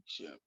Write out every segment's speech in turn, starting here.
Yep.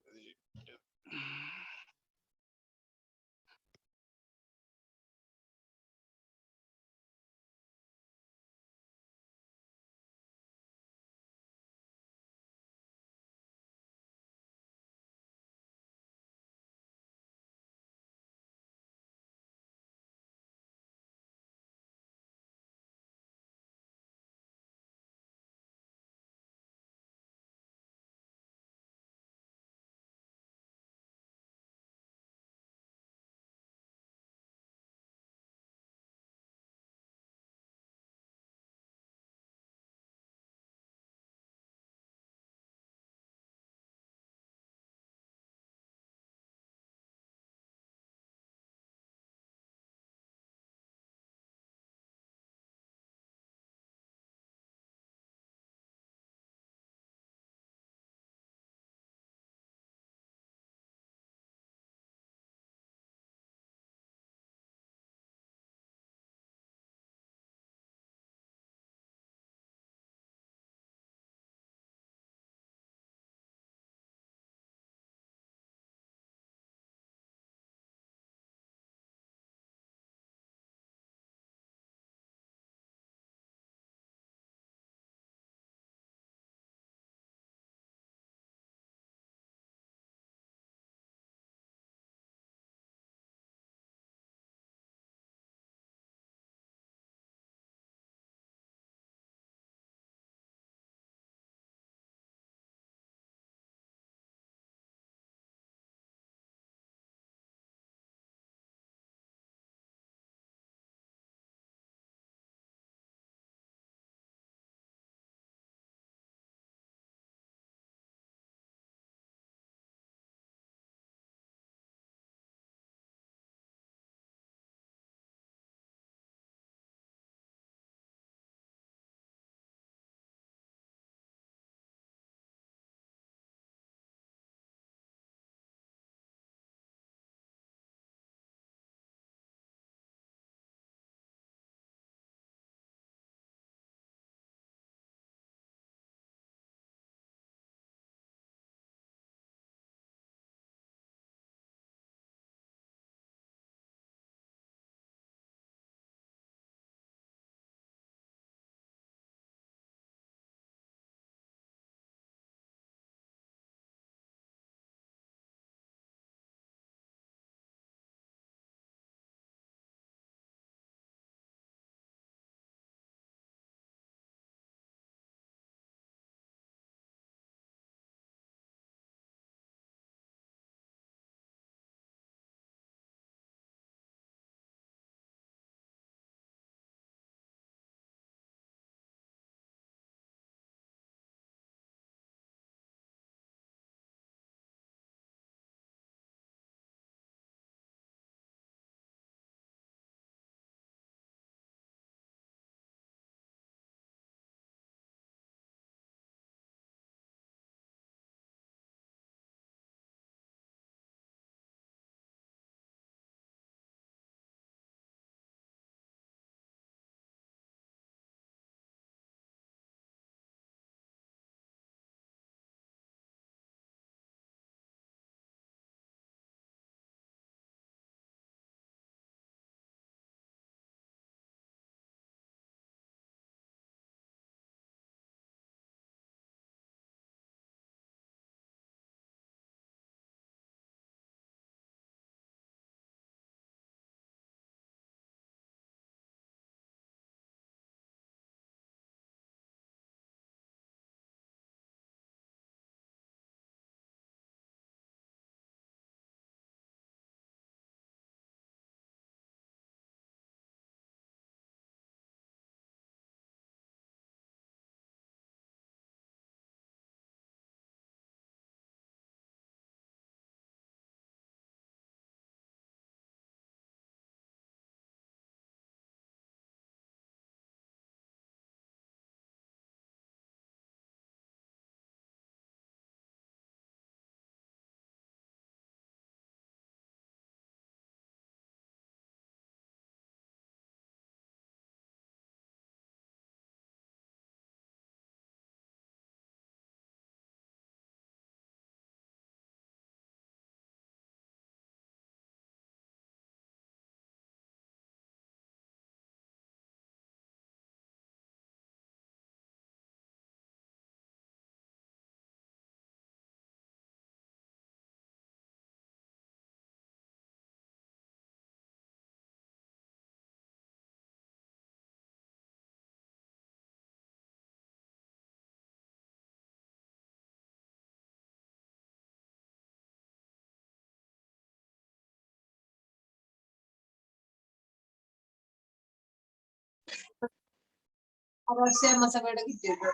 ആ വർഷം നിയമസഭയുടെ കിട്ടിയത്.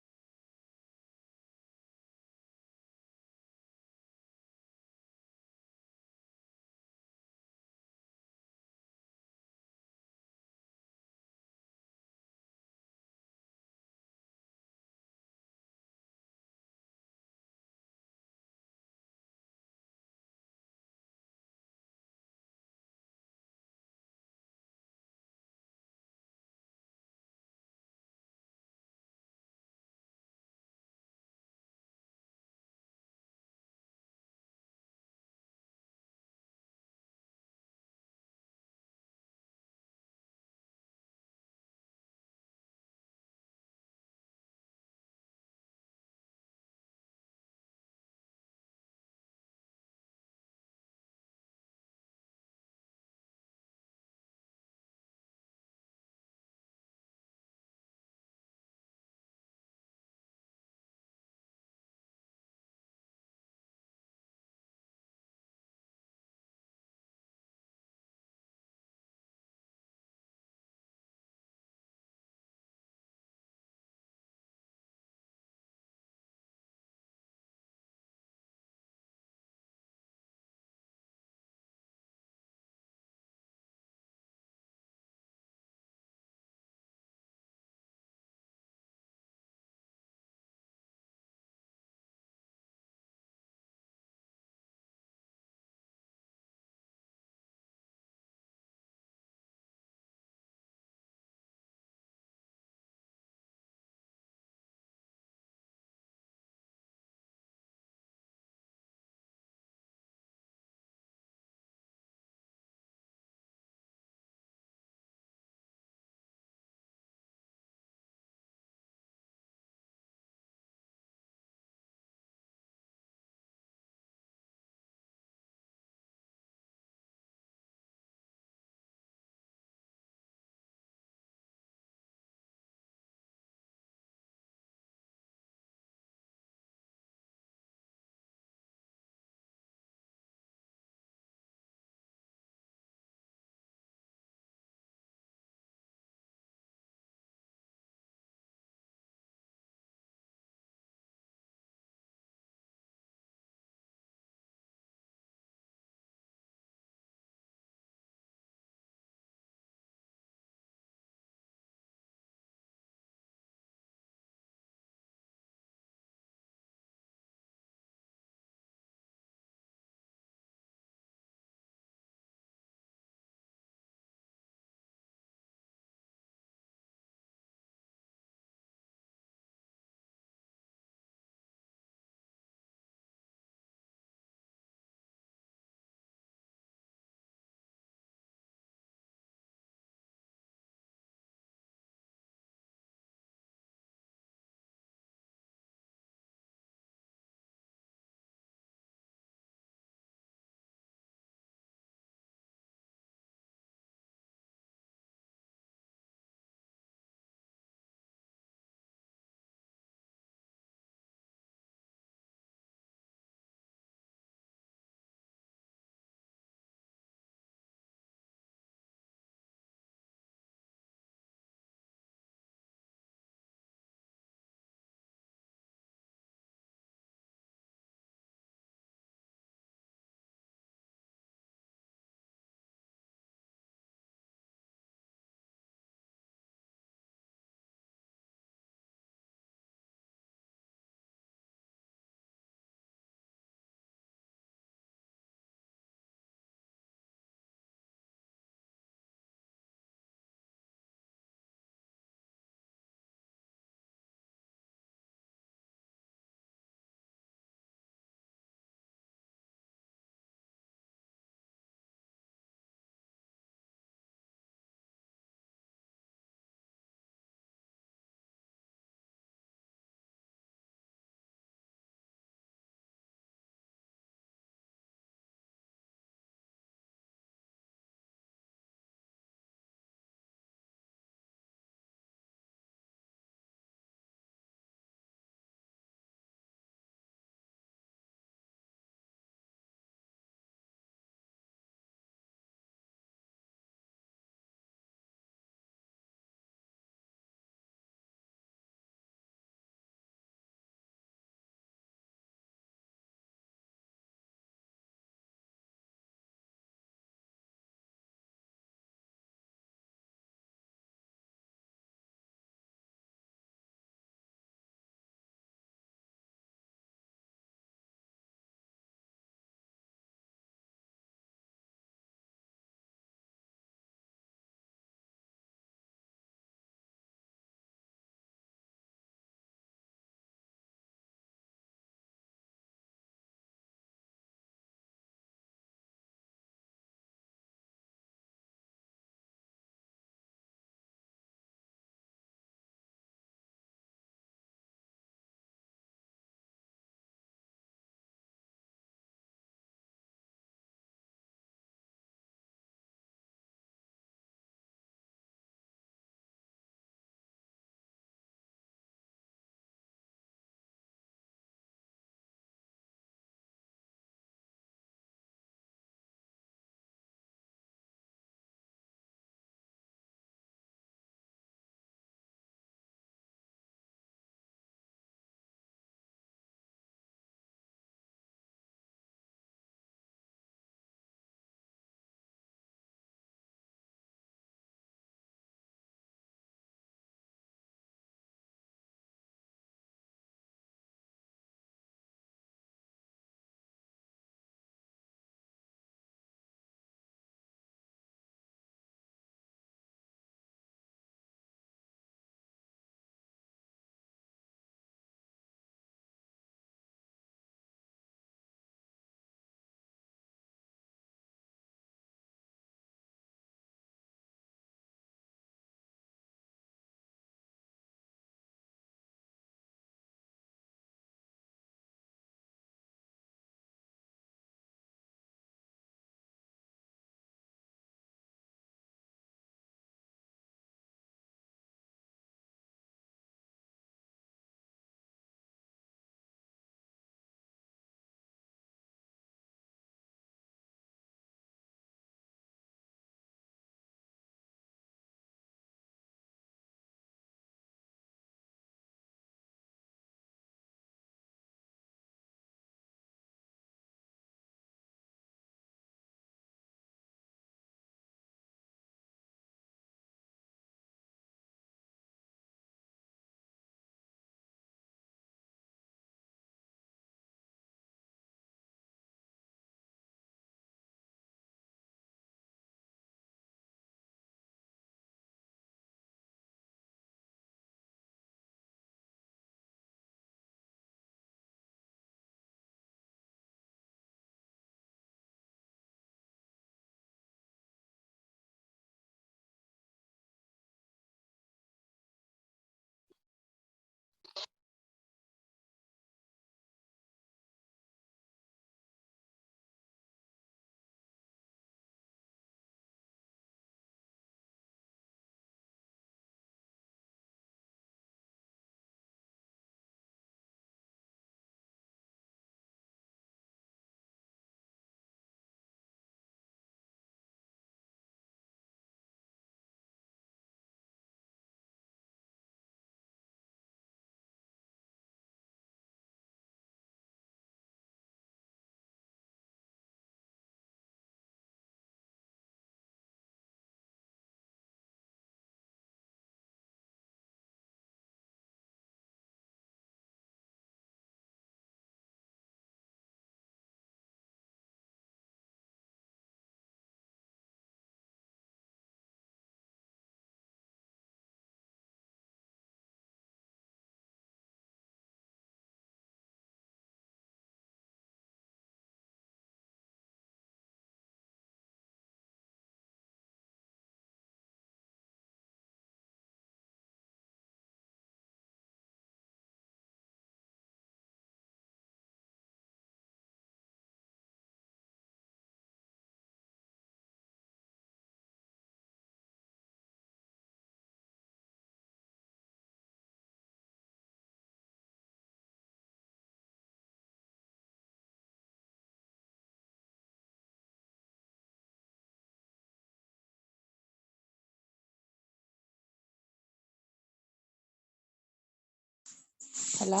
ഹലോ,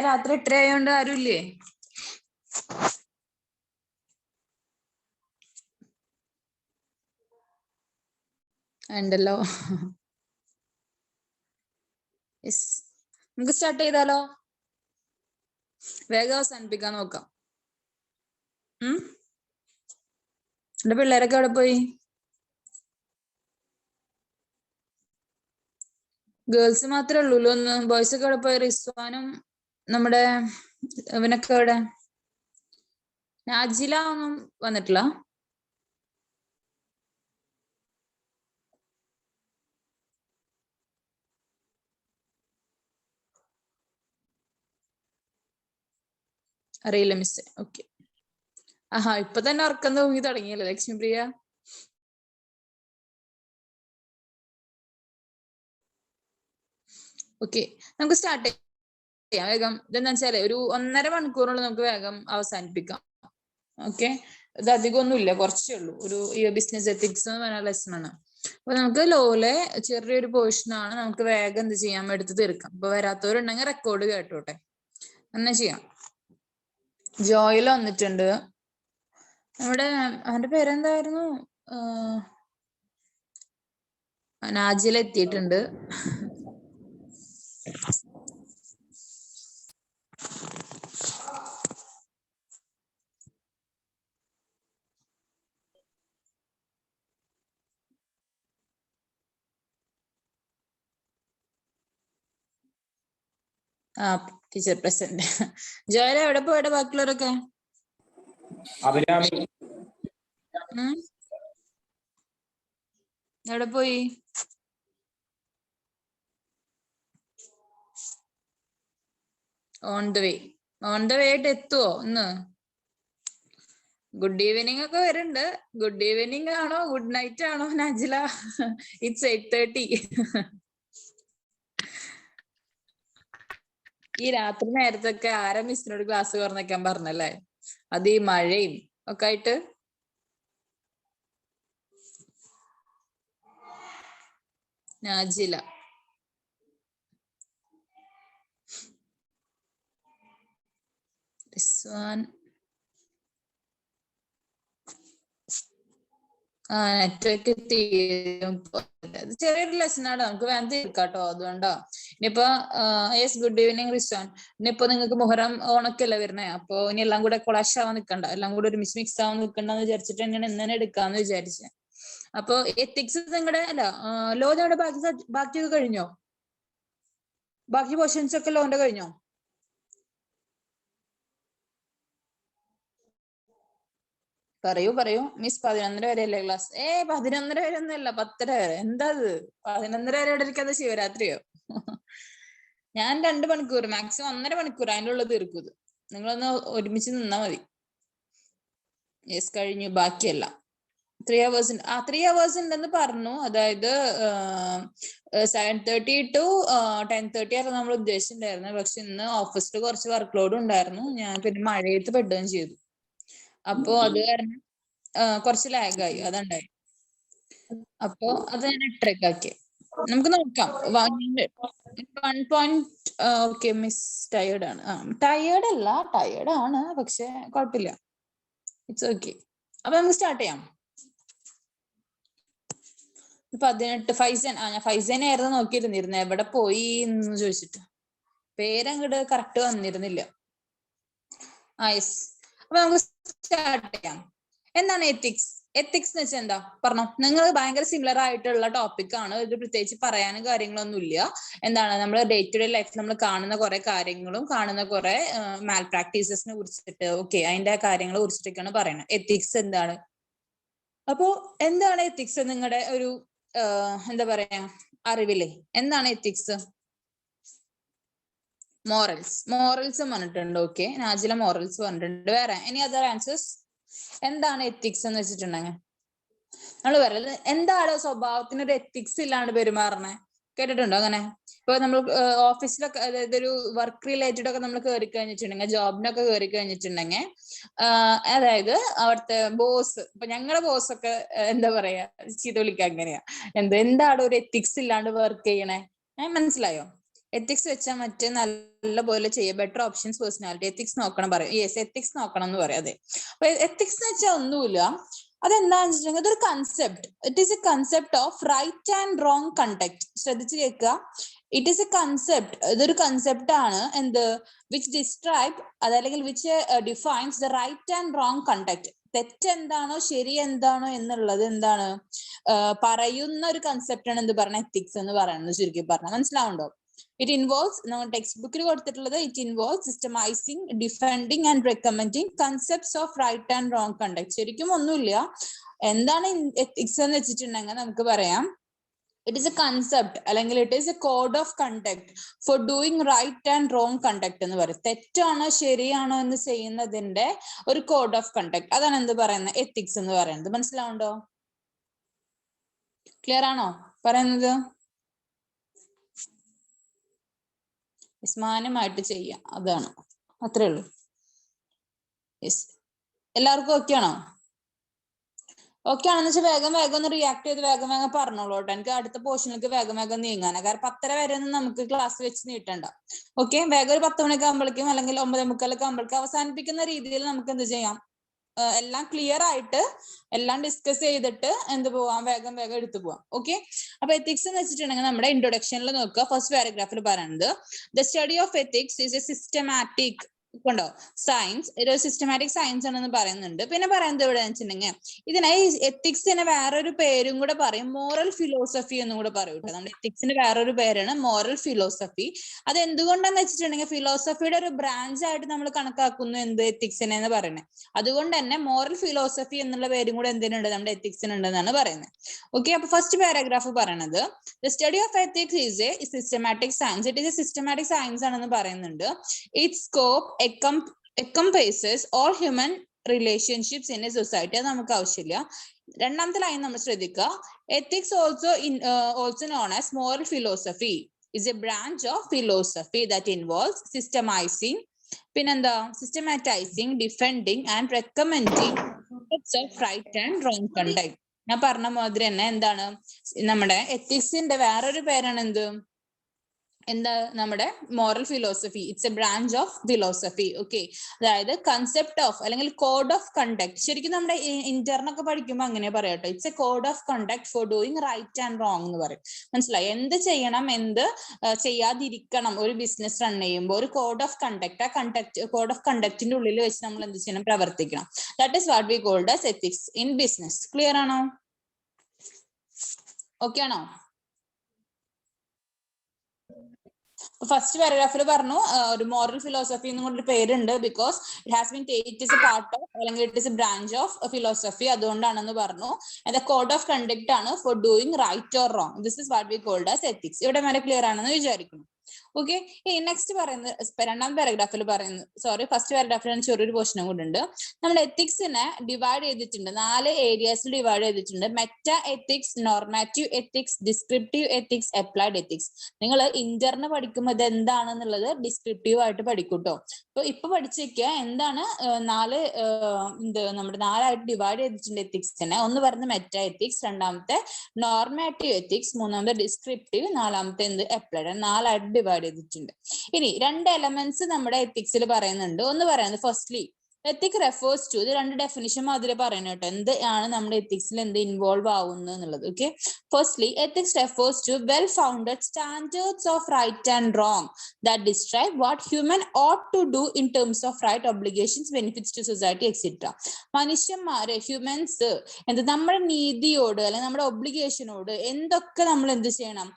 രാത്രി 8:30 ആയോണ്ട് ആരും ഇല്ലേ? ഉണ്ടല്ലോ. നമുക്ക് സ്റ്റാർട്ട് ചെയ്താലോ? വേഗം അവസാനിപ്പിക്കാൻ നോക്കാം. എന്റെ പിള്ളേരൊക്കെ എവിടെ പോയി? ഗേൾസ് മാത്രമേ ഉള്ളൂ ഒന്ന്. ബോയ്സ് ഒക്കെ എവിടെ പോയി? റിസ്വാനും നമ്മുടെ ഇവനൊക്കെ എവിടെ? നാജില ഒന്നും വന്നിട്ടില്ല. അറിയില്ല മിസ്. ഓക്കെ. ആഹാ, ഇപ്പൊ തന്നെ ഉറക്കം തൂങ്ങി തുടങ്ങിയല്ലേ ലക്ഷ്മിപ്രിയ? ഓക്കെ, നമുക്ക് സ്റ്റാർട്ട് ചെയ്യാം വേഗം. ഇതെന്താ വെച്ചാല് ഒരു 1.5 മണിക്കൂറുള്ള നമുക്ക് വേഗം അവസാനിപ്പിക്കാം. ഓക്കെ, ഇത് അധികമൊന്നുമില്ല, കുറച്ചേ ഉള്ളൂ. ഒരു ബിസിനസ് എത്തിക്സ് എന്ന് പറയുന്ന ലെസൺ ആണ്. അപ്പൊ നമുക്ക് ലോയിലെ ചെറിയൊരു പോർഷൻ ആണ്. നമുക്ക് വേഗം എന്ത് ചെയ്യാം, എടുത്ത് തീർക്കാം. അപ്പൊ വരാത്തവരുണ്ടെങ്കിൽ റെക്കോർഡ് കേട്ടോട്ടെ. അങ്ങനെ ചെയ്യാം. ജോയിൽ വന്നിട്ടുണ്ട്. നമ്മുടെ അവന്റെ പേരെന്തായിരുന്നു? നാജില എത്തിയിട്ടുണ്ട്. ആ, ടീച്ചർ പ്രസന്റ്. ജോയില എവിടെ പോയുടെ ബാക്കിയുള്ളവരൊക്കെ? എവിടെ പോയി? ഓൺ ദ വേ ആയിട്ട് എത്തുവോ ഇന്ന്? ഗുഡ് ഈവനിങ് ഒക്കെ വരുന്നുണ്ട്. ഗുഡ് ഈവനിങ് ആണോ ഗുഡ് നൈറ്റ് ആണോ നാജില? ഇറ്റ്സ് 8:30. ഈ രാത്രി നേരത്തൊക്കെ ആരാ മിസ്സിനോട് ക്ലാസ് തുറന്നേക്കാൻ പറഞ്ഞല്ലേ? അത് ഈ മഴയും ഒക്കെ ആയിട്ട്. നാജില നെറ്റ്വർക്ക് ചെറിയൊരു ലെസനാണ്, നമുക്ക് വേണം തീർക്കാട്ടോ. അതുകൊണ്ടാ. ഇനിയിപ്പോ യെസ്, ഗുഡ് ഈവനിങ് റിസ്വാൻ. ഇനിയിപ്പോ നിങ്ങൾക്ക് മുഹറം ഓണൊക്കെ അല്ലേ വരുന്നേ? അപ്പൊ ഇനി എല്ലാം കൂടെ കൊളാഷ് ആവാൻ നിൽക്കണ്ട, എല്ലാം കൂടെ ഒരു മിക്സ് ആവാൻ നിൽക്കണ്ടെന്ന് വിചാരിച്ചിട്ട് തന്നെയാണ് ഇന്നെ എടുക്കാന്ന് വിചാരിച്ചത്. അപ്പൊ എത്തിക്സ് നിങ്ങളുടെ അല്ല ലോ നിങ്ങളുടെ ബാക്കിയൊക്കെ കഴിഞ്ഞോ? ബാക്കി പോർഷൻസ് ഒക്കെ ലോന്റെ കഴിഞ്ഞോ? പറയൂ മിസ്. 11:30 വരെ അല്ലേ ക്ലാസ്? 11:30 വരെ ഒന്നുമല്ല, 10:30 വരെ. എന്താ 11:30 വരെ ഇവിടെ ഇരിക്കാതെ ശിവരാത്രിയോ? ഞാൻ 2 മണിക്കൂർ, മാക്സിമം 1.5 മണിക്കൂർ അതിൻ്റെ ഉള്ളത് തീർക്കും. ഇത് നിങ്ങളൊന്ന് ഒരുമിച്ച് നിന്നാ മതി. യെസ്, കഴിഞ്ഞു. ബാക്കിയല്ല 3 hours. 3 hours ഉണ്ടെന്ന് പറഞ്ഞു. അതായത് 7:30 to 10:30 ആയിരുന്നു നമ്മൾ ഉദ്ദേശിച്ചിട്ടുണ്ടായിരുന്നത്. പക്ഷെ ഇന്ന് ഓഫീസിൽ കുറച്ച് വർക്ക് ലോഡ് ഉണ്ടായിരുന്നു. ഞാൻ പിന്നെ മഴയത്ത് പെടുകയും ചെയ്തു. അപ്പോ അത് കാരണം കുറച്ച് ലാഗായി, അതുണ്ടായി. അപ്പോ അത് ഞാൻ 8:30 ആക്കി. നമുക്ക് നോക്കാം. 1 point. ഓക്കെ മിസ് ടയേർഡ് ആണ്. ടയേർഡ് ആണ്, പക്ഷെ കുഴപ്പമില്ല. It's okay. അപ്പൊ നമുക്ക് സ്റ്റാർട്ട് ചെയ്യാം. 18 ഫൈസൻ. ഞാൻ ഫൈസനെ ആയിരുന്നു നോക്കിയിരുന്നിരുന്നത്, എവിടെ പോയി എന്ന് ചോദിച്ചിട്ട്. പേരങ്ങോട്ട് കറക്റ്റ് വന്നിരുന്നില്ല. യെസ്, അപ്പൊ നമുക്ക് സ്റ്റാർട്ട് ചെയ്യാം. എന്താണ് എത്തിക്സ്? എത്തിക്സ് എന്ന് വെച്ചാൽ എന്താ പറഞ്ഞോ? നിങ്ങൾ ഭയങ്കര സിമിലർ ആയിട്ടുള്ള ടോപ്പിക് ആണ് ഇത്. പ്രത്യേകിച്ച് പറയാനും കാര്യങ്ങളൊന്നും ഇല്ല. എന്താണ് നമ്മൾ ഡേ ടു ഡേ ലൈഫ് നമ്മൾ കാണുന്ന കുറെ കാര്യങ്ങളും കാണുന്ന കുറെ മാൽ പ്രാക്ടീസസിനെ കുറിച്ചിട്ട്, ഓക്കെ, അതിന്റെ കാര്യങ്ങളെ കുറിച്ചിട്ടൊക്കെയാണ് പറയുന്നത്. എത്തിക്സ് എന്താണ്? അപ്പോ എന്താണ് എത്തിക്സ്? നിങ്ങളുടെ ഒരു എന്താ പറയാ അറിവില്ലേ എന്താണ് എത്തിക്സ്? മോറൽസ് പറഞ്ഞിട്ടുണ്ട്. ഓക്കെ, നാജില മോറൽസ് പറഞ്ഞിട്ടുണ്ട്. വേറെ എനി അതർ ആൻസേഴ്സ്? എന്താണ് എത്തിക്സ് എന്ന് വെച്ചിട്ടുണ്ടെങ്കിൽ നമ്മൾ പറയുന്നത് എന്താണ് സ്വഭാവത്തിന് ഒരു എത്തിക്സ് ഇല്ലാണ്ട് പെരുമാറണേ? കേട്ടിട്ടുണ്ടോ അങ്ങനെ? ഇപ്പൊ നമ്മൾ ഓഫീസിലൊക്കെ അതായത് ഒരു വർക്ക് റിലേറ്റഡ് ഒക്കെ നമ്മൾ കയറി കഴിഞ്ഞിട്ടുണ്ടെങ്കിൽ ജോബിനൊക്കെ കയറി കഴിഞ്ഞിട്ടുണ്ടെങ്കിൽ അതായത് അവിടുത്തെ ബോസ്, ഇപ്പൊ ഞങ്ങളുടെ ബോസ് ഒക്കെ എന്താ പറയാ ചീത്ത വിളിക്കുക അങ്ങനെയാ, എന്താണ് ഒരു എത്തിക്സ് ഇല്ലാണ്ട് വർക്ക് ചെയ്യണേ, മനസ്സിലായോ? എത്തിക്സ് വെച്ചാൽ മറ്റേ നല്ല പോലെ ചെയ്യുക, ബെറ്റർ ഓപ്ഷൻസ് പേഴ്സണാലിറ്റി, എത്തിക്സ് നോക്കണം പറയും. യെസ്, എത്തിക്സ് നോക്കണം എന്ന് പറയാം. അതെ, അപ്പൊ എത്തിക്സ് എന്ന് വെച്ചാൽ ഒന്നുമില്ല, അതെന്താന്ന് വെച്ചിട്ടുണ്ടെങ്കിൽ ഇതൊരു concept. It is a concept of right and wrong conduct. ശ്രദ്ധിച്ച് കേൾക്കുക, ഇറ്റ് ഈസ് എ കൺസെപ്റ്റ്, ഇതൊരു കൺസെപ്റ്റ് ആണ്. എന്ത്? വിച്ച് ഡിസ്ക്രൈബ്, അതല്ലെങ്കിൽ which defines the right and wrong conduct. തെറ്റെന്താണോ ശരി എന്താണോ എന്നുള്ളത് എന്താണ് പറയുന്ന ഒരു കൺസെപ്റ്റ് ആണ് എന്ത് പറഞ്ഞ എത്തിക്സ് എന്ന് പറയുന്നത്. ചുരുക്കി പറഞ്ഞാൽ മനസ്സിലാവുണ്ടോ? ഇറ്റ് ഇൻവോൾവ്സ്, നമ്മൾ ടെക്സ്റ്റ് ബുക്കിൽ കൊടുത്തിട്ടുള്ളത്, it involves systemising, defending and recommending concepts of right and wrong conduct. ശരിക്കും ഒന്നുമില്ല. എന്താണ് എത്തിക്സ് എന്ന് വെച്ചിട്ടുണ്ടെങ്കിൽ നമുക്ക് പറയാം, ഇറ്റ് ഈസ് എ കൺസെപ്റ്റ് അല്ലെങ്കിൽ it is a code of conduct for doing right and wrong conduct എന്ന് പറയും. തെറ്റാണോ ശരിയാണോ എന്ന് ചെയ്യുന്നതിന്റെ ഒരു കോഡ് ഓഫ് കണ്ടക്ട്, അതാണ് എന്ത് പറയുന്നത് എത്തിക്സ് എന്ന് പറയുന്നത്. മനസ്സിലാവുണ്ടോ? ക്ലിയർ ആണോ പറയുന്നത്? മാന്യമായിട്ട് ചെയ്യാം, അതാണ്, അത്രേ ഉള്ളൂ. യെസ്, എല്ലാവർക്കും ഓക്കെ ആണോ? ഓക്കെ ആണെന്ന് വെച്ചാൽ വേഗം വേഗം ഒന്ന് റിയാക്ട് ചെയ്ത് വേഗം വേഗം പറഞ്ഞോളൂ കേട്ടോ. എനിക്ക് അടുത്ത പോർഷനിലേക്ക് വേഗം വേഗം നീങ്ങാനാണ്. കാരണം 10:30 വരെ ഒന്നും നമുക്ക് ക്ലാസ് വെച്ച് നീട്ടണ്ട. ഓക്കെ, വേഗം ഒരു 10 മണിയൊക്കെ ആകുമ്പോഴേക്കും അല്ലെങ്കിൽ 9:45 ആകുമ്പോഴേക്കും അവസാനിപ്പിക്കുന്ന രീതിയിൽ നമുക്ക് എന്ത് ചെയ്യാം, എല്ലാം ക്ലിയർ ആയിട്ട് എല്ലാം ഡിസ്കസ് ചെയ്തിട്ട് എന്ത് പോവാം, വേഗം വേഗം എടുത്തു പോവാം. ഓക്കെ, അപ്പൊ എത്തിക്സ് എന്ന് വെച്ചിട്ടുണ്ടെങ്കിൽ നമ്മുടെ ഇൻട്രൊഡക്ഷനിൽ നോക്കുക, ഫസ്റ്റ് പാരഗ്രാഫിൽ പറയുന്നത് the study of ethics is A systematic കൊണ്ടോ സയൻസ്, ഒരു സിസ്റ്റമാറ്റിക് സയൻസ് ആണെന്ന് പറയുന്നുണ്ട്. പിന്നെ പറയുന്നത് എവിടെ വെച്ചിട്ടുണ്ടെങ്കിൽ ഇതിനെ എത്തിക്സിന് വേറൊരു പേരും കൂടെ പറയും, മോറൽ ഫിലോസഫി എന്നും കൂടെ പറയും കേട്ടോ. നമ്മുടെ എത്തിക്സിന് വേറൊരു പേരാണ് മോറൽ ഫിലോസഫി. അത് എന്തുകൊണ്ടാന്ന് വെച്ചിട്ടുണ്ടെങ്കിൽ ഫിലോസഫിയുടെ ഒരു ബ്രാഞ്ച് ആയിട്ട് നമ്മൾ കണക്കാക്കുന്നു എന്ത് എത്തിക്സിനെ എന്ന് പറയുന്നത്. അതുകൊണ്ട് തന്നെ മോറൽ ഫിലോസഫി എന്നുള്ള പേരും കൂടെ എന്തിനുണ്ട്, നമ്മുടെ എത്തിക്സിനുണ്ട് എന്നാണ് പറയുന്നത്. ഓക്കെ, അപ്പൊ ഫസ്റ്റ് പാരഗ്രാഫ് പറയണത് the study of ethics is A systematic science. It is A systematic science ആണെന്ന് പറയുന്നുണ്ട്. It scope encompasses all human relationships in a society. അത് നമുക്ക് ആവശ്യമില്ല. രണ്ടാമത്തെ ലൈൻ നമ്മൾ ശ്രദ്ധിക്കുക, ethics also known as moral philosophy is a branch of philosophy that involves systematizing, പിന്നെന്താ, systematizing, defending and recommending concepts of right and wrong conduct. ഞാൻ പറഞ്ഞ മാതിരി തന്നെ എന്താണ് നമ്മുടെ എത്തിക്സിന്റെ വേറൊരു പേരാണ് എന്ത്, എന്താ, നമ്മുടെ moral philosophy. It's a branch of philosophy. Okay, അതായത് കൺസെപ്റ്റ് ഓഫ് അല്ലെങ്കിൽ കോഡ് ഓഫ് കണ്ടക്ട്. ശരിക്കും നമ്മുടെ ഇന്റർനൊക്കെ പഠിക്കുമ്പോൾ അങ്ങനെ പറയാട്ടോ, it's a code of conduct for doing right and wrong എന്ന് പറയും. മനസ്സിലായി? എന്ത് ചെയ്യണം, എന്ത് ചെയ്യാതിരിക്കണം ഒരു ബിസിനസ് റൺ ചെയ്യുമ്പോൾ ഒരു കോഡ് ഓഫ് കണ്ടക്ട്, ആ കോഡ് ഓഫ് കണ്ടക്ടിന്റെ ഉള്ളിൽ വെച്ച് നമ്മൾ എന്ത് ചെയ്യണം, പ്രവർത്തിക്കണം. That is what we called as ethics in business. Clear ആണോ? ഓക്കെ ആണോ? ഫസ്റ്റ് പാരഗ്രാഫിൽ പറഞ്ഞു ഒരു മോറൽ ഫിലോസഫി എന്നും കൊണ്ടൊരു പേരുണ്ട്, because it has been it is a part of അല്ലെങ്കിൽ it is a branch of philosophy, അതുകൊണ്ടാണെന്ന് പറഞ്ഞു. ദ കോഡ് ഓഫ് കണ്ടക്ട് ആണ് for doing right or wrong. This is what we called as ethics. ഇവിടെ വരെ clear ആണെന്ന് വിചാരിക്കുന്നു. Okay, ഇനി next പറയുന്നത് രണ്ടാം പാരഗ്രാഫിൽ പറയുന്നത്, സോറി ഫസ്റ്റ് പാരഗ്രാഫിൽ ചെറിയൊരു പോർഷനും കൂടെ ഉണ്ട്. നമ്മുടെ എത്തിക്സിനെ ഡിവൈഡ് ചെയ്തിട്ടുണ്ട്, 4 ഏരിയാസിൽ ഡിവൈഡ് ചെയ്തിട്ടുണ്ട്. Meta ethics, normative ethics, descriptive ethics, applied ethics. നിങ്ങൾ ഇന്റർന് പഠിക്കുമ്പോൾ ഇത് എന്താണെന്നുള്ളത് ഡിസ്ക്രിപ്റ്റീവ് ആയിട്ട് പഠിക്കൂട്ടോ. അപ്പൊ ഇപ്പൊ പഠിച്ചേക്കുക എന്താണ് നമ്മുടെ 4ആയിട്ട് ഡിവൈഡ് ചെയ്തിട്ടുണ്ട് എത്തിക്സിനെ. ഒന്ന് പറയുന്നത് മെറ്റാ എത്തിക്സ്, രണ്ടാമത്തെ നോർമാറ്റീവ് എത്തിക്സ്, മൂന്നാമത്തെ ഡിസ്ക്രിപ്റ്റീവ്, നാലാമത്തെ എന്ത് അപ്ലൈഡ്. 4ആയിട്ട് ഡിവൈഡ് ചെയ്തിട്ടുണ്ട്. ഇനി 2 എലമെന്റ്സ് നമ്മുടെ എത്തിക്സിൽ പറയുന്നുണ്ട്. ഒന്ന് പറയുന്നത് ഫസ്റ്റ്ലി എത്തിക് റെഫേഴ്സ് ടു, ഇത് 2 ഡെഫിനിഷൻ മാതിരി പറയുന്നത് കേട്ടോ, എന്ത് ആണ് നമ്മുടെ എത്തിക്സിൽ എന്ത് ഇൻവോൾവ് ആവുന്നത് എന്നുള്ളത്. Okay, firstly ethics refers to well founded standards of right and wrong that describe what human ought to do in terms of right, obligations, benefits to society, etc. മനുഷ്യന്മാര് ഹ്യൂമൻസ് നമ്മുടെ നീതിയോട് അല്ലെങ്കിൽ നമ്മുടെ ഒബ്ലിഗേഷനോട് എന്തൊക്കെ നമ്മൾ എന്ത് ചെയ്യണം,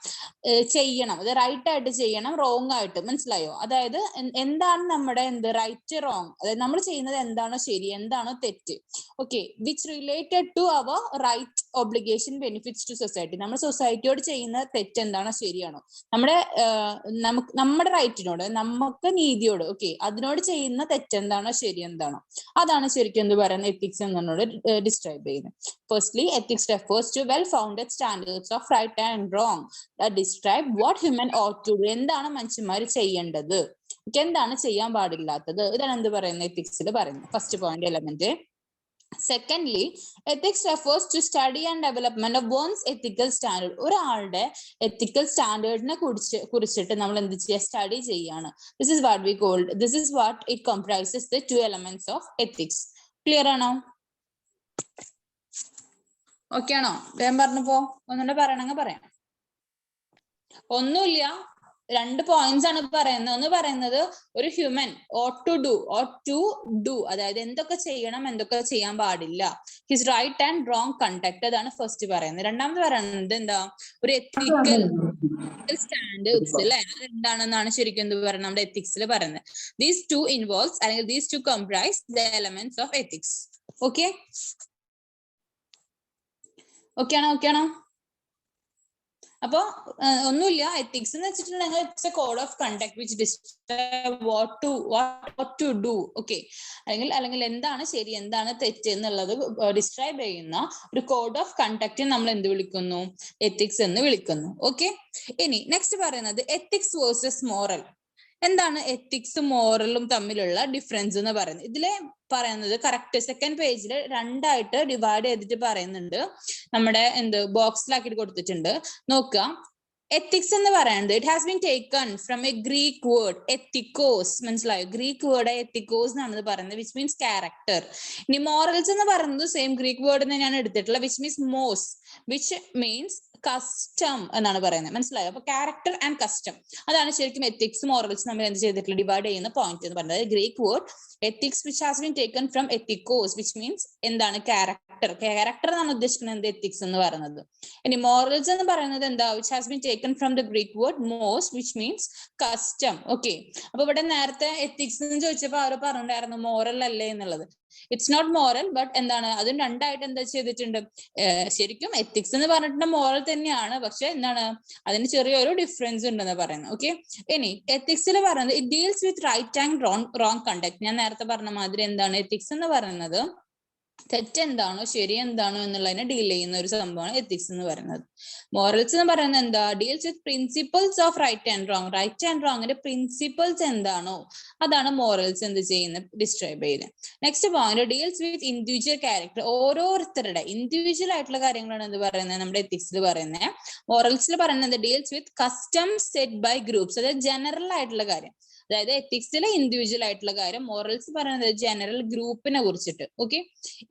അത് റൈറ്റ് ആയിട്ട് ചെയ്യണം, റോങ് ആയിട്ട്. മനസ്സിലായോ? അതായത് എന്താണ് നമ്മുടെ റൈറ്റ് റോങ്, അതായത് നമ്മൾ ചെയ്യുന്നത് എന്താണോ ശരി, എന്താണോ തെറ്റ്. Okay, which related to our right, obligation, benefits to society. നമ്മൾ സൊസൈറ്റിയോട് ചെയ്യുന്ന തെറ്റ് എന്താണോ ശരിയാണോ, നമ്മുടെ റൈറ്റിനോട്, നമുക്ക് നീതിയോട്, ഓക്കെ, അതിനോട് ചെയ്യുന്ന തെറ്റെന്താണോ ശരി എന്താണോ, അതാണ് ശരിക്കും എന്ത് പറയുന്നത് എത്തിക്സ് എന്നോട് ഡിസ്ക്രൈബ് ചെയ്യുന്നത്. Firstly, ethics refers to well-founded standards of right and wrong that describe what human ought to do. എന്താണ് മനുഷ്യന്മാർ ചെയ്യേണ്ടത്, എന്താണ് ചെയ്യാൻ പാടില്ലാത്തത്, ഇതാണ് എന്ത് പറയുന്നത് എത്തിക്സിൽ പറയുന്നത് first point element. Secondly, ethics refers to study and development of one's ethical standard. ഒരാളുടെ ethical standardനെ കുറിച്ചിട്ട് നമ്മൾ എന്ത് ചെയ്യുക, സ്റ്റഡി ചെയ്യാണ്. This is what it comprises the two elements of ethics. Clear ആണോ? ഓക്കെ ആണോ? വേഗം പറഞ്ഞപ്പോ ഒന്നുകൂടെ പറയണമെങ്കിൽ പറയാം. ഒന്നുമില്ല, 2 പോയിന്റ്സ് ആണ് പറയുന്നത്. ഒന്ന് പറയുന്നത് ഒരു ഹ്യൂമൻ ought to do, അതായത് എന്തൊക്കെ ചെയ്യണം, എന്തൊക്കെ ചെയ്യാൻ പാടില്ല, his right and wrong conduct, അതാണ് ഫസ്റ്റ് പറയുന്നത്. രണ്ടാമത് പറയുന്നത് എന്താ, ഒരു എത്തിക്കൽ സ്റ്റാൻഡേർഡ്സ് അല്ലെ, അതെന്താണെന്നാണ് ശരിക്കും എന്ത് പറയുന്നത് നമ്മുടെ എത്തിക്സിൽ പറയുന്നത്. ദീസ് ടു ഇൻവോൾവ്സ് അല്ലെങ്കിൽ these two comprise the elements of ethics. Okay ആണോ? അപ്പൊ ഒന്നുമില്ല, എത്തിക്സ് എന്ന് വെച്ചിട്ടുണ്ടെങ്കിൽ it's a code of conduct which describe what to do. Okay, അല്ലെങ്കിൽ എന്താണ് ശരി, എന്താണ് തെറ്റ് എന്നുള്ളത് ഡിസ്ക്രൈബ് ചെയ്യുന്ന ഒരു കോഡ് ഓഫ് കണ്ടക്ട് നമ്മൾ എന്ത് വിളിക്കുന്നു, എത്തിക്സ് എന്ന് വിളിക്കുന്നു. ഓക്കെ, ഇനി നെക്സ്റ്റ് പറയുന്നത് എത്തിക്സ് വേഴ്സസ് മോറൽ. എന്താണ് എത്തിക്സും മോറലും തമ്മിലുള്ള ഡിഫറൻസ് എന്ന് പറയുന്നത്. ഇതിലെ പറയുന്നത് കറക്റ്റ് സെക്കൻഡ് പേജിൽ 2ആയിട്ട് ഡിവൈഡ് ചെയ്തിട്ട് പറയുന്നുണ്ട്. നമ്മുടെ ബോക്സിലാക്കിയിട്ട് കൊടുത്തിട്ടുണ്ട്, നോക്കുക. എത്തിക്സ് എന്ന് പറയുന്നത് it has been taken from a Greek word ethikos. മനസ്സിലായോ? ഗ്രീക്ക് വേർഡ് എത്തിക്കോസ് എന്നാണ് പറയുന്നത്, വിച്ച് മീൻസ് ക്യാരക്ടർ. ഇനി മോറൽസ് എന്ന് പറയുന്നത് സെയിം ഗ്രീക്ക് വേർഡ് തന്നെയാണ് എടുത്തിട്ടുള്ളത്, which means mos, which means custom എന്നാണ് പറയുന്നത്. മനസ്സിലായോ? അപ്പൊ ക്യാരക്ടർ ആൻഡ് കസ്റ്റം, അതാണ് ശരിക്കും എത്തിക്സ് മോറൽസ് നമ്മൾ എന്ത് ചെയ്തിട്ടുള്ള ഡിവൈഡ് ചെയ്യുന്ന പോയിന്റ് എന്ന് പറയുന്നത്. Greek word ethics which has been taken from ethikos, which means എന്താണ്, ക്യാരക്ടർ എന്നാണ് ഉദ്ദേശിക്കുന്നത് എത്തിക്സ് എന്ന് പറയുന്നത്. ഇനി മോറൽസ് എന്ന് പറയുന്നത് എന്താ, which has been taken from the Greek word mos, which means custom. Okay, അപ്പൊ ഇവിടെ നേരത്തെ എത്തിക്സ് എന്ന് ചോദിച്ചപ്പോൾ അവർ പറഞ്ഞിട്ടുണ്ടായിരുന്നു മോറൽ അല്ലേ എന്നുള്ളത്. ഇറ്റ്സ് നോട്ട് മോറൽ, ബട്ട് എന്താണ്, അതും 2ആയിട്ട് എന്താ ചെയ്തിട്ടുണ്ട്, ശരിക്കും എത്തിക്സ് എന്ന് പറഞ്ഞിട്ട് മോറൽ തന്നെയാണ്, പക്ഷെ എന്താണ് അതിന് ചെറിയൊരു ഡിഫറൻസ് ഉണ്ടെന്ന് പറയുന്നത്. ഓക്കെ, ഇനി എത്തിക്സിൽ പറയുന്നത് it deals with right and wrong conduct. ഞാൻ നേരത്തെ പറഞ്ഞ മാതിരി എന്താണ് എത്തിക്സ് എന്ന് പറയുന്നത് തെറ്റെന്താണോ ശരി എന്താണോ എന്നുള്ളതിനെ ഡീൽ ചെയ്യുന്ന ഒരു സംഭവമാണ് എത്തിക്സ് എന്ന് പറയുന്നത്. മോറൽസ് എന്ന് പറയുന്നത് എന്താ, deals with principles of right and റോങ്ങിന്റെ പ്രിൻസിപ്പിൾസ് എന്താണോ അതാണ് മോറൽസ് എന്ത് ചെയ്യുന്നത്, ഡിസ്ക്രൈബ് ചെയ്യുന്നത്. Next point deals with individual character. ഓരോരുത്തരുടെ ഇൻഡിവിജ്വൽ ആയിട്ടുള്ള കാര്യങ്ങളാണ് എന്ത് പറയുന്നത് നമ്മുടെ എത്തിക്സിൽ പറയുന്നത്. മോറൽസിൽ പറയുന്നത് deals with customs set by groups, അതായത് ജനറൽ ആയിട്ടുള്ള കാര്യം. അതായത് എത്തിക്സിലെ ഇൻഡിവിജ്വൽ ആയിട്ടുള്ള കാര്യം, മോറൽസ് പറയുന്നത് ജനറൽ ഗ്രൂപ്പിനെ കുറിച്ചിട്ട്. ഓക്കെ,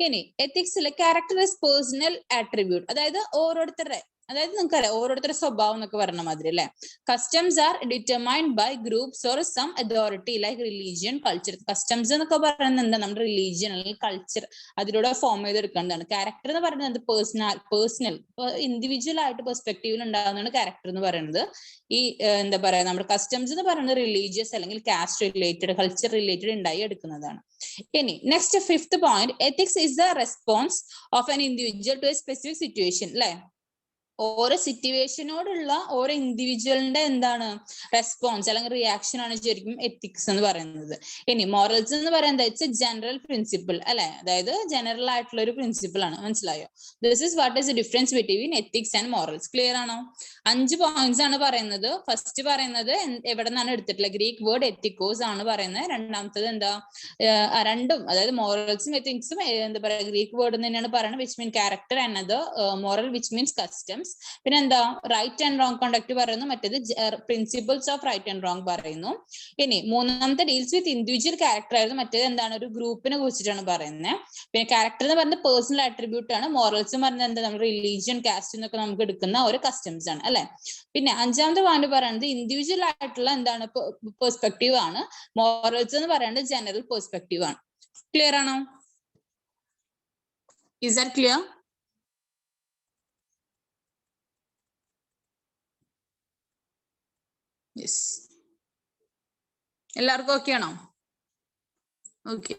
ഇനി എത്തിക്സിലെ ക്യാരക്ടർ ഇസ് പേഴ്സണൽ ആട്രിബ്യൂട്ട്, അതായത് ഓരോരുത്തരുടെ, അതായത് നിങ്ങൾക്കറിയാം ഓരോരുത്തരുടെ സ്വഭാവം എന്നൊക്കെ പറഞ്ഞ മാതിരി അല്ലെ. Customs are determined by groups or some authority like religion, culture. Customs എന്നൊക്കെ പറയുന്നത് എന്താ, നമ്മുടെ റിലീജിയൻ അല്ലെങ്കിൽ കൾച്ചർ അതിലൂടെ ഫോം ചെയ്തെടുക്കേണ്ടതാണ്. ക്യാരക്ടർ എന്ന് പറയുന്നത് പേഴ്സണൽ ഇൻഡിവിജ്വൽ ആയിട്ട് പെർസ്പെക്റ്റീവിൽ ഉണ്ടാകുന്നതാണ് ക്യാരക്ടർ എന്ന് പറയുന്നത്. ഈ എന്താ പറയാ, നമ്മുടെ കസ്റ്റംസ് എന്ന് പറയുന്നത് റിലീജിയസ് അല്ലെങ്കിൽ കാസ്റ്റ് റിലേറ്റഡ്, കൾച്ചർ റിലേറ്റഡ് ഉണ്ടായി എടുക്കുന്നതാണ്. ഇനി next 5th point, ethics is the response of an individual to a specific situation. അല്ലെ, ഓരോ സിറ്റുവേഷനോടുള്ള ഓരോ ഇൻഡിവിജ്വലിന്റെ എന്താണ് റെസ്പോൺസ് അല്ലെങ്കിൽ റിയാക്ഷൻ ആണ് ശരിക്കും എത്തിക്സ് എന്ന് പറയുന്നത്. ഇനി മോറൽസ് എന്ന് പറയുന്നത് ഇറ്റ്സ് എ ജനറൽ പ്രിൻസിപ്പിൾ അല്ലെ, അതായത് ജനറൽ ആയിട്ടുള്ള ഒരു പ്രിൻസിപ്പിൾ ആണ്. മനസ്സിലായോ? This is what is the difference between ethics and morals. Clear ആണോ? 5 പോയിന്റ്സ് ആണ് പറയുന്നത്. ഫസ്റ്റ് പറയുന്നത് എവിടെ നിന്നാണ് എടുത്തിട്ടുള്ളത്, ഗ്രീക്ക് വേർഡ് എത്തിക്കോസ് ആണ് പറയുന്നത്. രണ്ടാമത്തത് എന്താ, രണ്ടും അതായത് മോറൽസും എത്തിക്സും എന്താ പറയാ ഗ്രീക്ക് വേർഡ് തന്നെയാണ് പറയുന്നത്, which mean character, and moral which means customs. പിന്നെ എന്താ, റൈറ്റ് ആൻഡ് റോങ് കണ്ടക്ട് പറയുന്നു, മറ്റേത് principles of right and wrong പറയുന്നു. ഇനി മൂന്നാമത്തെ ഡീൽസ് വിത്ത് ഇൻഡിവിജ്വൽ ക്യാരക്ടർ ആയിരുന്നു, മറ്റേത് എന്താണ് ഒരു ഗ്രൂപ്പിനെ കുറിച്ചിട്ടാണ് പറയുന്നത്. പിന്നെ ക്യാരക്ടർ എന്ന് പറയുന്നത് പേഴ്സണൽ ആട്രിബ്യൂട്ട് ആണ്. മോറൽസ് എന്ന് പറയുന്നത് എന്താ, നമ്മുടെ റിലീജിയൻ, കാസ്റ്റ് എന്നൊക്കെ നമുക്ക് എടുക്കുന്ന ഒരു കസ്റ്റംസ് ആണ് അല്ലെ. പിന്നെ 5ാമത്തെ പോയിന്റ് പറയുന്നത് ഇൻഡിവിജ്വൽ ആയിട്ടുള്ള എന്താണ് പെർസ്പെക്റ്റീവ് ആണ്. മോറൽസ് എന്ന് പറയുന്നത് ജനറൽ പെർസ്പെക്റ്റീവ് ആണ്. ക്ലിയർ ആണോ? Is that clear? യെസ്, എല്ലാവർക്കും ഓക്കെ ആണോ? ഓക്കെ,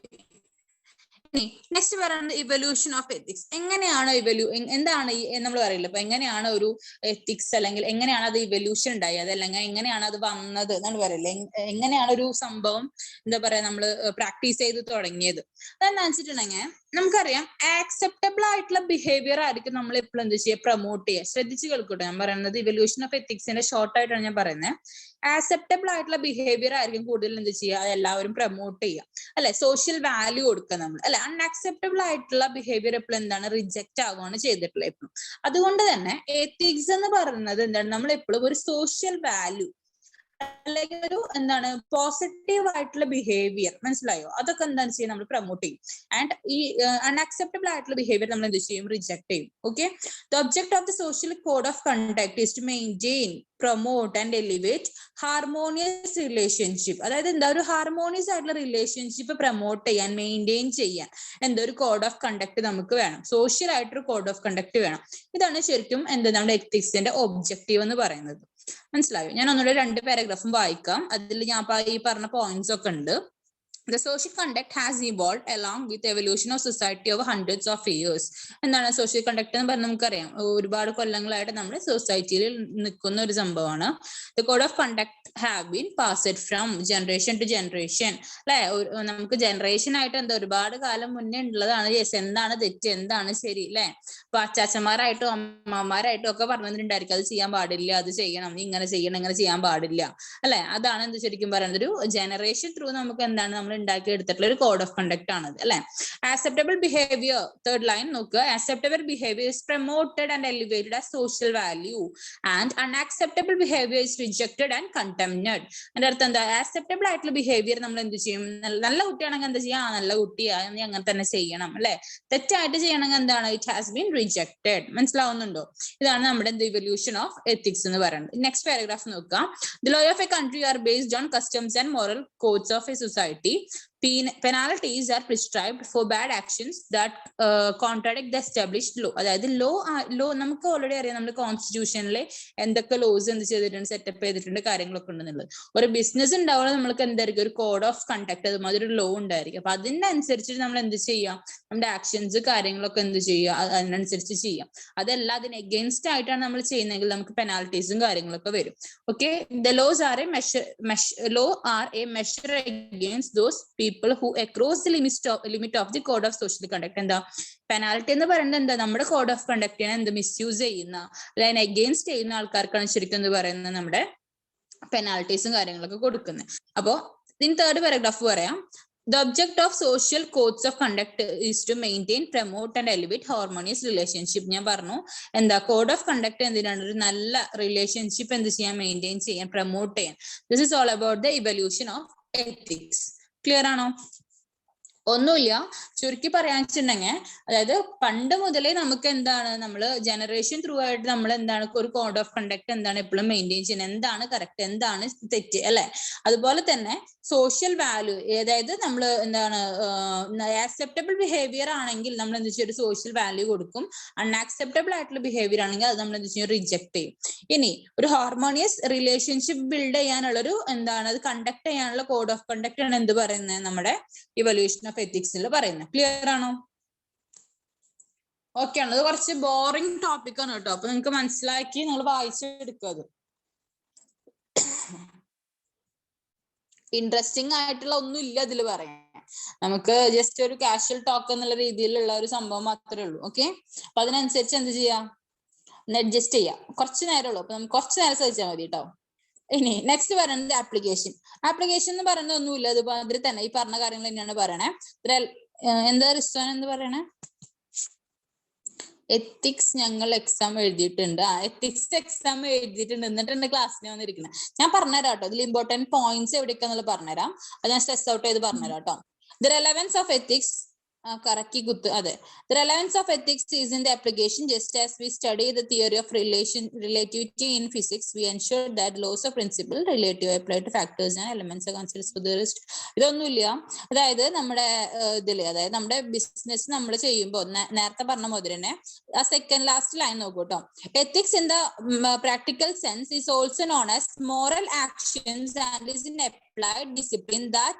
നെക്സ്റ്റ് പറയുന്നത് ഇവല്യൂഷൻ ഓഫ് എത്തിക്സ്. എങ്ങനെയാണ് എന്താണ് നമ്മൾ പറയില്ല ഇപ്പൊ എങ്ങനെയാണ് ഒരു എത്തിക്സ് അല്ലെങ്കിൽ എങ്ങനെയാണ് അത് ഇവല്യൂഷൻ ഉണ്ടായത് അല്ലെങ്കിൽ എങ്ങനെയാണ് അത് വന്നത് എന്നാണ് പറയില്ലേ, എങ്ങനെയാണ് ഒരു സംഭവം എന്താ പറയാ നമ്മൾ പ്രാക്ടീസ് ചെയ്ത് തുടങ്ങിയത്. അതെന്താ വെച്ചിട്ടുണ്ടെങ്കിൽ നമുക്കറിയാം ആക്സെപ്റ്റബിൾ ആയിട്ടുള്ള ബിഹേവിയർ ആയിരിക്കും നമ്മൾ എപ്പോഴും എന്ത് ചെയ്യുക, പ്രൊമോട്ട് ചെയ്യുക. ശ്രദ്ധിച്ച് കേൾക്കട്ടെ, ഞാൻ പറയുന്നത് ഇവല്യൂഷൻ ഓഫ് എത്തിക്സിന്റെ ഷോർട്ട് ആയിട്ടാണ് ഞാൻ പറയുന്നത്. ആക്സെപ്റ്റബിൾ ആയിട്ടുള്ള ബിഹേവിയർ ആയിരിക്കും കൂടുതൽ എന്ത് ചെയ്യുക, അത് എല്ലാവരും പ്രൊമോട്ട് ചെയ്യുക, അല്ലെ, സോഷ്യൽ വാല്യൂ കൊടുക്കുക നമ്മൾ, അല്ലെ. അൺആക്സെപ്റ്റബിൾ ആയിട്ടുള്ള ബിഹേവിയർ എപ്പോഴും എന്താണ്, റിജക്റ്റ് ആവുകയാണ് ചെയ്തിട്ടുള്ളത് എപ്പോഴും. അതുകൊണ്ട് തന്നെ എത്തിക്സ് എന്ന് പറയുന്നത് എന്താണ്, നമ്മൾ എപ്പോഴും ഒരു സോഷ്യൽ വാല്യൂ അല്ലെങ്കിൽ ഒരു എന്താണ് പോസിറ്റീവ് ആയിട്ടുള്ള ബിഹേവിയർ, മനസ്സിലായോ, അതൊക്കെ എന്താണ് ചെയ്യുക, നമ്മൾ പ്രൊമോട്ട് ചെയ്യും. ആൻഡ് ഈ അൺആക്സെപ്റ്റബിൾ ആയിട്ടുള്ള ബിഹേവിയർ നമ്മൾ എന്ത് ചെയ്യും, റിജക്ട് ചെയ്യും. Okay, the object of the social code of conduct is to maintain, promote and elevate harmonious relationship. അതായത് എന്താ, ഒരു ഹാർമോണിയസ് ആയിട്ടുള്ള റിലേഷൻഷിപ്പ് പ്രൊമോട്ട് ചെയ്യാൻ, മെയിൻറ്റെയിൻ ചെയ്യാൻ എന്താ ഒരു കോഡ് ഓഫ് കണ്ടക്ട് നമുക്ക് വേണം, സോഷ്യൽ ആയിട്ടൊരു കോഡ് ഓഫ് കണ്ടക്ട് വേണം. ഇതാണ് ശരിക്കും എന്താ നമ്മുടെ എത്തിക്സിന്റെ ഒബ്ജക്റ്റീവ് എന്ന് പറയുന്നത്. മനസ്സിലായോ? ഞാൻ ഒന്നുകൂടെ 2 പാരഗ്രാഫും വായിക്കാം. അതിൽ ഞാൻ ഈ പറഞ്ഞ പോയിന്റ്സ് ഒക്കെ ഉണ്ട്. The social conduct has evolved along with the evolution of society over hundreds of years. എന്താണ് സോഷ്യൽ കണ്ടക്ട് എന്ന് പറഞ്ഞാൽ നമുക്കറിയാം, ഒരുപാട് കൊല്ലങ്ങളായിട്ട് നമ്മുടെ സൊസൈറ്റിയിൽ നിൽക്കുന്ന ഒരു സംഭവമാണ്. The code of conduct have been passed from generation to generation. അല്ലെ, നമുക്ക് ജനറേഷൻ ആയിട്ട് എന്താ ഒരുപാട് കാലം മുന്നേ ഉള്ളതാണ്. യെസ്, എന്താണ് തെറ്റ്, എന്താണ് ശരി, അല്ലെ. ഇപ്പൊ അച്ചാച്ചന്മാരായിട്ടും അമ്മമാരായിട്ടും ഒക്കെ പറഞ്ഞിട്ടുണ്ടായിരിക്കും, അത് ചെയ്യാൻ പാടില്ല, അത് ചെയ്യണം, ഇങ്ങനെ ചെയ്യണം, ഇങ്ങനെ ചെയ്യാൻ പാടില്ല, അല്ലെ. അതാണ് എന്ത് ശരിക്കും പറയുന്നത്, ഒരു ജനറേഷൻ ത്രൂ നമുക്ക് എന്താണ് നമ്മൾ ഉണ്ടാക്കി എടുത്തിട്ടുള്ള ഒരു കോഡ് ഓഫ് കണ്ടക്ട് ആണത്, അല്ലെ. ആക്സെപ്റ്റബിൾ ബിഹേവിയർ, തേർഡ് ലൈൻ നോക്കുക. Acceptable behaviour is promoted and elevated as social value and unacceptable behaviour is rejected and condemned. അതിന്റെ അർത്ഥം എന്താ, ആക്സെപ്റ്റബിൾ ആയിട്ടുള്ള ബിഹേവിയർ നമ്മൾ എന്ത് ചെയ്യും, നല്ല കുട്ടിയാണെങ്കിൽ എന്താ ചെയ്യാ, നല്ല കുട്ടിയാ, നീ അങ്ങനെ തന്നെ ചെയ്യണം, അല്ലെ. തെറ്റായിട്ട് ചെയ്യണമെങ്കിൽ എന്താണ്, ഇറ്റ് ഹാസ് ബീൻ റിജക്റ്റഡ്. മനസ്സിലാവുന്നുണ്ടോ? ഇതാണ് നമ്മുടെ ഇവല്യൂഷൻ ഓഫ് എത്തിക്സ് എന്ന് പറയുന്നത്. നെക്സ്റ്റ് പാരഗ്രാഫ് നോക്കുക. The law of a country are based on customs and moral codes of a society. Penalties are prescribed for bad actions that contradict the established law. അതായത് law നമുക്ക് already അറിയാം, നമ്മുടെ കോൺസ്റ്റിറ്റ്യൂഷനിലെ എന്തൊക്കെ loss എന്ത് ചെയ്തിട്ടുണ്ട്, setup ചെയ്തിട്ടുണ്ട്, കാര്യങ്ങളൊക്കെ ഉണ്ടെന്നുള്ളത്. ഒരു ബിസിനസ് ഉണ്ടാവുമ്പോൾ നമ്മൾക്ക് എന്തായിരിക്കും, ഒരു കോഡ് ഓഫ് കണ്ടക്ട്, അതുമാതിരി ഒരു ലോ ഉണ്ടായിരിക്കും. അപ്പൊ അതിനനുസരിച്ചിട്ട് നമ്മൾ എന്ത് ചെയ്യാം, നമ്മുടെ ആക്ഷൻസ് കാര്യങ്ങളൊക്കെ എന്ത് ചെയ്യുക, അതിനനുസരിച്ച് ചെയ്യാം. അതല്ല അതിന് എഗെയിൻസ്റ്റ് ആയിട്ടാണ് നമ്മൾ ചെയ്യുന്നതെങ്കിൽ നമുക്ക് പെനാൽറ്റീസും കാര്യങ്ങളൊക്കെ വരും. Okay, the laws are a measure against those people who across the limit of the code of social conduct. എന്താ പെനാൽറ്റി എന്ന് പറയുന്നത്, എന്താ നമ്മുടെ കോഡ് ഓഫ് കണ്ടക്റ്റിനെ എന്ത് മിസ്യൂസ് ചെയ്യുന്ന, അല്ലെങ്കിൽ അഗെയിൻസ്റ്റ് ചെയ്യുന്ന ആൾക്കാർക്കാണ് ശരിക്കും എന്ന് പറയുന്നത് നമ്മുടെ പെനാൽറ്റീസും കാര്യങ്ങളൊക്കെ കൊടുക്കുന്നത്. അപ്പോ ഇതിന് തേർഡ് പാരഗ്രാഫ് പറയാം. The object of social codes of conduct is to maintain, promote and elevate harmonious relationship. ഞാൻ പറഞ്ഞു എന്താ കോഡ് ഓഫ് കണ്ടക്ട് എന്തിനാണ്, ഒരു നല്ല റിലേഷൻഷിപ്പ് എന്ത് ചെയ്യാൻ, മെയിൻറ്റെയിൻ ചെയ്യാൻ, പ്രൊമോട്ട് ചെയ്യാൻ. This is all about the evolution of ethics. Clear ആണോ? ഒന്നുമില്ല, ചുരുക്കി പറയാൻ വെച്ചിട്ടുണ്ടെങ്കിൽ, അതായത് പണ്ട് മുതലേ നമുക്ക് എന്താണ്, നമ്മൾ ജനറേഷൻ ത്രൂ ആയിട്ട് നമ്മൾ എന്താണ് ഒരു കോഡ് ഓഫ് കണ്ടക്ട് എന്താണ് എപ്പോഴും മെയിൻറ്റെയിൻ ചെയ്യുന്നത്, എന്താണ് കറക്റ്റ്, എന്താണ് തെറ്റ്, അല്ലെ. അതുപോലെ തന്നെ സോഷ്യൽ വാല്യൂ, അതായത് നമ്മൾ എന്താണ് ആക്സെപ്റ്റബിൾ ബിഹേവിയർ ആണെങ്കിൽ നമ്മൾ എന്ത് ചെയ്യും, ഒരു സോഷ്യൽ വാല്യൂ കൊടുക്കും. അൺആക്സെപ്റ്റബിൾ ആയിട്ടുള്ള ബിഹേവിയർ ആണെങ്കിൽ അത് നമ്മൾ എന്ത് ചെയ്യും, റിജക്ട് ചെയ്യും. ഇനി ഒരു ഹാർമോണിയസ് റിലേഷൻഷിപ്പ് ബിൽഡ് ചെയ്യാനുള്ള ഒരു എന്താണ്, അത് കണ്ടക്ട് ചെയ്യാനുള്ള കോഡ് ഓഫ് കണ്ടക്ട് ആണ് എന്ത് പറയുന്നത്, നമ്മുടെ ഇവല്യൂഷൻ ഓഫ് എത്തിക്സിൽ പറയുന്നത്. ക്ലിയർ ആണോ? ഓക്കെ ആണ്. അത് കുറച്ച് ബോറിംഗ് ടോപ്പിക് ആണ് കേട്ടോ, അപ്പൊ നിങ്ങൾക്ക് മനസ്സിലാക്കി നിങ്ങൾ വായിച്ചെടുക്കുക. അത് ഇൻട്രസ്റ്റിംഗ് ആയിട്ടുള്ള ഒന്നും ഇല്ല ഇതിൽ പറയാൻ, നമുക്ക് ജസ്റ്റ് ഒരു കാഷ്വൽ ടോക്ക് എന്നുള്ള രീതിയിലുള്ള ഒരു സംഭവം മാത്രമേ ഉള്ളൂ. ഓക്കെ, അപ്പൊ അതിനനുസരിച്ച് എന്ത് ചെയ്യാം, അഡ്ജസ്റ്റ് ചെയ്യാം. കുറച്ച് നേരമുള്ളൂ, അപ്പൊ നമുക്ക് കുറച്ച് നേരം സഹിച്ചാൽ മതി കേട്ടോ. ഇനി നെക്സ്റ്റ് പറയുന്നത് ആപ്ലിക്കേഷൻ. ആപ്ലിക്കേഷൻ എന്ന് പറയുന്നത് ഒന്നുമില്ല, അതുപോലെ തന്നെ ഈ പറഞ്ഞ കാര്യങ്ങൾ തന്നെയാണ് പറയണേ. എന്താ റിസ്വാൻ എന്ന് പറയണേ, എത്തിക്സ് ഞങ്ങൾ എക്സാം എഴുതിയിട്ടുണ്ട്. എത്തിക്സ് എക്സാം എഴുതിയിട്ടുണ്ട്, എന്നിട്ടുണ്ട് ക്ലാസ്സിന് വന്നിരിക്കുന്നത്. ഞാൻ പറഞ്ഞുതരാം കേട്ടോ, ഇതിൽ ഇമ്പോർട്ടന്റ് പോയിന്റ്സ് എവിടെയൊക്കെയാണെന്നുള്ള പറഞ്ഞുതരാം. അത് ഞാൻ സ്ട്രെസ് ഔട്ട് ചെയ്ത് പറഞ്ഞുതരാം കേട്ടോ. ദ റെലവൻസ് ഓഫ് എത്തിക്സ്, കറക്കി കുത്ത്, അതെ. The relevance of ethics is in the application. Just as we study the theory of relativity in physics, we ensure that laws of principle relative apply to factors and elements are considered for the rest. ഇതൊന്നുമില്ല, അതായത് നമ്മുടെ ഇതില്, അതായത് നമ്മുടെ business നമ്മൾ ചെയ്യുമ്പോൾ നേരത്തെ പറഞ്ഞ മുതൽ തന്നെ ആ സെക്കൻഡ് ലാസ്റ്റ് ലൈൻ നോക്കൂ കേട്ടോ. Ethics in the practical sense is also known as moral actions and is an applied discipline that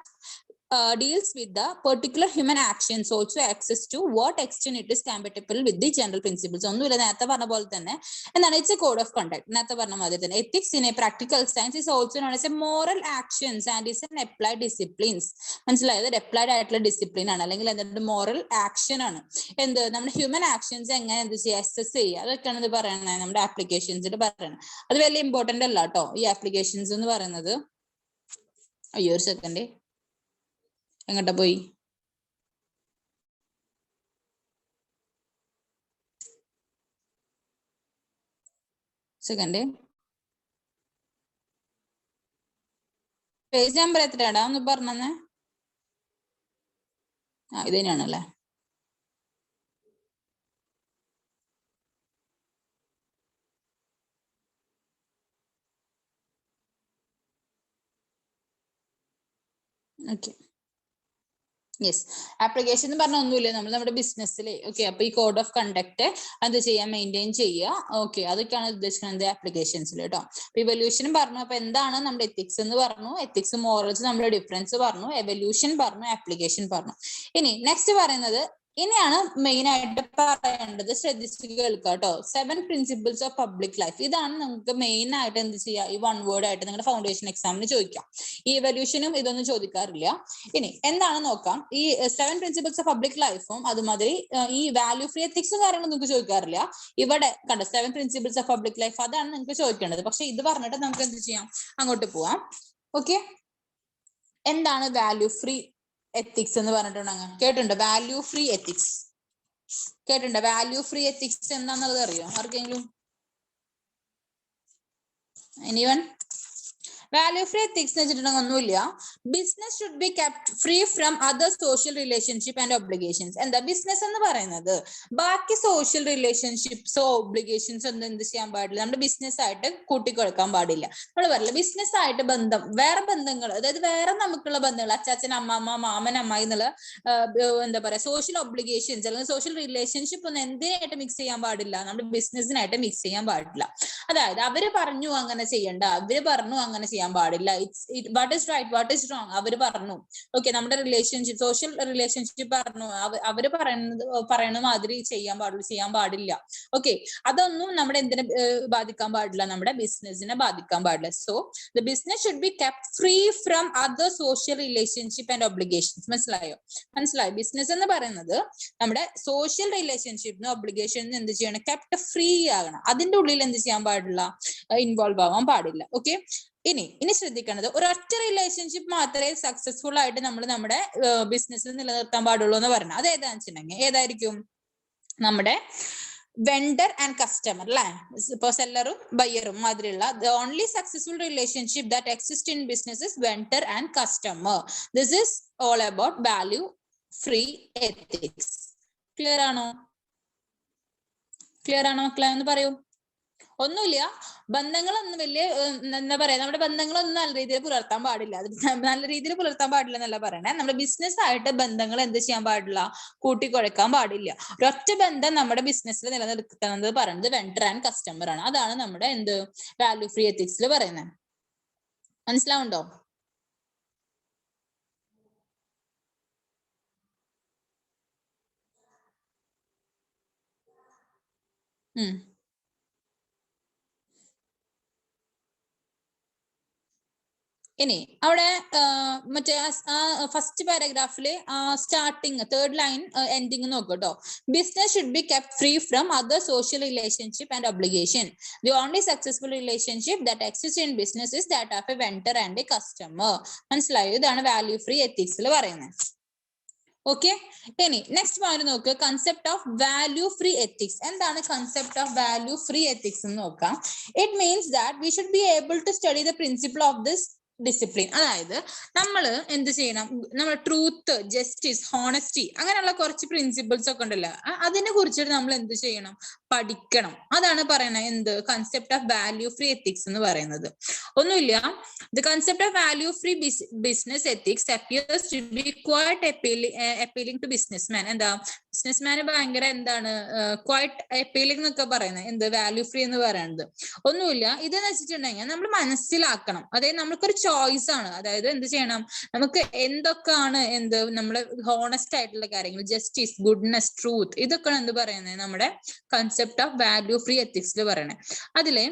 deals with the particular human actions, also access to what extent it is compatible with the general principles. ഒന്നുമില്ല, നേരത്തെ പറഞ്ഞ പോലെ തന്നെ എന്താണ്, it's a code of conduct. നേരത്തെ പറഞ്ഞ മാതിരി തന്നെ ethics in A practical science is also known as A moral actions and is an applied disciplines. മനസ്സിലായത്? അപ്ലൈഡ് ആയിട്ടുള്ള ഡിസിപ്ലിൻ ആണ്, അല്ലെങ്കിൽ എന്താണ്, മോറൽ ആക്ഷൻ ആണ്. എന്ത്, നമ്മുടെ ഹ്യൂമൻ ആക്ഷൻസ് എങ്ങനെ എന്ത് ചെയ്യുക, അസസ് ചെയ്യുക, അതൊക്കെയാണ് ഇത് പറയണത്, നമ്മുടെ ആപ്ലിക്കേഷൻസിൽ പറയണത്. അത് വലിയ ഇമ്പോർട്ടന്റ് അല്ല കേട്ടോ ഈ ആപ്ലിക്കേഷൻസ് എന്ന് പറയുന്നത്. അയ്യോ ഒരു സെക്കൻഡ്, എങ്ങോട്ടാ പോയി? സെക്കൻഡ്, പേജ് നമ്പർ എത്രയാടാ ഒന്ന് പറഞ്ഞേ. ഇത് തന്നെയാണല്ലേ. Okay, yes. ആപ്ലിക്കേഷൻ എന്ന് പറഞ്ഞ ഒന്നുമില്ല, നമ്മൾ നമ്മുടെ ബിസിനസ്സിലെ ഓക്കെ. അപ്പൊ ഈ കോഡ് ഓഫ് കണ്ടക്ട് അത് ചെയ്യാൻ മെയിൻറ്റെയിൻ ചെയ്യുക. ഓക്കെ, അതൊക്കെയാണ് ഉദ്ദേശിക്കുന്നത് ആപ്ലിക്കേഷൻസിൽ കേട്ടോ. ഇവല്യൂഷനും പറഞ്ഞു. അപ്പൊ എന്താണ് നമ്മുടെ എത്തിക്സ് എന്ന് പറഞ്ഞു, എത്തിക്സ് മോറൽസ് നമ്മുടെ ഡിഫറൻസ് പറഞ്ഞു, എവല്യൂഷൻ പറഞ്ഞു, ആപ്ലിക്കേഷൻ പറഞ്ഞു. ഇനി നെക്സ്റ്റ് പറയുന്നത്, ഇനിയാണ് മെയിൻ ആയിട്ട് പറയേണ്ടത്, ശ്രദ്ധിച്ച് കേൾക്കുക കേട്ടോ. 7 പ്രിൻസിപ്പിൾസ് ഓഫ് പബ്ലിക് ലൈഫ്. ഇതാണ് നമുക്ക് മെയിൻ ആയിട്ട് എന്ത് ചെയ്യുക, ഈ 1 വേർഡ് ആയിട്ട് നിങ്ങളുടെ ഫൗണ്ടേഷൻ എക്സാമിന് ചോദിക്കാം. ഈ എവല്യൂഷനും ഇതൊന്നും ചോദിക്കാറില്ല. ഇനി എന്താണ് നോക്കാം. ഈ 7 പ്രിൻസിപ്പിൾസ് ഓഫ് പബ്ലിക് ലൈഫും അതുമാതിരി ഈ വാല്യൂ ഫ്രീ എത്തിക്സും കാര്യങ്ങളും നിങ്ങൾക്ക് ചോദിക്കാറില്ല. ഇവിടെ കണ്ടോ 7 പ്രിൻസിപ്പിൾസ് ഓഫ് പബ്ലിക് ലൈഫ്, അതാണ് നിങ്ങൾക്ക് ചോദിക്കേണ്ടത്. പക്ഷെ ഇത് പറഞ്ഞിട്ട് നമുക്ക് എന്ത് ചെയ്യാം, അങ്ങോട്ട് പോവാം. ഓക്കെ, എന്താണ് വാല്യൂ ഫ്രീ എത്തിക്സ് എന്ന് പറഞ്ഞിട്ടുണ്ടെങ്കിൽ കേട്ടിട്ടുണ്ടോ? വാല്യൂ ഫ്രീ എത്തിക്സ് കേട്ടിട്ടുണ്ടോ? വാല്യൂ ഫ്രീ എത്തിക്സ് എന്താണെന്നുള്ളത് അറിയോ ആർക്കെങ്കിലും? എനിവൺ? വാല്യൂ ഫ്രീ എത്തിക്സ് എന്ന് വെച്ചിട്ടുണ്ടെങ്കിൽ ഒന്നുമില്ല, business should be kept free from other social relationship and obligations. എന്താ ബിസിനസ് എന്ന് പറയുന്നത്, ബാക്കി സോഷ്യൽ റിലേഷൻഷിപ്സോ ഒബ്ലിഗേഷൻസോ ഒന്നും എന്ത് ചെയ്യാൻ പാടില്ല, നമ്മുടെ ബിസിനസ് ആയിട്ട് കൂട്ടിക്കൊടുക്കാൻ പാടില്ല. നമ്മൾ പറയില്ല ബിസിനസ് ആയിട്ട് ബന്ധം, വേറെ ബന്ധങ്ങൾ, അതായത് വേറെ നമുക്കുള്ള ബന്ധങ്ങൾ, അച്ചാച്ചൻ അമ്മമ്മ മാമൻ അമ്മായി എന്നുള്ള എന്താ പറയാ സോഷ്യൽ ഒബ്ലിഗേഷൻസ് അല്ലെങ്കിൽ സോഷ്യൽ റിലേഷൻഷിപ്പ് ഒന്നും എന്തിനായിട്ട് മിക്സ് ചെയ്യാൻ പാടില്ല, നമ്മുടെ ബിസിനസ്സിനായിട്ട് മിക്സ് ചെയ്യാൻ പാടില്ല. അതായത് അവര് പറഞ്ഞു അങ്ങനെ ചെയ്യണ്ട, അവര് പറഞ്ഞു അങ്ങനെ ചെയ്യാൻ പാടില്ല, what is right what is wrong അവര് പറഞ്ഞു. ഓക്കെ, നമ്മുടെ റിലേഷൻഷിപ്പ് സോഷ്യൽ റിലേഷൻഷിപ്പ് പറഞ്ഞു, അവര് പറയുന്ന മാതിരി ചെയ്യാൻ പാടില്ല. ഓക്കെ, അതൊന്നും നമ്മുടെ എന്തിനെ ബാധിക്കാൻ പാടില്ല, നമ്മുടെ ബിസിനസിനെ ബാധിക്കാൻ പാടില്ല. So the business should be kept free from other social relationship and obligations. മനസ്സിലായോ? ബിസിനസ് എന്ന് പറയുന്നത് നമ്മുടെ സോഷ്യൽ റിലേഷൻഷിപ്പിന് ഒബ്ലിഗേഷന് എന്ത് ചെയ്യണം, കെപ്റ്റ് ഫ്രീ ആകണം. അതിന്റെ ഉള്ളിൽ എന്ത് ചെയ്യാൻ പാടില്ല, ഇൻവോൾവ് ആവാൻ പാടില്ല. ഓക്കെ, ഇനി ശ്രദ്ധിക്കേണ്ടത്, ഒരൊറ്റ റിലേഷൻഷിപ്പ് മാത്രമേ സക്സസ്ഫുൾ ആയിട്ട് നമ്മൾ നമ്മുടെ ബിസിനസ്സിൽ നിലനിർത്താൻ പാടുള്ളൂ എന്ന് പറഞ്ഞാൽ അത് ഏതാണെന്ന് വെച്ചിട്ടുണ്ടെങ്കിൽ ഏതായിരിക്കും, നമ്മുടെ വെണ്ടർ ആൻഡ് കസ്റ്റമർ അല്ലെ. ഇപ്പൊ സെല്ലറും ബയ്യറും മാതിരിയുള്ള the only successful relationship that exist in business is vendor and customer. This is all about value free ethics. Clear ആണോ മക്കളെ? ഒന്ന് പറയൂ. ഒന്നുമില്ല, ബന്ധങ്ങളൊന്നും വലിയ എന്താ പറയാ, നമ്മുടെ ബന്ധങ്ങളൊന്നും നല്ല രീതിയിൽ പുലർത്താൻ പാടില്ല. അത് നല്ല രീതിയിൽ പുലർത്താൻ പാടില്ല എന്നല്ല പറയണേ, നമ്മുടെ ബിസിനസ് ആയിട്ട് ബന്ധങ്ങൾ എന്ത് ചെയ്യാൻ പാടില്ല, കൂട്ടിക്കുഴക്കാൻ പാടില്ല. ഒരൊറ്റ ബന്ധം നമ്മുടെ ബിസിനസ്സിൽ നിലനിർത്തുന്നത് പറയുന്നത് വെണ്ടർ ആൻഡ് കസ്റ്റമർ ആണ്. അതാണ് നമ്മുടെ എന്ത് വാല്യൂ ഫ്രീ എത്തിക്സിൽ പറയുന്നത്. മനസ്സിലാവുണ്ടോ? ഇനി അവിടെ മറ്റേ ഫസ്റ്റ് പാരഗ്രാഫില് സ്റ്റാർട്ടിങ് തേർഡ് ലൈൻ എൻഡിങ് നോക്കട്ടോ. Business should be kept free from other social relationship and obligation. The only successful relationship that exist in business is that of a vendor and a customer. മനസ്സിലായോ? ഇതാണ് value free എത്തിക്സിൽ പറയുന്നത്. Okay, ഇനി next point നോക്കുക, concept of value free ethics. എന്താണ് concept of value free ethics എന്ന് നോക്കാം. It means that we should be able to study the principle of this discipline. അതായത് നമ്മൾ എന്ത് ചെയ്യണം, നമ്മൾ ട്രൂത്ത്, ജസ്റ്റിസ്, ഹോണസ്റ്റി അങ്ങനെയുള്ള കുറച്ച് പ്രിൻസിപ്പിൾസ് ഒക്കെ ഉണ്ടല്ലോ, അതിനെ കുറിച്ചിട്ട് നമ്മൾ എന്ത് ചെയ്യണം, പഠിക്കണം. അതാണ് പറയുന്നത് എന്ത് concept of value free ethics എന്ന് പറയുന്നത്. ഒന്നുമില്ല, the concept of value free business ethics appears to be quite appealing to businessman. എന്താ ബിസിനസ്മാന് ഭയങ്കര എന്താണ് ക്വൈറ്റ് അപ്പീലിംഗ് എന്നൊക്കെ പറയുന്നത്, എന്ത് വാല്യൂ ഫ്രീ എന്ന് പറയുന്നത് ഒന്നുമില്ല. ഇതെന്ന് വെച്ചിട്ടുണ്ടെങ്കിൽ നമ്മൾ മനസ്സിലാക്കണം, അതായത് നമുക്കൊരു ചോയ്സ് ആണ്. അതായത് എന്ത് ചെയ്യണം, നമുക്ക് എന്തൊക്കെയാണ് എന്ത് നമ്മളെ ഹോണസ്റ്റ് ആയിട്ടുള്ള കാര്യങ്ങൾ, ജസ്റ്റിസ്, ഗുഡ്നെസ്, ട്രൂത്ത്, ഇതൊക്കെയാണ് എന്ത് പറയുന്നത് നമ്മുടെ കൺസെപ്റ്റ് ഓഫ് വാല്യൂ ഫ്രീ എത്തിക്സിൽ പറയണേ. അതിലെ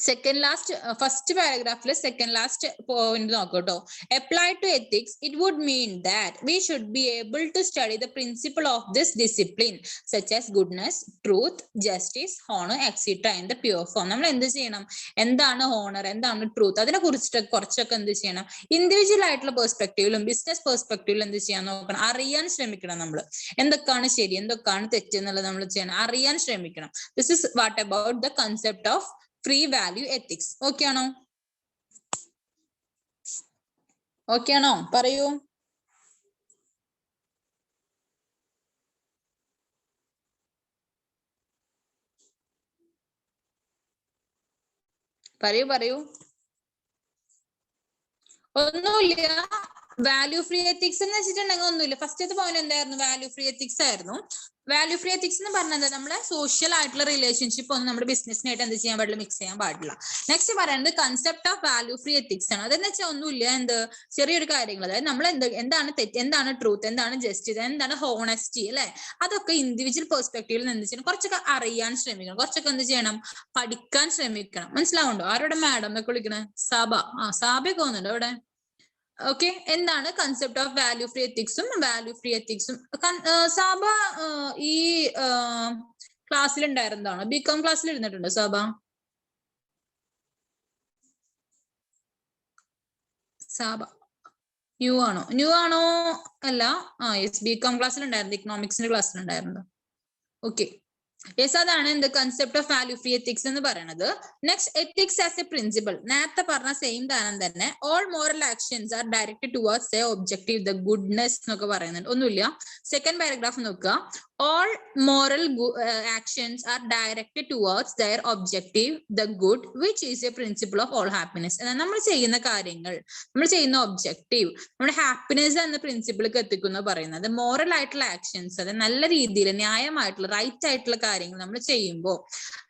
സെക്കൻഡ് ലാസ്റ്റ് ഫസ്റ്റ് പാരഗ്രാഫിലെ സെക്കൻഡ് ലാസ്റ്റ് പോയിന്റ് നോക്കട്ടോ. Apply to ethics it would mean that we should be able to study the principle of this discipline such as goodness, truth, justice, honour extra in the pure form. നമ്മൾ എന്ത് ചെയ്യണം, എന്താണ് honour, എന്താണ് truth, അതിനെ കുറിച്ചിട്ട് കുറച്ചൊക്കെ എന്ത് ചെയ്യണം, ഇൻഡിവിജ്വൽ ആയിട്ടുള്ള പെർസ്പെക്റ്റീവിലും ബിസിനസ് പെർസ്പെക്റ്റീവിലും എന്ത് ചെയ്യാൻ നോക്കണം, അറിയാൻ ശ്രമിക്കണം. നമ്മൾ എന്തൊക്കെയാണ് ശരി, എന്തൊക്കെയാണ് തെറ്റ് എന്നുള്ളത് നമ്മൾ ചെയ്യണം, അറിയാൻ ശ്രമിക്കണം. This is what about the concept of free value ethics. Okay ആണോ? ഓക്കെ ആണോ? പറയൂ. പറയൂ. ഒന്നുമില്ല. വാല്യൂ ഫ്രീ എത്തിക്സ് എന്ന് വെച്ചിട്ടുണ്ടെങ്കിൽ ഒന്നുമില്ല. ഫസ്റ്റത്തെ പോയിന്റ് എന്തായിരുന്നു, വാല്യൂ ഫ്രീ എത്തിക്സ് ആയിരുന്നു. വാല്യൂ ഫ്രീ എത്തിക്സ് എന്ന് പറഞ്ഞത് നമ്മളെ സോഷ്യൽ ആയിട്ടുള്ള റിലേഷൻഷിപ്പ് ഒന്നും നമ്മുടെ ബിസിനസ്സിനായിട്ട് എന്ത് ചെയ്യാൻ പാടില്ല, മിക്സ് ചെയ്യാൻ പാടില്ല. നെക്സ്റ്റ് പറയുന്നത് concept of value free ethics ആണ്. അതെന്ന് വെച്ചാൽ ഒന്നുമില്ല, എന്ത് ചെറിയൊരു കാര്യങ്ങൾ, അതായത് നമ്മൾ എന്താണ് തെറ്റ്, എന്താണ് ട്രൂത്ത്, എന്താണ് ജസ്റ്റിസ്, എന്താണ് ഹോണസ്റ്റി, അല്ലെ, അതൊക്കെ ഇൻഡിവിജ്വൽ പെർസ്പെക്റ്റീവിൽ എന്ത് ചെയ്യണം, കുറച്ചൊക്കെ അറിയാൻ ശ്രമിക്കണം, കുറച്ചൊക്കെ എന്ത് ചെയ്യണം, പഠിക്കാൻ ശ്രമിക്കണം. മനസ്സിലാവുണ്ടോ? ആരോടെ മാഡം എന്നൊക്കെ വിളിക്കണേ? സാബ. സാബയൊക്കെ വന്നുണ്ടോ അവിടെ? ഓക്കെ. എന്താണ് കൺസെപ്റ്റ് ഓഫ് വാല്യൂ ഫ്രീ എത്തിക്സും വാല്യൂ ഫ്രീ എത്തിക്സും? സാബ ഈ ക്ലാസ്സിൽ ഉണ്ടായിരുന്നതാണോ? ബികോം ക്ലാസ്സിൽ ഇരുന്നിട്ടുണ്ടോ സാബ? സാബ ന്യൂ ആണോ? അല്ല, യെസ്, ബികോം ക്ലാസ്സിൽ ഉണ്ടായിരുന്നു, ഇക്കണോമിക്സിന്റെ ക്ലാസ്സിൽ ഉണ്ടായിരുന്നു. ഓക്കെ. യെസ്, അതാണ് എന്ത് concept of value free ethics എന്ന് പറയുന്നത്. Next, ethics as a principle. നേരത്തെ പറഞ്ഞ സെയിം താരം തന്നെ. All moral actions are directed towards a objective the goodness എന്നൊക്കെ പറയുന്നുണ്ട്. ഒന്നുമില്ല. സെക്കൻഡ് പാരഗ്രാഫ് നോക്കുക. All moral actions are directed towards their objective the good which is a principle of all happiness. നമ്മൾ ചെയ്യുന്ന കാര്യങ്ങൾ, നമ്മൾ ചെയ്യുന്ന ഒബ്ജക്റ്റീവ് നമ്മുടെ ഹാപ്പിനെസ് എന്ന പ്രിൻസിപ്പിൾക്ക് എത്തിക്കുന്ന പറയുന്നത്. മോറൽ ആയിട്ടുള്ള ആക്ഷൻസ്, അത് നല്ല രീതിയിൽ ന്യായമായിട്ടുള്ള റൈറ്റ് ആയിട്ടുള്ള കാര്യങ്ങൾ നമ്മൾ ചെയ്യുമ്പോൾ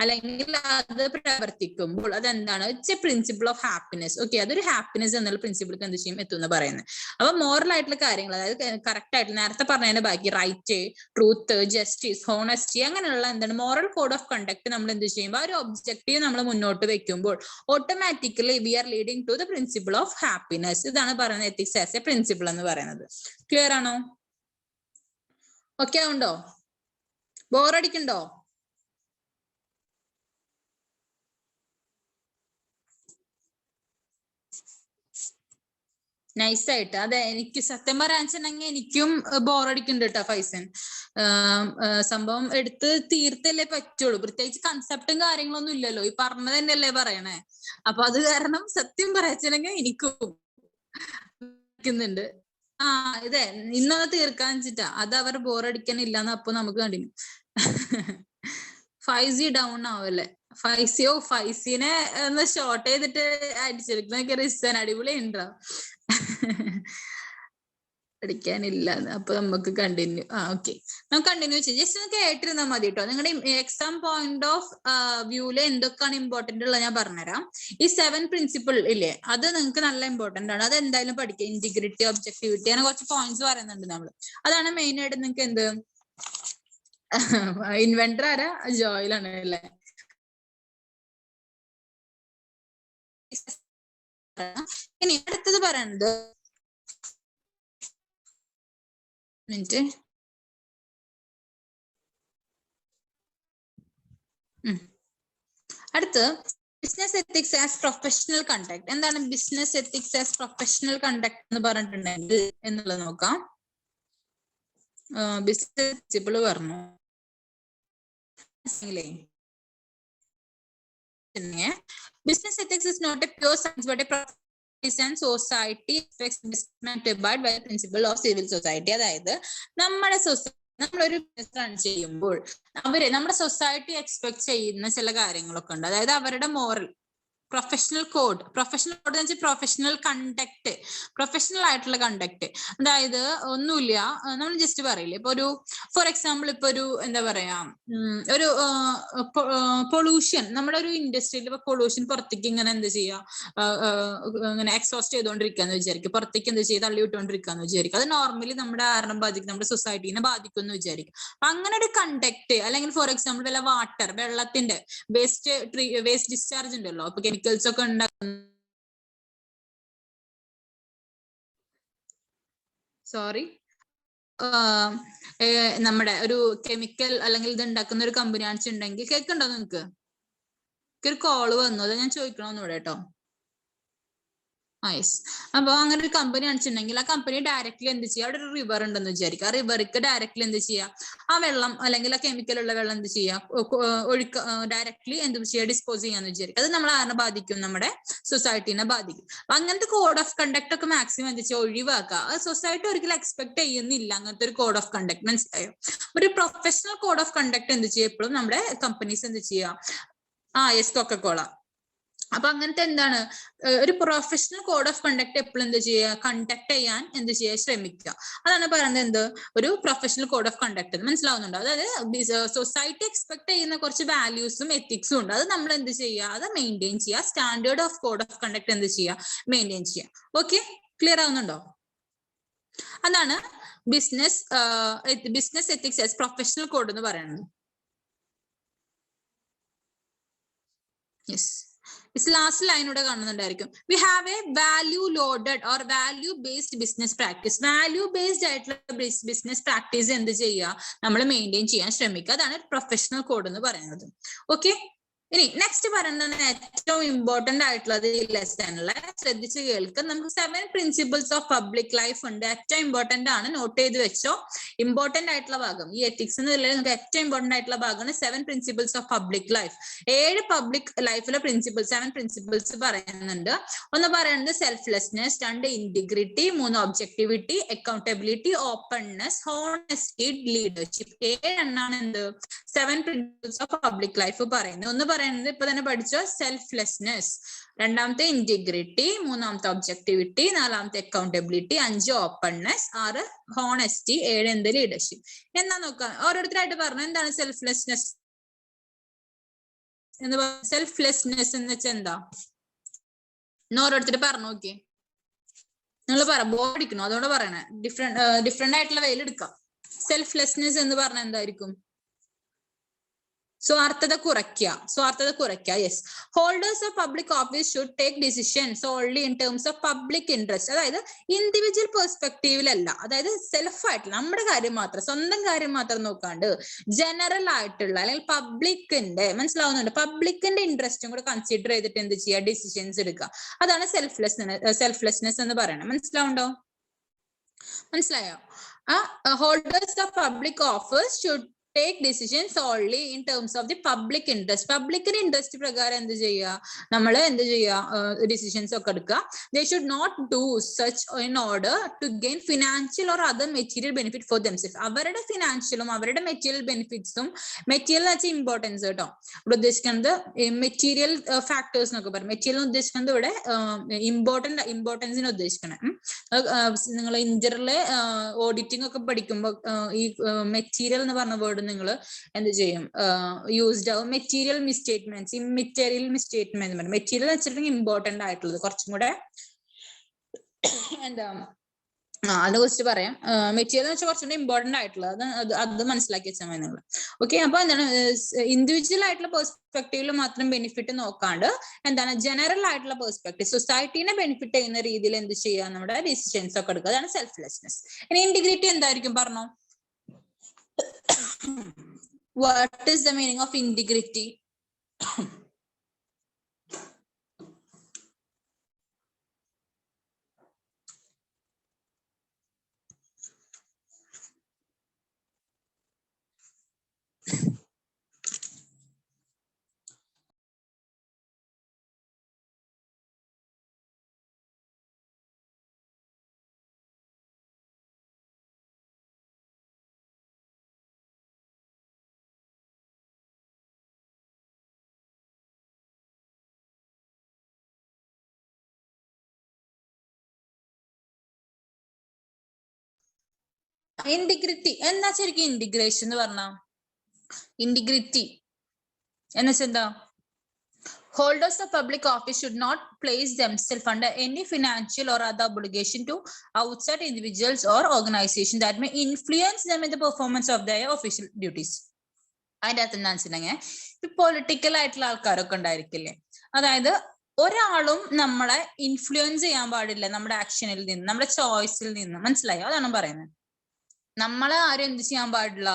അല്ലെങ്കിൽ അത് പ്രവർത്തിക്കുമ്പോൾ അതെന്താണ്, it's A principle of happiness. Okay, അതൊരു ഹാപ്പിനെസ് എന്നുള്ള പ്രിൻസിപ്പിൾക്ക് എന്ത് ചെയ്യും, എത്തുന്ന പറയുന്നത്. അപ്പൊ മോറൽ ആയിട്ടുള്ള കാര്യങ്ങൾ, അതായത് കറക്റ്റ് ആയിട്ട് നേരത്തെ പറഞ്ഞതിന്റെ ബാക്കി റൈറ്റ്, ട്രൂത്ത്, ജസ്റ്റിസ്, ഹോണസ്റ്റി, അങ്ങനെയുള്ള എന്താണ് മോറൽ കോഡ് ഓഫ് കണ്ടക്ട് നമ്മൾ എന്ത് ചെയ്യുമ്പോൾ ആ ഒരു ഒബ്ജക്റ്റീവ് നമ്മൾ മുന്നോട്ട് വെക്കുമ്പോൾ automatically we are leading to the principle of happiness. ഇതാണ് പറയുന്നത് എത്തിക്സ് ആസ് എ പ്രിൻസിപ്പിൾ എന്ന് പറയുന്നത്. ക്ലിയർ ആണോ? ഓക്കെ ഉണ്ടോ? ബോറടിക്കുണ്ടോ? നൈസായിട്ട്. അതെ, എനിക്ക് സത്യം പറയാന്നുവെച്ചിട്ടുണ്ടെങ്കിൽ എനിക്കും ബോറടിക്കുന്നുണ്ട് കേട്ടോ ഫൈസൻ. സംഭവം എടുത്ത് തീർത്തല്ലേ പറ്റുള്ളൂ. പ്രത്യേകിച്ച് കൺസെപ്റ്റും കാര്യങ്ങളൊന്നും ഇല്ലല്ലോ, ഈ പറഞ്ഞത് തന്നെയല്ലേ പറയണേ. അപ്പൊ അത് കാരണം സത്യം പറയാന്നുവെച്ചിട്ടുണ്ടെങ്കിൽ എനിക്കും ണ്ട്. ഇതെ ഇന്നത് തീർക്കാന്ന് വെച്ചിട്ടാ. അത് അവർ ബോറടിക്കാനില്ലാന്ന് അപ്പൊ നമുക്ക് കണ്ടിന്യൂ. 5G down ആവല്ലേ? 5Cനെ ഒന്ന് ഷോർട്ട് ചെയ്തിട്ട് അടിച്ചെടുക്കുന്നൊക്കെ റിസൻ അടിപൊളി ഉണ്ടോ? പഠിക്കാനില്ല. അപ്പൊ നമുക്ക് കണ്ടിന്യൂ. ഓക്കെ, നമുക്ക് കണ്ടിന്യൂ ചെയ്യാം. ജസ്റ്റ് ഒന്ന് കേട്ടിരുന്നാൽ മതി കേട്ടോ. നിങ്ങളുടെ എക്സാം പോയിന്റ് ഓഫ് വ്യൂല് എന്തൊക്കെയാണ് ഇമ്പോർട്ടന്റ് ഉള്ളത് ഞാൻ പറഞ്ഞുതരാം. ഈ 7 പ്രിൻസിപ്പിൾ ഇല്ലേ, അത് നിങ്ങൾക്ക് നല്ല ഇമ്പോർട്ടന്റ് ആണ്. അത് എന്തായാലും പഠിക്കുക. ഇന്റിഗ്രിറ്റി, ഒബ്ജക്ടിവിറ്റി, അങ്ങനെ കുറച്ച് പോയിന്റ്സ് പറയുന്നുണ്ട് നമ്മൾ. അതാണ് മെയിൻ ആയിട്ട് നിങ്ങൾക്ക് എന്ത് ഇൻവെന്റർ ആരാ? ജോയിലാണ് അല്ലേ? ഇനി അടുത്തത് പറയുന്നത് മിനിറ്റ്. അടുത്ത് business ethics as professional conduct. എന്താണ് business ethics as professional conduct എന്ന് പറഞ്ഞിട്ടുണ്ടെങ്കിൽ എന്നുള്ളത് നോക്കാം. ബിസിനസ് പ്രിൻസിപ്പിൾ പറഞ്ഞു. Business ethics is not a pure science but a practice and society expects businessmen to abide by the principle of civil society. അതായത് നമ്മളൊരു business run ചെയ്യുമ്പോൾ നമ്മുടെ society expect ചെയ്യുന്ന ചില കാര്യങ്ങളൊക്കെ ഉണ്ട്. അതായത് അവരുടെ മോറൽ പ്രൊഫഷണൽ കോഡ് എന്ന് വെച്ചാൽ പ്രൊഫഷണൽ കണ്ടക്ട്, പ്രൊഫഷണൽ ആയിട്ടുള്ള കണ്ടക്ട്. അതായത് ഒന്നുമില്ല, നമ്മൾ ജസ്റ്റ് പറയില്ലേ, ഇപ്പൊ ഒരു ഫോർ എക്സാമ്പിൾ ഇപ്പൊ ഒരു എന്താ പറയാ ഒരു പൊള്യൂഷൻ, നമ്മുടെ ഒരു ഇൻഡസ്ട്രിയിൽ ഇപ്പൊ പൊള്യൂഷൻ പുറത്തേക്ക് ഇങ്ങനെ എന്ത് ചെയ്യാ, ഇങ്ങനെ എക്സോസ്റ്റ് ചെയ്തുകൊണ്ടിരിക്കാന്ന് വിചാരിക്കും, പുറത്തേക്ക് എന്ത് ചെയ്ത് തള്ളി വിട്ടുകൊണ്ടിരിക്കാന്ന് വിചാരിക്കും. അത് നോർമലി നമ്മുടെ ആരണം ബാധിക്കും, നമ്മുടെ സൊസൈറ്റീനെ ബാധിക്കും എന്ന് വിചാരിക്കും. അപ്പൊ അങ്ങനെ ഒരു കണ്ടക്ട്, അല്ലെങ്കിൽ ഫോർ എക്സാമ്പിൾ വല്ല വാട്ടർ, വെള്ളത്തിന്റെ വേസ്റ്റ് ഡിസ്ചാർജ് ഉണ്ടല്ലോ, അപ്പൊ കെമിക്കൽസ് ഒക്കെ ഉണ്ടാക്കുന്ന, സോറി, നമ്മുടെ ഒരു കെമിക്കൽ അല്ലെങ്കിൽ ഇത് ഉണ്ടാക്കുന്ന ഒരു കമ്പനി ആണെന്നുണ്ടെങ്കിൽ, കേൾക്കുന്നുണ്ടോ നിങ്ങൾക്ക്? ഒരു കോള് വന്നു, അതാ ഞാൻ ചോദിക്കണമെന്ന് കേട്ടോ. യെസ്. അപ്പൊ അങ്ങനെ ഒരു കമ്പനി ആണെന്നുണ്ടെങ്കിൽ ആ കമ്പനി ഡയറക്ട്ലി എന്ത് ചെയ്യുക, അവിടെ ഒരു റിവർ ഉണ്ടെന്ന് വിചാരിക്കുക, ആ റിവർക്ക് ഡയറക്ട്ലി എന്ത് ചെയ്യുക, ആ വെള്ളം അല്ലെങ്കിൽ ആ കെമിക്കൽ ഉള്ള വെള്ളം എന്ത് ചെയ്യുക, ഡയറക്ട്ലി എന്ത് ചെയ്യുക, ഡിസ്പോസ് ചെയ്യാന്ന് വിചാരിക്കുക. അത് നമ്മളെ ആരെ ബാധിക്കും, നമ്മുടെ സൊസൈറ്റീനെ ബാധിക്കും. അങ്ങനത്തെ കോഡ് ഓഫ് കണ്ടക്ട് ഒക്കെ മാക്സിമം എന്ത് ചെയ്യുക, ഒഴിവാക്കുക. അത് സൊസൈറ്റി ഒരിക്കലും എക്സ്പെക്ട് ചെയ്യുന്നില്ല അങ്ങനത്തെ ഒരു കോഡ് ഓഫ് കണ്ടക്ട്, മനസ്സിലായോ? ഒരു പ്രൊഫഷണൽ കോഡ് ഓഫ് കണ്ടക്ട് എന്ത് ചെയ്യുക, എപ്പോഴും നമ്മുടെ കമ്പനീസ് എന്ത് ചെയ്യുക, യെസ്, കൊക്കക്കോള. അപ്പൊ അങ്ങനത്തെ എന്താണ്, ഒരു പ്രൊഫഷണൽ കോഡ് ഓഫ് കണ്ടക്ട് എപ്പോഴും എന്ത് ചെയ്യുക, കണ്ടക്ട് ചെയ്യാൻ എന്ത് ചെയ്യുക, ശ്രമിക്കുക. അതാണ് പറയുന്നത് എന്ത്, ഒരു പ്രൊഫഷണൽ കോഡ് ഓഫ് കണ്ടക്ട്. മനസ്സിലാവുന്നുണ്ടോ? അതായത് സൊസൈറ്റി എക്സ്പെക്ട് ചെയ്യുന്ന കുറച്ച് വാല്യൂസും എത്തിക്സും ഉണ്ട്, അത് നമ്മൾ എന്ത് ചെയ്യുക, അത് മെയിൻറ്റെയിൻ ചെയ്യുക. Standard of code of conduct എന്ത് ചെയ്യുക, മെയിൻറ്റെയിൻ ചെയ്യുക. ഓക്കെ, ക്ലിയർ ആവുന്നുണ്ടോ? അതാണ് business ethics as professional code എന്ന് പറയുന്നത്. യെസ്, ലാസ്റ്റ് ലൈൻ ഇവിടെ കാണുന്നുണ്ടായിരിക്കും. We have a value loaded or value based business practice. Value based ആയിട്ടുള്ള ബിസിനസ് പ്രാക്ടീസ് എന്ത് ചെയ്യുക, നമ്മൾ മെയിൻറ്റെയിൻ ചെയ്യാൻ ശ്രമിക്കുക. അതാണ് പ്രൊഫഷണൽ കോഡ് എന്ന് പറയുന്നത്. ഓക്കെ, ഇനി നെക്സ്റ്റ് പറയുന്നത് ഏറ്റവും ഇമ്പോർട്ടന്റ് ആയിട്ടുള്ളത് ഈ ലെസണിലെ ശ്രദ്ധിച്ച് കേൾക്കുക. നമുക്ക് 7 പ്രിൻസിപ്പിൾസ് ഓഫ് പബ്ലിക് ലൈഫ് ഉണ്ട്. ഏറ്റവും ഇമ്പോർട്ടന്റ് ആണ്, നോട്ട് ചെയ്ത് വെച്ചോ. ഇമ്പോർട്ടന്റ് ആയിട്ടുള്ള ഭാഗം ഈ എത്തിക്സ് എന്നുള്ളത് നമുക്ക് ഏറ്റവും ഇമ്പോർട്ടന്റ് ആയിട്ടുള്ള ഭാഗമാണ് 7 principles of public life. 7 public ലൈഫിലെ 7 പ്രിൻസിപ്പിൾസ് പറയുന്നുണ്ട്. ഒന്ന് പറയുന്നത് selflessness, 2 integrity, 3 objectivity, accountability, openness, honesty, leadership. 7 എണ്ണാണ് എന്ത് 7 പ്രിൻസിപ്പിൾസ് ഓഫ് പബ്ലിക് ലൈഫ് പറയുന്നത്. ഒന്ന് പറയുന്നത് ഇപ്പൊ തന്നെ പഠിച്ചോ, സെൽഫ്ലെസ്നെസ്, രണ്ടാമത്തെ ഇന്റഗ്രിറ്റി, മൂന്നാമത്തെ ഒബ്ജക്ടിവിറ്റി, നാലാമത്തെ അക്കൗണ്ടബിലിറ്റി, 5 ഓപ്പൺനെസ്, 6 ഹോണസ്റ്റി, 7 എന്ത് ലീഡർഷിപ്പ്. എന്താ നോക്കാം, ഓരോരുത്തരായിട്ട് പറഞ്ഞു. എന്താണ് സെൽഫ്ലെസ്നെസ് എന്ന് പറയുന്നത്? സെൽഫ്ലെസ്നെസ് എന്ന് വെച്ചാൽ എന്താ, ഓരോരുത്തർ പറഞ്ഞു നോക്കിയേ. നിങ്ങൾ പറ, ബോർഡ് അടിക്കണോ അതുകൊണ്ട് പറയണേ, ഡിഫറെന്റ് ആയിട്ടുള്ള വെയിൽ എടുക്കാം. സെൽഫ്ലെസ്നെസ് എന്ന് പറഞ്ഞാൽ എന്തായിരിക്കും? സ്വാർത്ഥത കുറയ്ക്കുക. Yes. Holders of public office should take decisions only in terms of public interest. അതായത് ഇൻഡിവിജ്വൽ പെർസ്പെക്ടീവിലല്ല, അതായത് സെൽഫ് ആയിട്ടുള്ള നമ്മുടെ കാര്യം മാത്രം, സ്വന്തം കാര്യം മാത്രം നോക്കാണ്ട് ജനറൽ ആയിട്ടുള്ള അല്ലെങ്കിൽ പബ്ലിക്കിന്റെ, മനസ്സിലാവുന്നുണ്ട്, പബ്ലിക്കിന്റെ ഇൻട്രസ്റ്റും കൂടെ കൺസിഡർ ചെയ്തിട്ട് എന്ത് ചെയ്യുക, ഡിസിഷൻസ് എടുക്കുക. അതാണ് സെൽഫ്ലെസ്നെസ് എന്ന് പറയുന്നത്. മനസ്സിലായോ? Holders of public office should take decisions only in terms of the public interest. പബ്ലിക്കിന്റെ ഇൻട്രസ്റ്റ് പ്രകാരം എന്ത് ചെയ്യുക, നമ്മൾ എന്ത് ചെയ്യുക, ഡിസിഷൻസ് ഒക്കെ എടുക്കുക. They should not do such in order to gain financial or other material benefit for themself. അവരുടെ ഫിനാൻഷ്യലും അവരുടെ മെറ്റീരിയൽ ബെനിഫിറ്റ്സും, മെറ്റീരിയൽ എന്ന് വെച്ചാൽ ഇമ്പോർട്ടൻസ് കേട്ടോ, ഇവിടെ ഉദ്ദേശിക്കുന്നത് മെറ്റീരിയൽ ഫാക്ടേഴ്സ് എന്നൊക്കെ പറയും. മെറ്റീരിയൽ ഉദ്ദേശിക്കുന്നത് ഇവിടെ ഇമ്പോർട്ടൻസിനെ ഉദ്ദേശിക്കണം. നിങ്ങൾ ഇന്ററിലെ ഓഡിറ്റിംഗ് ഒക്കെ പഠിക്കുമ്പോൾ ഈ മെറ്റീരിയൽ എന്ന് പറഞ്ഞ വേർഡ് നിങ്ങൾ എന്ത് ചെയ്യും, യൂസ്ഡ് ആവും. Material misstatements, immaterial misstatement. Material വെച്ചിട്ടുണ്ടെങ്കിൽ ഇമ്പോർട്ടന്റ് ആയിട്ടുള്ളത്, കുറച്ചും കൂടെ എന്താ അതിനെ കുറിച്ച് പറയാം. മെറ്റീരിയൽ എന്ന് വെച്ചാൽ കുറച്ചുകൂടി ഇമ്പോർട്ടന്റ് ആയിട്ടുള്ളത്, അത് മനസ്സിലാക്കി വെച്ചാൽ മതി നിങ്ങൾ. ഓക്കെ, അപ്പൊ എന്താണ്, ഇൻഡിവിജ്വൽ ആയിട്ടുള്ള പെർസ്പെക്ടീവിൽ മാത്രം ബെനിഫിറ്റ് നോക്കാണ്ട് എന്താണ് ജനറൽ ആയിട്ടുള്ള പെർസ്പെക്ടീവ്, സൊസൈറ്റീനെ ബെനിഫിറ്റ് ചെയ്യുന്ന രീതിയിൽ എന്ത് ചെയ്യുക, നമ്മുടെ ഡിസിഷൻസ് ഒക്കെ എടുക്കുക. അതാണ് സെൽഫ്ലെസ്നെസ്. ഇനി ഇന്റഗ്രിറ്റി എന്തായിരിക്കും പറഞ്ഞോ? What is the meaning of integrity? Integrity എന്താ ശരിക്കും ഇന്റഗ്രേഷൻ എന്ന് പറഞ്ഞ ഇന്റഗ്രിറ്റി എന്ന് വെച്ചാൽ എന്താ holders of public office should not place themselves under any financial or other obligation to outside individuals or organizations that may influence them in the performance of their official duties. അതിന്റെ അകത്ത് എന്താ വെച്ചിട്ടുണ്ടെങ്കിൽ political ആയിട്ടുള്ള ആൾക്കാരൊക്കെ ഉണ്ടായിരിക്കില്ലേ, അതായത് ഒരാളും നമ്മളെ influence ചെയ്യാൻ പാടില്ല നമ്മുടെ ആക്ഷനിൽ നിന്ന്, നമ്മുടെ ചോയ്സിൽ നിന്ന്. മനസ്സിലായോ? അതാണ് പറയുന്നത്. നമ്മളെ ആരും എന്ത് ചെയ്യാൻ പാടില്ല,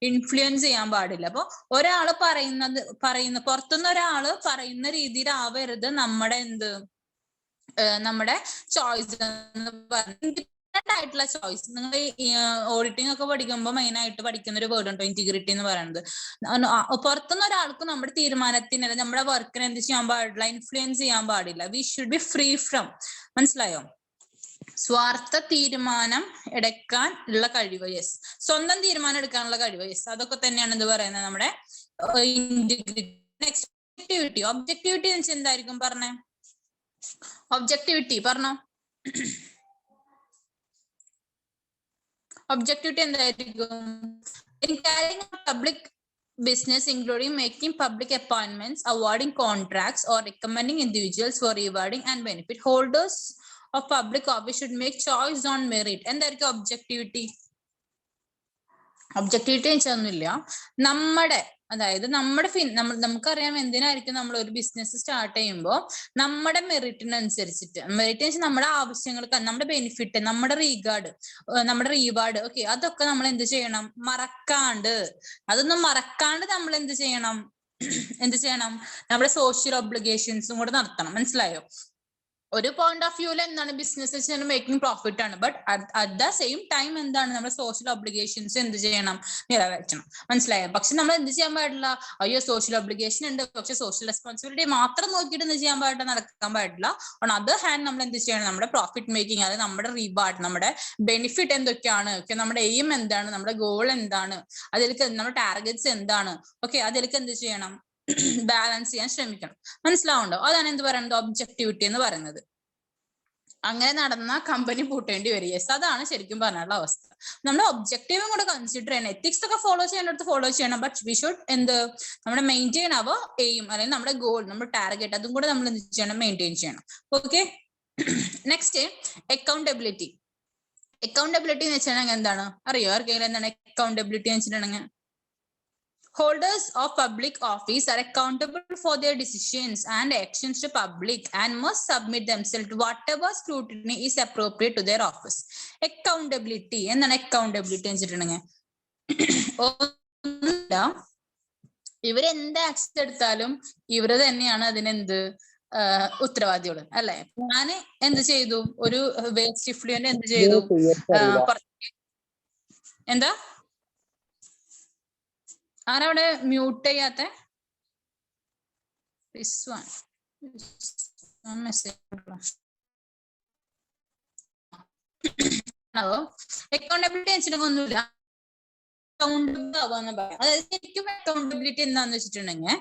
ഇൻഫ്ലുവൻസ് ചെയ്യാൻ പാടില്ല. അപ്പൊ ഒരാള് പറയുന്ന പുറത്തുനിന്ന് ഒരാള് പറയുന്ന രീതിയിലാവരുത് നമ്മുടെ നമ്മുടെ ചോയ്സ് എന്ന് പറഞ്ഞ ആയിട്ടുള്ള ചോയ്സ്. നിങ്ങൾ ഓഡിറ്റിംഗ് ഒക്കെ പഠിക്കുമ്പോൾ മെയിൻ ആയിട്ട് പഠിക്കുന്ന ഒരു വേർഡ് ഉണ്ടോ, ഇന്റഗ്രിറ്റി എന്ന് പറയുന്നത്. പുറത്തുനിന്ന് ഒരാൾക്ക് നമ്മുടെ തീരുമാനത്തിന് നമ്മുടെ വർക്കിനെ എന്ത് ചെയ്യാൻ പാടില്ല, ഇൻഫ്ലുവൻസ് ചെയ്യാൻ പാടില്ല. V should B free from. മനസ്സിലായോ? സ്വാർത്ഥ തീരുമാനം എടുക്കാൻ ഉള്ള കഴിവ്, യെസ്. സ്വന്തം തീരുമാനം എടുക്കാനുള്ള കഴിവ്, യെസ്. അതൊക്കെ തന്നെയാണ് എന്ത് പറയുന്നത് നമ്മുടെ ഇന്റഗ്രിറ്റി. Next objectivity. ഒബ്ജക്ടിവിറ്റി എന്ന് വെച്ചാൽ എന്തായിരിക്കും പറഞ്ഞേ? ഒബ്ജക്ടിവിറ്റി പറഞ്ഞോ. ഒബ്ജക്ടിവിറ്റി എന്തായിരിക്കും? In carrying out public business, including making public appointments, awarding contracts, or recommending individuals for rewarding and benefit, holders of public office should make choice on merit. എന്തായിരിക്കും objectivity? Objectivity വെച്ചൊന്നുമില്ല, നമ്മുടെ അതായത് നമുക്കറിയാം എന്തിനായിരിക്കും നമ്മൾ ഒരു business start ചെയ്യുമ്പോൾ നമ്മുടെ മെറിറ്റിനനുസരിച്ചിട്ട്, merit വെച്ചാൽ നമ്മുടെ ആവശ്യങ്ങൾക്ക്, നമ്മുടെ ബെനിഫിറ്റ്, നമ്മുടെ റീവാർഡ്, ഓക്കെ, അതൊക്കെ നമ്മൾ എന്ത് ചെയ്യണം? അതൊന്നും മറക്കാണ്ട് നമ്മൾ എന്ത് ചെയ്യണം? നമ്മുടെ സോഷ്യൽ ഒബ്ലിഗേഷൻസും കൂടെ നടത്തണം. മനസ്സിലായോ? ഒരു പോയിന്റ് ഓഫ് വ്യൂല് എന്താണ് ബിസിനസ് മേക്കിംഗ് പ്രോഫിറ്റ് ആണ്, but at the same time എന്താണ് നമ്മുടെ സോഷ്യൽ ഒബ്ലിഗേഷൻസ് എന്ത് ചെയ്യണം? നിറവേറ്റണം. മനസ്സിലായോ? പക്ഷെ നമ്മൾ എന്ത് ചെയ്യാൻ പാടില്ല, അയ്യോ സോഷ്യൽ ഒബ്ലിഗേഷൻ ഉണ്ട് പക്ഷെ സോഷ്യൽ റെസ്പോൺസിബിലിറ്റി മാത്രം നോക്കിയിട്ട് എന്ത് ചെയ്യാൻ പാടില്ല, നടക്കാൻ പാടില്ല. ഓൺ അതർ ഹാൻഡ് നമ്മൾ എന്ത് ചെയ്യണം? നമ്മുടെ പ്രോഫിറ്റ് മേക്കിംഗ്, അതായത് നമ്മുടെ റീവാർഡ്, നമ്മുടെ ബെനിഫിറ്റ് എന്തൊക്കെയാണ്, ഓക്കെ, നമ്മുടെ എയിം എന്താണ്, നമ്മുടെ ഗോൾ എന്താണ്, അതിലേക്ക് നമ്മുടെ ടാർഗറ്റ്സ് എന്താണ്, ഓക്കെ, അതിലേക്ക് എന്ത് ചെയ്യണം? ബാലൻസ് ചെയ്യാൻ ശ്രമിക്കണം. മനസ്സിലാവുണ്ടോ? അതാണ് എന്ത് പറയുന്നത്? ഒബ്ജക്ടിവിറ്റി എന്ന് പറയുന്നത്. അങ്ങനെ നടന്ന കമ്പനി പൂട്ടേണ്ടി വരും. യെസ്, അതാണ് ശരിക്കും പറഞ്ഞുള്ള അവസ്ഥ. നമ്മുടെ ഒബ്ജക്റ്റീവും കൂടെ കൺസിഡർ ചെയ്യണം. എത്തിക്സ് ഒക്കെ ഫോളോ ചെയ്യേണ്ടടുത്ത് ഫോളോ ചെയ്യണം, ബട്ട് വി ഷുഡ് നമ്മുടെ മെയിൻറ്റെയിൻ അവർ എയിം, അല്ലെങ്കിൽ നമ്മുടെ ഗോൾ, നമ്മുടെ ടാർഗറ്റ്, അതും കൂടെ നമ്മൾ എന്ത് ചെയ്യണം? മെയിൻറ്റെയിൻ ചെയ്യണം. Okay, next accountability. അക്കൗണ്ടബിലിറ്റി എന്ന് വെച്ചിട്ടുണ്ടെങ്കിൽ എന്താണ് അറിയോ? ആർക്കെങ്കിലും എന്താണ് അക്കൗണ്ടബിലിറ്റി എന്ന് വെച്ചിട്ടുണ്ടെങ്കിൽ? Holders of public office are accountable for their decisions and actions to public and must submit themselves to whatever scrutiny is appropriate to their office. Accountability എന്താണ് accountability എന്ന് വെച്ചിട്ടുണ്ടെങ്കിൽ? ഇവരെന്ത് ആക്ഷൻ എടുത്താലും ഇവര് തന്നെയാണ് അതിനെന്ത് ഉത്തരവാദികൾ, അല്ലെ? ഞാൻ എന്ത് ചെയ്തു? ഒരു വേസ്റ്റ് ഫ്ലൂന്റ് എന്ത് ചെയ്തു? എന്താ ആരവിടെ മ്യൂട്ട് ചെയ്യാത്ത? അക്കൗണ്ടബിലിറ്റി വെച്ചിട്ടുണ്ടെങ്കിൽ ഒന്നുമില്ല, അക്കൗണ്ടബിൾ ആവാന്ന് പറയാം. അതായത് ശരിക്കും അക്കൗണ്ടബിലിറ്റി എന്താന്ന് വെച്ചിട്ടുണ്ടെങ്കിൽ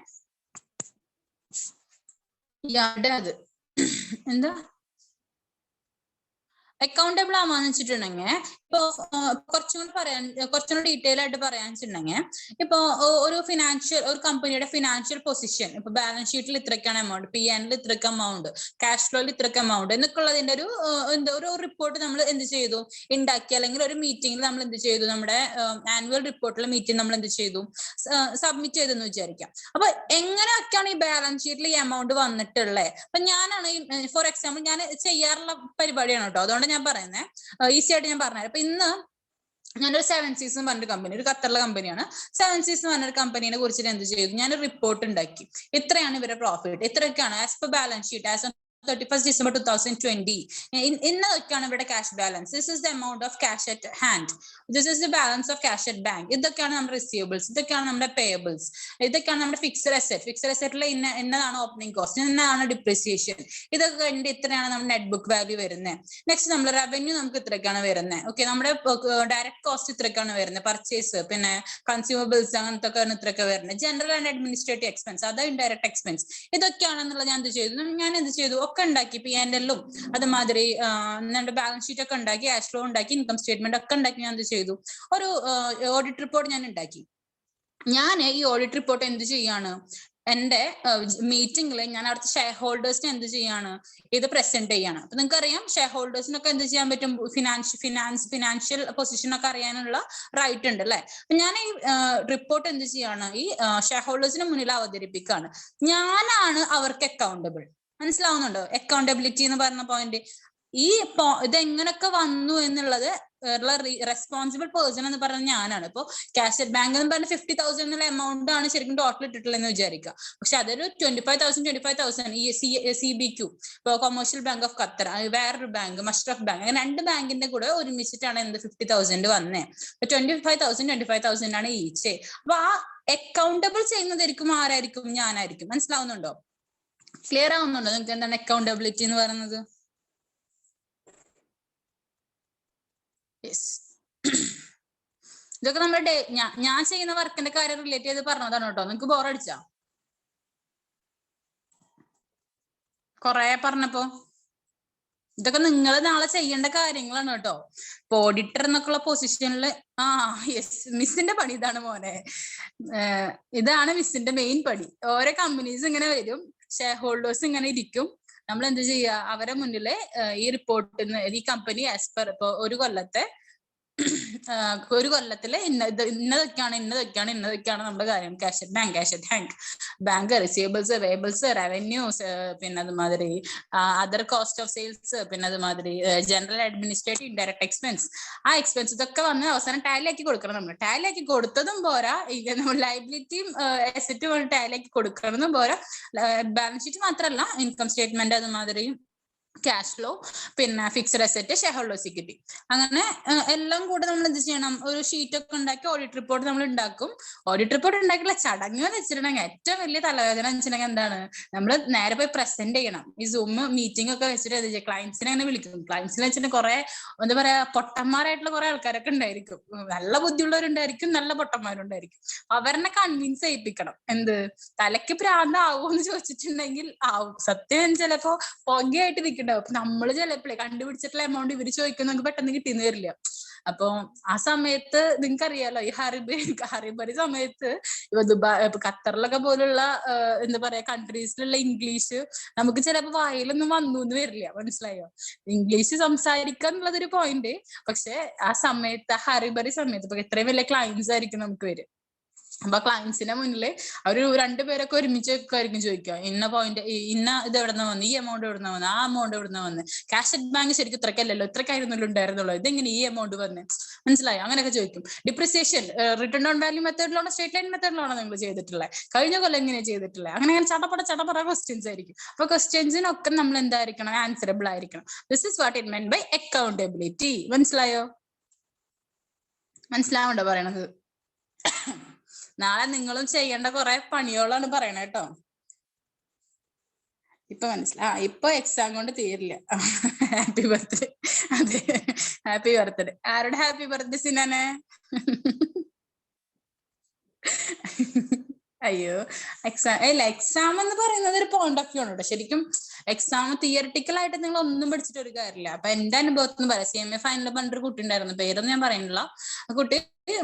ഇയാളുടെ അത് എന്താ അക്കൗണ്ടബിൾ ആവാന്ന് വെച്ചിട്ടുണ്ടെങ്കിൽ ഇപ്പൊ കുറച്ചുകൂടി ഡീറ്റെയിൽ ആയിട്ട് പറയാന്ന് വെച്ചിട്ടുണ്ടെങ്കിൽ, ഇപ്പൊ ഒരു കമ്പനിയുടെ ഫിനാൻഷ്യൽ പൊസിഷൻ, ഇപ്പൊ ബാലൻസ് ഷീറ്റിൽ ഇത്രയ്ക്കാണ് എമൗണ്ട്, P&L ഇത്രയ്ക്ക് എമൗണ്ട്, ക്യാഷ് ഫ്ലോയിൽ ഇത്രയ്ക്ക് എമൗണ്ട് എന്നൊക്കെ ഉള്ളതിന്റെ ഒരു റിപ്പോർട്ട് നമ്മൾ എന്ത് ചെയ്തു? ഉണ്ടാക്കി. അല്ലെങ്കിൽ ഒരു മീറ്റിംഗിൽ നമ്മൾ എന്ത് ചെയ്തു? നമ്മുടെ ആനുവൽ റിപ്പോർട്ടിലെ മീറ്റിംഗ് നമ്മൾ എന്ത് ചെയ്തു? സബ്മിറ്റ് ചെയ്തെന്ന് വിചാരിക്കാം. അപ്പൊ എങ്ങനെയൊക്കെയാണ് ഈ ബാലൻസ് ഷീറ്റിൽ ഈ എമൗണ്ട് വന്നിട്ടുള്ളത്? അപ്പൊ ഞാനാണ് ഫോർ എക്സാമ്പിൾ ഞാൻ ചെയ്യാറുള്ള പരിപാടിയാണ് കേട്ടോ, അതുകൊണ്ട് ഞാൻ പറയുന്നത് ഈസി ആയിട്ട് ഞാൻ പറഞ്ഞുതരാം. അപ്പൊ ഇന്ന് ഞാനൊരു 7 Seas പറഞ്ഞൊരു കമ്പനി, ഒരു ഖത്തറിലെ കമ്പനിയാണ്. 7 Seas പറഞ്ഞൊരു കമ്പനീനെ കുറിച്ചിട്ട് എന്ത് ചെയ്തു? ഞാൻ റിപ്പോർട്ട് ഉണ്ടാക്കി. ഇത്രയാണ് ഇവരുടെ പ്രോഫിറ്റ്, ഇത്രയൊക്കെയാണ് as per balance sheet as 31st December 2020. ഇന്നതൊക്കെയാണ് ഇവിടെ cash balance. This is the amount of cash at hand, this is the balance of cash at bank. ഇതൊക്കെയാണ് നമ്മുടെ റിസീവബിൾസ്, ഇതൊക്കെയാണ് നമ്മുടെ പേയബിൾസ്, ഇതൊക്കെയാണ് നമ്മുടെ ഫിക്സഡ് അസറ്റ്. ഫിക്സഡ് അസറ്റിലെ എന്നതാണ് opening cost, എന്നതാണ് depreciation, ഇതൊക്കെ കഴിഞ്ഞിട്ട് ഇത്രയാണ് നമ്മുടെ നെറ്റ് ബുക്ക് വാല്യൂ വരുന്നത്. നെക്സ്റ്റ് നമ്മുടെ റവന്യൂ നമുക്ക് ഇത്രയൊക്കെയാണ് വരുന്നത്. ഓക്കെ, നമ്മുടെ ഡയറക്ട് കോസ്റ്റ് ഇത്രയൊക്കെയാണ് വരുന്നത്, പർച്ചേസ്, പിന്നെ കൺസ്യൂമബിൾസ്, അങ്ങനത്തെ ഇത്രയൊക്കെ വരുന്നത്. ജനറൽ ആൻഡ് അഡ്മിനിസ്ട്രേറ്റീവ് എക്സ്പെൻസ്, അത് ഇൻഡയറക്ട് എക്സ്പെൻസ്, ഇതൊക്കെയാണെന്നുള്ളത് ഞാൻ എന്ത് ചെയ്തു? ഒക്കെ ഉണ്ടാക്കി, P&L-ഉം അതുമാതിരി നമ്മുടെ ബാലൻസ് ഷീറ്റ് ഒക്കെ ഉണ്ടാക്കി, ക്യാഷ് ഫ്ലോ ഉണ്ടാക്കി, ഇൻകം സ്റ്റേറ്റ്മെന്റ് ഒക്കെ ഉണ്ടാക്കി ഞാൻ എന്ത് ചെയ്തു, ഒരു ഓഡിറ്റ് റിപ്പോർട്ട് ഞാൻ ഉണ്ടാക്കി. ഞാൻ ഈ ഓഡിറ്റ് റിപ്പോർട്ട് എന്ത് ചെയ്യാണ്, എന്റെ മീറ്റിംഗിൽ ഞാൻ അവിടുത്തെ ഷെയർ ഹോൾഡേഴ്സിന് എന്ത് ചെയ്യാണ്, ഇത് പ്രസന്റ് ചെയ്യാണ്. അപ്പൊ നിങ്ങൾക്ക് അറിയാം, ഷെയർ ഹോൾഡേഴ്സിനൊക്കെ എന്ത് ചെയ്യാൻ പറ്റും, ഫിനാൻഷ്യൽ പൊസിഷൻ ഒക്കെ അറിയാനുള്ള റൈറ്റ് ഉണ്ട് അല്ലെ. അപ്പൊ ഞാൻ ഈ റിപ്പോർട്ട് എന്ത് ചെയ്യാണ്, ഈ ഷെയർ ഹോൾഡേഴ്സിന് മുന്നിൽ അവതരിപ്പിക്കുകയാണ്. ഞാനാണ് അവർക്ക് അക്കൗണ്ടബിൾ. മനസ്സിലാവുന്നുണ്ടോ അക്കൗണ്ടബിലിറ്റി എന്ന് പറഞ്ഞ പോയിന്റ്? ഇത് എങ്ങനൊക്കെ വന്നു എന്നുള്ളത് റെസ്പോൺസിബിൾ പേഴ്സൺ എന്ന് പറഞ്ഞ ഞാനാണ്. ഇപ്പൊ കാഷ്യറ്റ് ബാങ്ക് എന്ന് പറഞ്ഞ 50,000 എന്നുള്ള എമൗണ്ട് ആണ് ശരിക്കും ടോട്ടൽ ഇട്ടിട്ടുള്ളതെന്ന് വിചാരിക്കുക. പക്ഷെ അതൊരു 25,000 ഈ CBQ, ഇപ്പൊ കൊമേഴ്ഷ്യൽ ബാങ്ക് ഓഫ് ഖത്തർ, വേറൊരു ബാങ്ക് മഷ്റഫ് ബാങ്ക്, അങ്ങനെ 2 ബാങ്കിന്റെ കൂടെ ഒരുമിച്ചിട്ടാണ് എന്ത് 50,000 വന്നേ. 25,000 ആണ് ഈച്ച്. അപ്പൊ ആ അക്കൗണ്ടബിൾ ചെയ്യുന്നതായിരിക്കും ആരായിരിക്കും, ഞാനായിരിക്കും. മനസ്സിലാവുന്നുണ്ടോ, ക്ലിയർ ആവുന്നുണ്ടോ നിങ്ങൾക്ക് എന്താണ് അക്കൗണ്ടബിലിറ്റി എന്ന് പറയുന്നത്? ഇതൊക്കെ നമ്മുടെ ഞാൻ ചെയ്യുന്ന വർക്കിന്റെ കാര്യം റിലേറ്റ് ചെയ്ത് പറഞ്ഞതാണ് കേട്ടോ. നിങ്ങൾക്ക് ബോറടിച്ചാ കൊറേ പറഞ്ഞപ്പോ? ഇതൊക്കെ നിങ്ങൾ നാളെ ചെയ്യേണ്ട കാര്യങ്ങളാണ് കേട്ടോ. ഇപ്പൊ ഓഡിറ്റർ എന്നൊക്കെയുള്ള പൊസിഷനിൽ യെസ്, മിസ്സിന്റെ പണി ഇതാണ് മോനെ. ഇതാണ് മിസ്സിന്റെ മെയിൻ പണി. ഓരോ കമ്പനീസ് ഇങ്ങനെ വരും, ഷെയർ ഹോൾഡേഴ്സ് ഇങ്ങനെ ഇരിക്കും, നമ്മൾ എന്ത് ചെയ്യുക, അവരെ മുന്നില് ഈ റിപ്പോർട്ടിന് ഈ കമ്പനി ആസ് പെർ ഇപ്പൊ ഒരു കൊല്ലത്തില് ഇന്നതൊക്കെയാണ് നമ്മുടെ കാര്യം. ബാങ്ക് റിസീവബിൾസ്, വേബിൾസ്, റവന്യൂസ്, പിന്നെ അതുമാതിരി അതർ കോസ്റ്റ് ഓഫ് സെയിൽസ്, പിന്നെ അതുമാതിരി ജനറൽ അഡ്മിനിസ്ട്രേറ്റീവ് ഇൻഡയറക്ട് എക്സ്പെൻസ്. ആ എക്സ്പെൻസ് ഇതൊക്കെ വന്ന് അവസാനം ടാലി ആക്കി കൊടുക്കണം. നമ്മൾ ടാലി ആക്കി കൊടുത്തതും പോരാ, ലയബിലിറ്റിയും അസറ്റും ടാലി ആക്കി കൊടുക്കുന്നതും പോരാ, ബാലൻസ് ഷീറ്റ് മാത്രമല്ല, ഇൻകം സ്റ്റേറ്റ്മെന്റ് അതുമാതിരി ക്യാഷ് ഫ്ലോ, പിന്നെ fixed asset, share holders equity, അങ്ങനെ എല്ലാം കൂടെ നമ്മൾ എന്ത് ചെയ്യണം, ഒരു ഷീറ്റ് ഒക്കെ ഉണ്ടാക്കി ഓഡിറ്റ് റിപ്പോർട്ട് നമ്മൾ ഉണ്ടാക്കും. ഓഡിറ്റ് റിപ്പോർട്ട് ഉണ്ടാക്കിയുള്ള ചടങ്ങ് എന്ന് വെച്ചിട്ടുണ്ടെങ്കിൽ ഏറ്റവും വലിയ തലവേദന എന്ന് വെച്ചിട്ടുണ്ടെങ്കിൽ എന്താണ്, നമ്മൾ നേരെ പോയി പ്രസന്റ് ചെയ്യണം. ഈ സൂം മീറ്റിംഗ് ഒക്കെ വെച്ചിട്ട് ക്ലയൻസിനെ അങ്ങനെ വിളിക്കും. ക്ലയൻസിനെ വെച്ചിട്ട് കുറെ എന്താ പറയാ പൊട്ടന്മാരായിട്ടുള്ള കുറെ ആൾക്കാരൊക്കെ ഉണ്ടായിരിക്കും. നല്ല ബുദ്ധിയുള്ളവരുണ്ടായിരിക്കും, നല്ല പൊട്ടന്മാരുണ്ടായിരിക്കും. അവരെ കൺവിൻസ് ചെയ്യിപ്പിക്കണം. എന്ത് തലയ്ക്ക് ഭ്രാന്താവോ എന്ന് ചോദിച്ചിട്ടുണ്ടെങ്കിൽ ആവും. സത്യം ചിലപ്പോ പൊകയായിട്ട് നിൽക്കണ്ടാവും. അപ്പൊ നമ്മള് ചിലപ്പോഴേ കണ്ടുപിടിച്ചിട്ടുള്ള എമൗണ്ട് ഇവര് ചോദിക്കുന്ന നമുക്ക് പെട്ടെന്ന് കിട്ടിയെന്ന് വരില്ല. അപ്പൊ ആ സമയത്ത് നിങ്ങൾക്ക് അറിയാലോ, ഈ ഹറിബറി സമയത്ത് ഇപ്പൊ ദുബായ്, ഖത്തറിലൊക്കെ പോലുള്ള എന്താ പറയാ കൺട്രീസിലുള്ള ഇംഗ്ലീഷ് നമുക്ക് ചിലപ്പോ വായിലൊന്നും വന്നു എന്ന് വരില്ല. മനസ്സിലായോ? ഇംഗ്ലീഷ് സംസാരിക്കുക എന്നുള്ളതൊരു പോയിന്റ്. പക്ഷെ ആ സമയത്ത് ഹറിബറി സമയത്ത് ഇപ്പൊ എത്രയും വലിയ ക്ലയൻസ് ആയിരിക്കും നമുക്ക് വരും. അപ്പൊ ക്ലയൻസിന്റെ മുന്നിൽ അവര് 2 പേരൊക്കെ ഒരുമിച്ചൊക്കെയായിരിക്കും ചോദിക്കുക, ഇന്ന പോയിന്റ്, ഇന്ന ഇത് എവിടുന്ന വന്ന്, ഈ എമൗണ്ട് എവിടുന്ന വന്ന്, ആ എമൗണ്ട് എവിടുന്ന വന്ന്, കാഷ്യറ്റ് ബാങ്ക് ശരിക്കും ഇത്രക്കല്ലല്ലോ, ഇത്രക്കായിരുന്നല്ലോ ഉണ്ടായിരുന്നുള്ളൂ, ഇതെങ്ങനെ ഈ എമൗണ്ട് വന്ന്, മനസ്സിലായോ? അങ്ങനെയൊക്കെ ചോദിക്കും. ഡിപ്രിസിയേഷൻ റിട്ടേൺ ഓൺ വാല്യൂ മെത്തേഡിലാണോ സ്ട്രേറ്റ് ലൈൻ മെത്തേഡിലാണോ നിങ്ങൾ ചെയ്തിട്ടുള്ളത്, കഴിഞ്ഞ കൊല്ലം എങ്ങനെ ചെയ്തിട്ടുള്ളത്, അങ്ങനെ ചടപട ക്വസ്റ്റ്യൻസ് ആയിരിക്കും. അപ്പൊ ക്വസ്റ്റ്യൻസിനൊക്കെ നമ്മൾ എന്തായിരിക്കണം, ആൻസറബിൾ ആയിരിക്കണം. This is what it meant by accountability. മനസ്സിലായോ? മനസ്സിലാവണ്ടോ പറയണത്? നാളെ നിങ്ങളും ചെയ്യേണ്ട കുറെ പണികളാണ് പറയണേ കേട്ടോ. ഇപ്പൊ ഇപ്പൊ എക്സാം കൊണ്ട് തീരില്ല. Happy birthday. അതെ, ഹാപ്പി ബർത്ത്ഡേ. ആരുടെ ഹാപ്പി ബർത്ത്ഡേ സിനാനെ? അയ്യോ, എക്സാം എന്ന് പറയുന്നത് ഒരു പോയിന്റ് ഓഫ് വ്യൂ ആണ് കേട്ടോ. ശരിക്കും എക്സാം തിയറിറ്റിക്കൽ ആയിട്ട് നിങ്ങൾ ഒന്നും പഠിച്ചിട്ട് ഒരു കാര്യമില്ല. അപ്പൊ എന്റെ അനുഭവത്തിൽ നിന്ന് പറയാം, CMA ഫൈനൽ പറഞ്ഞൊരു കുട്ടി ഉണ്ടായിരുന്നു, പേരൊന്നും ഞാൻ പറയുന്നില്ല. ആ കുട്ടി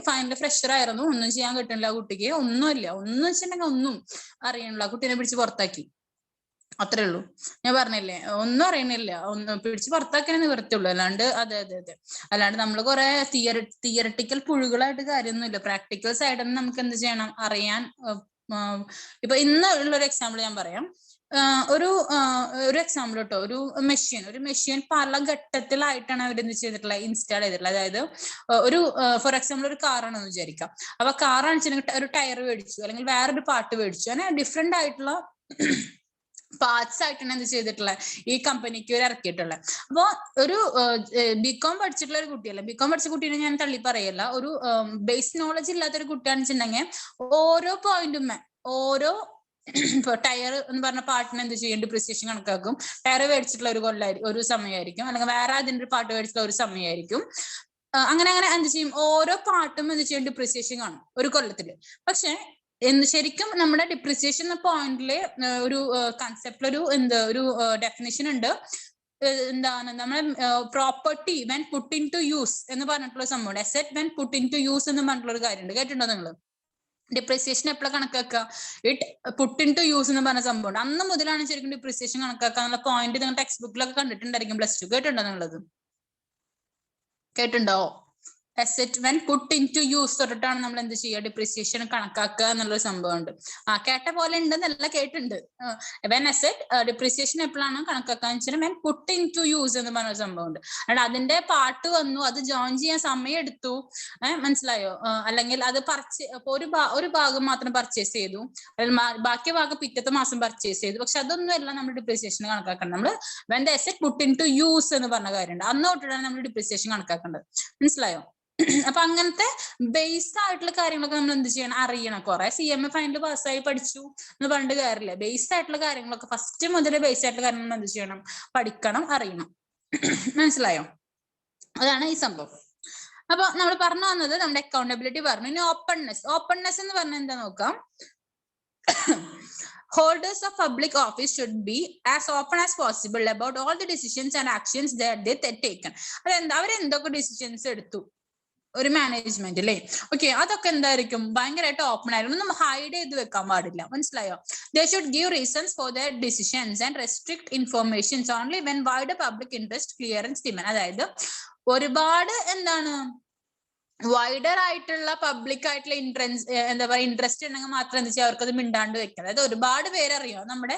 ഫൈനൽ ഫ്രഷർ ആയിരുന്നു, ഒന്നും ചെയ്യാൻ കിട്ടുന്നില്ല. ആ കുട്ടിക്ക് ഒന്നുമില്ല, ഒന്നും വെച്ചിട്ടുണ്ടെങ്കിൽ ഒന്നും അറിയണില്ല. കുട്ടീനെ പിടിച്ച് പുറത്താക്കി, അത്രേ ഉള്ളൂ. ഞാൻ പറഞ്ഞില്ലേ, ഒന്നും അറിയണില്ല, ഒന്ന് പിടിച്ച് പുറത്താക്കാനേ നിവൃത്തിയുള്ളൂ. അല്ലാണ്ട് അല്ലാണ്ട് നമ്മൾ കുറെ തിയറിറ്റിക്കൽ പുഴുകളായിട്ട് കാര്യമൊന്നുമില്ല. പ്രാക്ടിക്കൽ സൈഡിൽ നമുക്ക് എന്ത് ചെയ്യണം, അറിയാൻ. ഇപ്പൊ ഇന്ന് ഉള്ളൊരു എക്സാമ്പിൾ ഞാൻ പറയാം. ഒരു എക്സാമ്പിൾ കേട്ടോ. ഒരു മെഷീൻ പല ഘട്ടത്തിലായിട്ടാണ് അവർ എന്ത് ചെയ്തിട്ടുള്ളത്, ഇൻസ്റ്റാൾ ചെയ്തിട്ടുള്ളത്. അതായത് ഒരു ഫോർ എക്സാമ്പിൾ ഒരു കാറാണെന്ന് വിചാരിക്കാം. അപ്പൊ കാറാണെന്ന് വെച്ചിട്ടുണ്ടെങ്കിൽ ഒരു ടയർ മേടിച്ചു, അല്ലെങ്കിൽ വേറൊരു പാർട്ട് മേടിച്ചു, അങ്ങനെ ഡിഫറെന്റ് ആയിട്ടുള്ള പാർട്സ് ആയിട്ടാണ് എന്ത് ചെയ്തിട്ടുള്ളത്, ഈ കമ്പനിക്ക് ഇറക്കിയിട്ടുള്ളത്. അപ്പൊ ഒരു ബികോം പഠിച്ചിട്ടുള്ള ഒരു കുട്ടിയല്ല, ബികോം പഠിച്ച കുട്ടീനെ ഞാൻ തള്ളി പറയല്ല, ഒരു ബേസ് നോളജ് ഇല്ലാത്തൊരു കുട്ടിയാണെന്ന് വെച്ചിട്ടുണ്ടെങ്കിൽ ഓരോ പോയിന്റും ഓരോ ഇപ്പൊ ടയർ എന്ന് പറഞ്ഞ പാർട്ടിന് എന്ത് ചെയ്യും, ഡിപ്രിസിയേഷൻ കണക്കാക്കും. ടയർ മേടിച്ചിട്ടുള്ള ഒരു സമയമായിരിക്കും, അല്ലെങ്കിൽ വേറെ അതിന്റെ ഒരു പാർട്ട് മേടിച്ചിട്ടുള്ള ഒരു സമയമായിരിക്കും. അങ്ങനെ എന്ത് ചെയ്യും, ഓരോ പാർട്ടും എന്ത് ചെയ്യും, ഡിപ്രിസിയേഷൻ കാണും ഒരു കൊല്ലത്തില്. പക്ഷെ ശരിക്കും നമ്മുടെ ഡിപ്രിസിയേഷൻ എന്ന പോയിന്റില് ഒരു കൺസെപ്റ്റിൽ ഒരു ഡെഫിനേഷൻ ഉണ്ട്. എന്താണ് നമ്മളെ property when put into use എന്ന് പറഞ്ഞിട്ടുള്ള സംഭവം, asset when put into use എന്ന് പറഞ്ഞിട്ടുള്ള ഒരു കാര്യമുണ്ട്. കേട്ടിട്ടുണ്ടോ നിങ്ങൾ? ഡിപ്രിസിയേഷൻ എപ്പോഴാണ് കണക്കാക്കുക? It put into use എന്ന് പറഞ്ഞ സംഭവം അന്ന് മുതലാണ് ശരിക്കും ഡിപ്രിസിയേഷൻ കണക്കാക്കാനുള്ള പോയിന്റ് നിങ്ങൾ ടെക്സ്റ്റ് ബുക്കിലൊക്കെ കണ്ടിട്ടുണ്ടായിരിക്കും +2. കേട്ടിട്ടുണ്ടോ നിങ്ങളത്? കേട്ടിട്ടുണ്ടോ? Asset when put into use തൊട്ടിട്ടാണ് നമ്മൾ എന്ത് ചെയ്യുക, ഡിപ്രിസിയേഷൻ കണക്കാക്കുക എന്നുള്ളൊരു സംഭവം ഉണ്ട്. കേട്ട പോലെ ഉണ്ട് എന്നല്ല, കേട്ടിട്ടുണ്ട്. വെൻ അസെറ്റ് ഡിപ്രിസിയേഷൻ എപ്പോഴാണ് കണക്കാക്കാന്ന് വെച്ചാൽ when put into use എന്ന് പറഞ്ഞ സംഭവം ഉണ്ട്. അല്ലാണ്ട് അതിന്റെ പാർട്ട് വന്നു, അത് ജോയിൻ ചെയ്യാൻ സമയം എടുത്തു, മനസ്സിലായോ? അല്ലെങ്കിൽ അത് ഒരു ഭാഗം മാത്രം പർച്ചേസ് ചെയ്തു, ബാക്കി ഭാഗം പിറ്റത്തെ മാസം പർച്ചേസ് ചെയ്തു. പക്ഷെ അതൊന്നുമല്ല നമ്മൾ ഡിപ്രിസിയേഷൻ കണക്കാക്കേണ്ടത്. നമ്മൾ when the asset put into use എന്ന് പറഞ്ഞ കാര്യമുണ്ട്, അന്ന് തൊട്ടിട്ടാണ് നമ്മൾ ഡിപ്രിസിയേഷൻ കണക്കാക്കേണ്ടത്. മനസ്സിലായോ? അപ്പൊ അങ്ങനത്തെ ബേസ്ഡ് ആയിട്ടുള്ള കാര്യങ്ങളൊക്കെ നമ്മൾ എന്ത് ചെയ്യണം, അറിയണം. കുറെ CMA ഫൈനൽ പാസ്സായി പഠിച്ചു എന്ന് പറഞ്ഞിട്ട് കാര്യമില്ല. ബേസ്ഡ് ആയിട്ടുള്ള കാര്യങ്ങളൊക്കെ ഫസ്റ്റ് മുതൽ ബേസ് ആയിട്ടുള്ള കാര്യങ്ങൾ എന്ത് ചെയ്യണം, പഠിക്കണം, അറിയണം. മനസ്സിലായോ? അതാണ് ഈ സംഭവം. അപ്പൊ നമ്മൾ പറഞ്ഞു വന്നത് നമ്മുടെ അക്കൗണ്ടബിലിറ്റി പറഞ്ഞു. ഇനി ഓപ്പൺനെസ് എന്ന് പറഞ്ഞാൽ എന്താ നോക്കാം. Holders of public office should be as open as possible about all the decisions and actions that they taken. അതെന്താ, അവരെന്തൊക്കെ ഡിസിഷൻസ് എടുത്തു ഒരു മാനേജ്മെന്റ് അല്ലേ? ഓക്കെ, അതൊക്കെ എന്തായിരിക്കും, ഭയങ്കരമായിട്ട് ഓപ്പൺ ആയിരിക്കും. ഒന്നും ഹൈഡ് ചെയ്ത് വെക്കാൻ പാടില്ല. മനസ്സിലായോ? They should give reasons for their decisions and restrict informations only when wider public interest clearance demand. അതായത് ഒരുപാട് എന്താണ് വൈഡർ ആയിട്ടുള്ള പബ്ലിക് ആയിട്ടുള്ള ഇൻട്രസ്റ്റ് ഉണ്ടെങ്കിൽ മാത്രം എന്താ വെച്ചാൽ അവർക്കത് മിണ്ടാണ്ട് വെക്കാം. അതായത് ഒരുപാട് പേരറിയോ നമ്മുടെ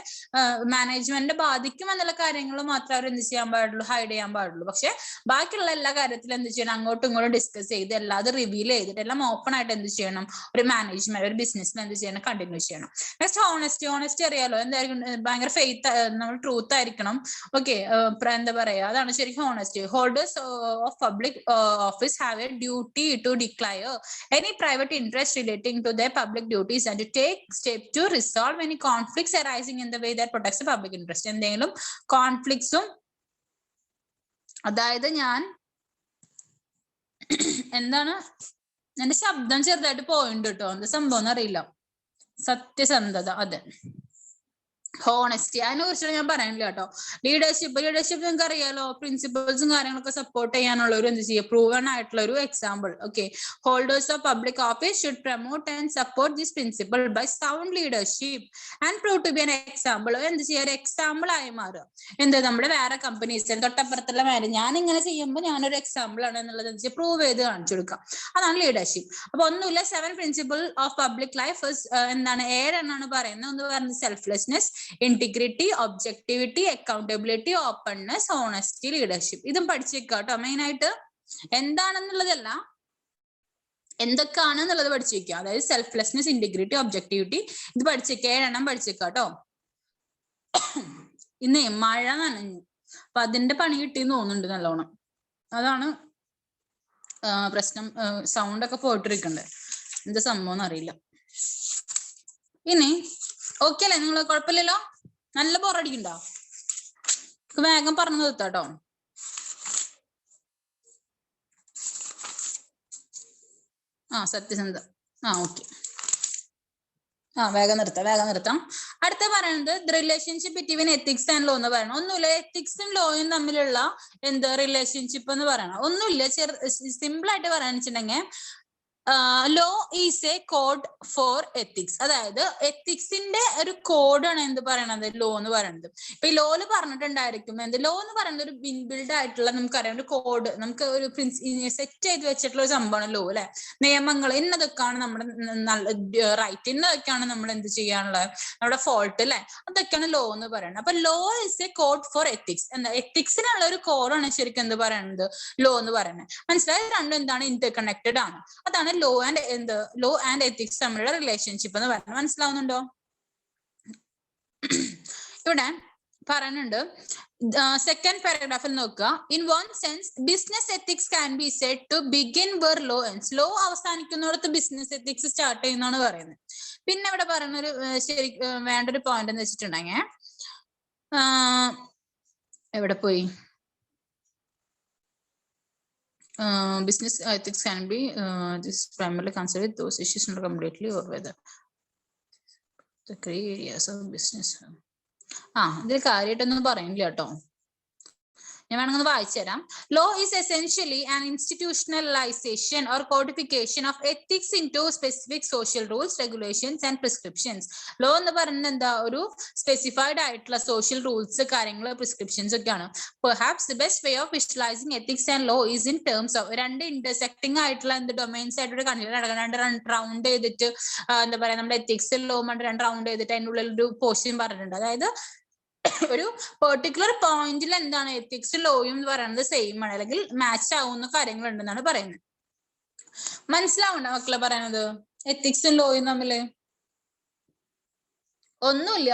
മാനേജ്മെന്റിനെ ബാധിക്കും എന്നുള്ള കാര്യങ്ങൾ മാത്രമേ അവർ എന്ത് ചെയ്യാൻ പാടുള്ളൂ, ഹൈഡ് ചെയ്യാൻ പാടുള്ളൂ. പക്ഷെ ബാക്കിയുള്ള എല്ലാ കാര്യത്തിലും എന്ത് ചെയ്യണം, അങ്ങോട്ടും ഇങ്ങോട്ടും ഡിസ്കസ് ചെയ്ത് എല്ലാതും റിവീൽ ചെയ്തിട്ട് എല്ലാം ഓപ്പൺ ആയിട്ട് എന്ത് ചെയ്യണം, ഒരു മാനേജ്മെന്റ് ഒരു ബിസിനസ്സിൽ എന്ത് ചെയ്യണം, കണ്ടിന്യൂ ചെയ്യണം. നെക്സ്റ്റ് ഓണസ്റ്റി അറിയാലോ, എന്തായിരിക്കും, ഭയങ്കര ഫെയ്ത്ത്, നമ്മൾ ട്രൂത്ത് ആയിരിക്കണം. ഓക്കെ, എന്താ പറയാ, അതാണ് ശരിക്കും honesty. Holders of public office have A duty to declare any private interest relating to their public duties and to take steps to resolve any conflicts arising in the way that protects the public interest. എന്തെങ്കിലും കോൺഫ്ലിക്ട്സും, അതായത് എന്താണ്, എന്റെ ശബ്ദം ചെറുതായിട്ട് പോയിണ്ട് കേട്ടോ, എന്താ സംഭവം അറിയില്ല. സത്യസന്ധത, അതെ, ഹോണസ്റ്റി, അതിനെ കുറിച്ചാണ് ഞാൻ പറയാനില്ല കേട്ടോ. ലീഡർഷിപ്പ് നിങ്ങൾക്ക് അറിയാലോ, പ്രിൻസിപ്പിൾസും കാര്യങ്ങളൊക്കെ സപ്പോർട്ട് ചെയ്യാനുള്ള ഒരു എന്ത് ചെയ്യുക, പ്രൂവൺ ആയിട്ടുള്ള ഒരു example. Okay, holders of public office should promote and support this principle by sound leadership and prove to be an example. എന്ത് ചെയ്യുക, ഒരു എക്സാമ്പിൾ ആയി മാറുക. എന്ത്, നമ്മുടെ വേറെ കമ്പനീസ് തൊട്ടപ്പുറത്തുള്ള ഞാൻ ഇങ്ങനെ ചെയ്യുമ്പോൾ ഞാനൊരു എക്സാമ്പിൾ ആണ് എന്നുള്ളത് പ്രൂവ് ചെയ്ത് കാണിച്ചു കൊടുക്കാം. അതാണ് ലീഡർഷിപ്പ്. അപ്പൊ ഒന്നുമില്ല, 7 പ്രിൻസിപ്പിൾ ഓഫ് പബ്ലിക് ലൈഫ് എന്താണ്, 7 എണ്ണാണ് പറയുന്നത്. ഒന്ന് പറയുന്നത് selflessness, integrity, objectivity, accountability, openness, honesty, leadership. ഇതും പഠിച്ചേക്കാം കേട്ടോ. മെയിൻ ആയിട്ട് എന്താണെന്നുള്ളതല്ല, എന്തൊക്കെയാണ് എന്നുള്ളത് പഠിച്ചേക്കുക. അതായത് സെൽഫ്ലെസ്നെസ്, ഇന്റഗ്രിറ്റി, ഒബ്ജക്ടിവിറ്റി, ഇത് പഠിച്ചേക്കുക. 7 എണ്ണം പഠിച്ചേക്കാം കേട്ടോ. ഇന്നേ മഴ നനഞ്ഞു, അപ്പൊ അതിന്റെ പണി കിട്ടിയെന്ന് തോന്നുന്നുണ്ട് നല്ലോണം. അതാണ് പ്രശ്നം. സൗണ്ട് ഒക്കെ പോയിട്ടിരിക്കണ്ടേ, എന്താ സംഭവം അറിയില്ല. ഇനി ഓക്കെ അല്ലേ, നിങ്ങൾ കുഴപ്പമില്ലല്ലോ? നല്ല ബോറടിക്കണ്ടോ? വേഗം പറഞ്ഞു നിർത്താട്ടോ. സത്യസന്ധ, ഓക്കെ, വേഗം നിർത്താം. അടുത്ത പറയുന്നത് relationship between ethics and law എന്ന് പറയണം. ഒന്നുമില്ല, എത്തിക്സും ലോയും തമ്മിലുള്ള റിലേഷൻഷിപ്പ് എന്ന് പറയണം. ഒന്നുമില്ല, സിമ്പിൾ ആയിട്ട് പറയാന്ന് വെച്ചിട്ടുണ്ടെങ്കിൽ law is a code for ethics. അതായത് എത്തിക്സിന്റെ ഒരു കോഡാണ് എന്ത് പറയണത്, ലോ എന്ന് പറയുന്നത്. ഇപ്പൊ ഈ ലോയില് പറഞ്ഞിട്ടുണ്ടായിരിക്കും ലോ എന്ന് പറയുന്നത് ഒരു ഇൻബിൽഡ് ആയിട്ടുള്ള നമുക്കറിയാം ഒരു കോഡ്, നമുക്ക് ഒരു സെറ്റ് ചെയ്ത് വെച്ചിട്ടുള്ള ഒരു സംഭവമാണ് ലോ അല്ലെ. നിയമങ്ങൾ ഇന്നതൊക്കെയാണ് നമ്മുടെ റൈറ്റ്, ഇന്നതൊക്കെയാണ് നമ്മൾ എന്ത് ചെയ്യാനുള്ളത്, നമ്മുടെ ഫോൾട്ട് അല്ലെ, അതൊക്കെയാണ് ലോ എന്ന് പറയുന്നത്. അപ്പൊ law is a code for ethics. എന്താ, എത്തിക്സിനുള്ള ഒരു കോഡാണ് ശരിക്കും എന്ത് പറയുന്നത്, ലോ എന്ന് പറയുന്നത്. മനസ്സിലായത്? രണ്ടും എന്താണ്, ഇന്റർ കണക്റ്റഡ് ആണ്. അതാണ് ലോ ആൻഡ് എത്തിക്സ് തമ്മിലുള്ള റിലേഷൻഷിപ്പ് എന്ന് പറയുന്നത്. മനസ്സിലാവുന്നുണ്ടോ? ഇവിടെ പറയുന്നുണ്ട്, സെക്കൻഡ് പാരഗ്രാഫിൽ നോക്കുക. In one sense business ethics can be said to begin where law ends. Law അവസാനിക്കുന്നിടത്ത് ബിസിനസ് എത്തിക്സ് സ്റ്റാർട്ട് ചെയ്യുന്നതാണ് പറയുന്നത്. പിന്നെ ഇവിടെ പറയുന്ന ഒരു വേണ്ട ഒരു പോയിന്റ് എന്ന് വെച്ചിട്ടുണ്ടെങ്കിൽ, എവിടെ പോയി, business ethics can be this primarily considered those issues not completely or whether the three areas of business. ഇതിൽ കാര്യമായിട്ടൊന്നും പറയുന്നില്ല കേട്ടോ. ഞാൻ വേണമെങ്കിൽ വായിച്ചു തരാം. Law is essentially an institutionalisation or codification of ethics into specific social rules, regulations and prescriptions. ലോ എന്ന് പറയുന്നത് എന്താ, ഒരു സ്പെസിഫൈഡ് ആയിട്ടുള്ള സോഷ്യൽ റൂൾസ്, കാര്യങ്ങൾ, പ്രിസ്ക്രിപ്ഷൻസ് ഒക്കെയാണ്. Perhaps the best way of visualising ethics and law is in terms of രണ്ട് intersecting ആയിട്ടുള്ള എന്ത് ഡൊമൈൻസ് ആയിട്ട് രണ്ട് റൗണ്ട് ചെയ്തിട്ട് എന്താ പറയാ, നമ്മുടെ എത്തിക്സ് ലോ രണ്ട് റൗണ്ട് ചെയ്തിട്ട് അതിൻ്റെ ഉള്ളിൽ ഒരു പോർഷൻ പറഞ്ഞിട്ടുണ്ട്. അതായത് ഒരു പെർട്ടിക്കുലർ പോയിന്റിൽ എന്താണ് എത്തിക്സ് ലോയും എന്ന് പറയുന്നത് സെയിം ആണ്, അല്ലെങ്കിൽ മാച്ച് ആവുന്ന കാര്യങ്ങൾ ഉണ്ടെന്നാണ് പറയുന്നത്. മനസ്സിലാവുണ്ടോ മക്കളെ പറയുന്നത്? എത്തിക്സും ലോയും തമ്മില് ഒന്നുമില്ല.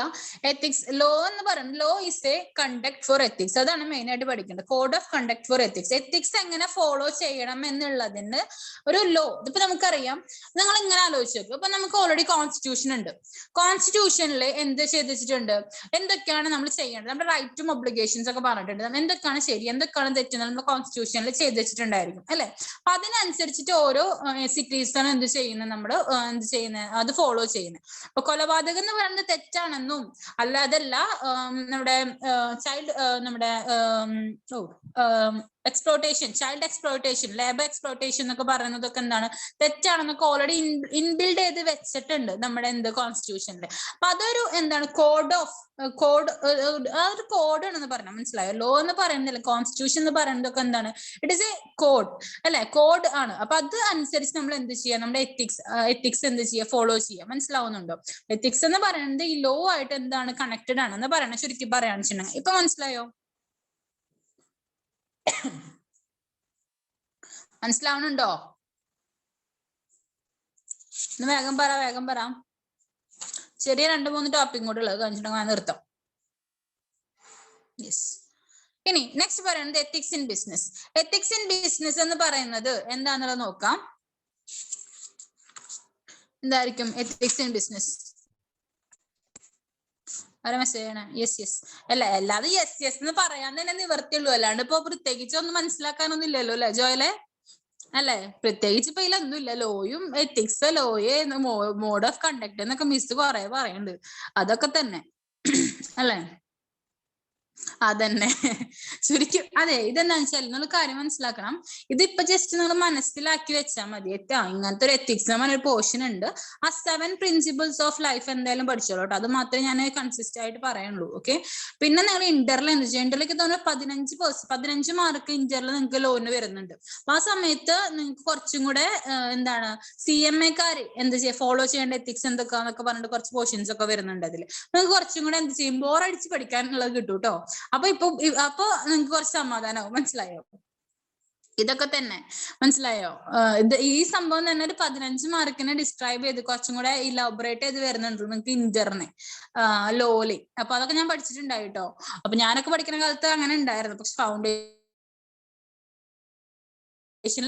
എത്തിക്സ് ലോ എന്ന് പറയുന്നത്, law is a conduct for ethics. അതാണ് മെയിൻ ആയിട്ട് പഠിക്കേണ്ടത്. Code of conduct for ethics. Ethics എങ്ങനെ ഫോളോ ചെയ്യണം എന്നുള്ളതിന് ഒരു ലോ. ഇപ്പൊ നമുക്കറിയാം, നിങ്ങൾ ഇങ്ങനെ ആലോചിച്ച് നോക്കും. ഇപ്പൊ നമുക്ക് ഓൾറെഡി കോൺസ്റ്റിറ്റ്യൂഷൻ ഉണ്ട്. കോൺസ്റ്റിറ്റ്യൂഷനിൽ എന്ത് ചെയ്തിട്ടുണ്ട്, എന്തൊക്കെയാണ് നമ്മൾ ചെയ്യേണ്ടത്, നമ്മുടെ റൈറ്റും ഒബ്ലിഗേഷൻസ് ഒക്കെ പറഞ്ഞിട്ടുണ്ട്. എന്തൊക്കെയാണ് ശരി, എന്തൊക്കെയാണ് തെറ്റെന്ന് നമ്മുടെ കോൺസ്റ്റിറ്റ്യൂഷനിൽ ചെയ്ത് വെച്ചിട്ടുണ്ടായിരിക്കും അല്ലെ. അപ്പൊ അതിനനുസരിച്ചിട്ട് ഓരോ സിറ്റീസാണ് എന്ത് ചെയ്യുന്നത്, നമ്മൾ എന്ത് ചെയ്യുന്നത്, അത് ഫോളോ ചെയ്യുന്നത്. അപ്പൊ കൊലപാതകം എന്ന് പറയുന്നത് തെറ്റാണെന്നും അല്ലാതല്ല, നമ്മുടെ exploitation, child exploitation, labour exploitation എന്നൊക്കെ പറയുന്നതൊക്കെ എന്താണ്, തെറ്റാണെന്നൊക്കെ ഓൾറെഡി ഇൻബിൽഡ് ചെയ്ത് വെച്ചിട്ടുണ്ട് നമ്മുടെ എന്ത് കോൺസ്റ്റിറ്റ്യൂഷനിൽ. അപ്പൊ അതൊരു എന്താണ് കോഡ് ആ ഒരു കോഡ് ആണെന്ന് പറഞ്ഞാൽ മനസ്സിലായോ. ലോ എന്ന് പറയുന്നില്ല, കോൺസ്റ്റിറ്റ്യൂഷൻ എന്ന് പറയുന്നതൊക്കെ എന്താണ്, ഇറ്റ് ഇസ് എ കോഡ് അല്ലെ, കോഡ് ആണ്. അപ്പൊ അത് അനുസരിച്ച് നമ്മൾ എന്ത് ചെയ്യാം, നമ്മുടെ എത്തിക്സ് എന്ത് ചെയ്യുക, ഫോളോ ചെയ്യുക. മനസ്സിലാവുന്നുണ്ടോ? എത്തിക്സ് എന്ന് പറയുന്നത് ഈ ലോ ആയിട്ട് എന്താണ് കണക്റ്റഡ് ആണെന്ന് പറയണം, ചുരുക്കി പറയാന്ന് വെച്ചിട്ടുണ്ടെങ്കിൽ. ഇപ്പൊ മനസ്സിലായോ? മനസ്സിലാവുന്നുണ്ടോ? വേഗം പറ. ചെറിയ 2-3 ടോപ്പിക് കൂടെ ഉള്ളത് കഴിഞ്ഞിട്ടുണ്ടെങ്കിൽ നിർത്താം. യെസ്. ഇനി നെക്സ്റ്റ് പറയുന്നത് ethics in business. Ethics in business എന്ന് പറയുന്നത് എന്താണെന്നുള്ളത് നോക്കാം. എന്തായിരിക്കും എത്തിക്സ് ഇൻ ബിസിനസ്? യെസ് അല്ല, അല്ലാതെ യെസ് എന്ന് പറയാൻ തന്നെ നിവർത്തിയുള്ളൂ, അല്ലാണ്ട് ഇപ്പൊ പ്രത്യേകിച്ച് ഒന്നും മനസ്സിലാക്കാനൊന്നും ഇല്ലല്ലോ അല്ലെ ജോയലെ? അല്ലെ, പ്രത്യേകിച്ച് ഇപ്പൊ ഇതിലൊന്നും ഇല്ല. ലോയും എത്തിക്സ്, ലോയെ മോഡ് ഓഫ് കണ്ടക്ട് എന്നൊക്കെ മിസ് കുറെ പറയുന്നുണ്ട്. അതൊക്കെ തന്നെ അല്ലെ. അതന്നെ ചുരുക്കും. അതെ, ഇതെന്താന്ന് വെച്ചാൽ നിങ്ങൾ കാര്യം മനസ്സിലാക്കണം. ഇതിപ്പോ ജസ്റ്റ് നിങ്ങൾ മനസ്സിലാക്കി വെച്ചാൽ മതി. ഇങ്ങനത്തെ ഒരു എത്തിക്സ് ഒരു പോർഷൻ ഉണ്ട്. ആ 7 പ്രിൻസിപ്പിൾസ് ഓഫ് ലൈഫ് എന്തായാലും പഠിച്ചോളൂ കേട്ടോ. അത് മാത്രമേ ഞാൻ കൺസിസ്റ്റ് ആയിട്ട് പറയുള്ളൂ. ഓക്കെ. പിന്നെ നിങ്ങൾ ഇന്ററിൽ എന്ത് ചെയ്യും, ഇന്ററിലേക്ക് തോന്നുന്നു 15 മാർക്ക് ഇന്ററിൽ നിങ്ങൾക്ക് ലോന് വരുന്നുണ്ട്. അപ്പൊ ആ സമയത്ത് നിങ്ങൾക്ക് കുറച്ചും കൂടെ എന്താണ് CMA-ക്കാര് എന്ത് ചെയ്യുക, ഫോളോ ചെയ്യേണ്ട എത്തിക്സ് എന്തൊക്കെയാന്നൊക്കെ പറഞ്ഞിട്ട് കുറച്ച് പോർഷൻസ് ഒക്കെ വരുന്നുണ്ട്. അതിൽ നിങ്ങൾക്ക് കുറച്ചും കൂടെ എന്ത് ചെയ്യും, ബോറടിച്ച് പഠിക്കാനുള്ളത് കിട്ടും കേട്ടോ. അപ്പൊ നിങ്ങൾക്ക് കുറച്ച് സമാധാനമാവും. മനസ്സിലായോ? ഇതൊക്കെ തന്നെ മനസ്സിലായോ? ഈ സംഭവം തന്നെ ഒരു 15 മാർക്കിനെ ഡിസ്ക്രൈബ് ചെയ്ത് കുറച്ചും കൂടെ ഇലാബറേറ്റ് ചെയ്ത് വരുന്നുണ്ട് നിങ്ങൾക്ക് ഇന്ററിനെ ലോലി. അപ്പൊ അതൊക്കെ ഞാൻ പഠിച്ചിട്ടുണ്ടായി കേട്ടോ. അപ്പൊ ഞാനൊക്കെ പഠിക്കുന്ന കാലത്ത് അങ്ങനെ ഉണ്ടായിരുന്നു. പക്ഷെ ഫൗണ്ടേഷനിൽ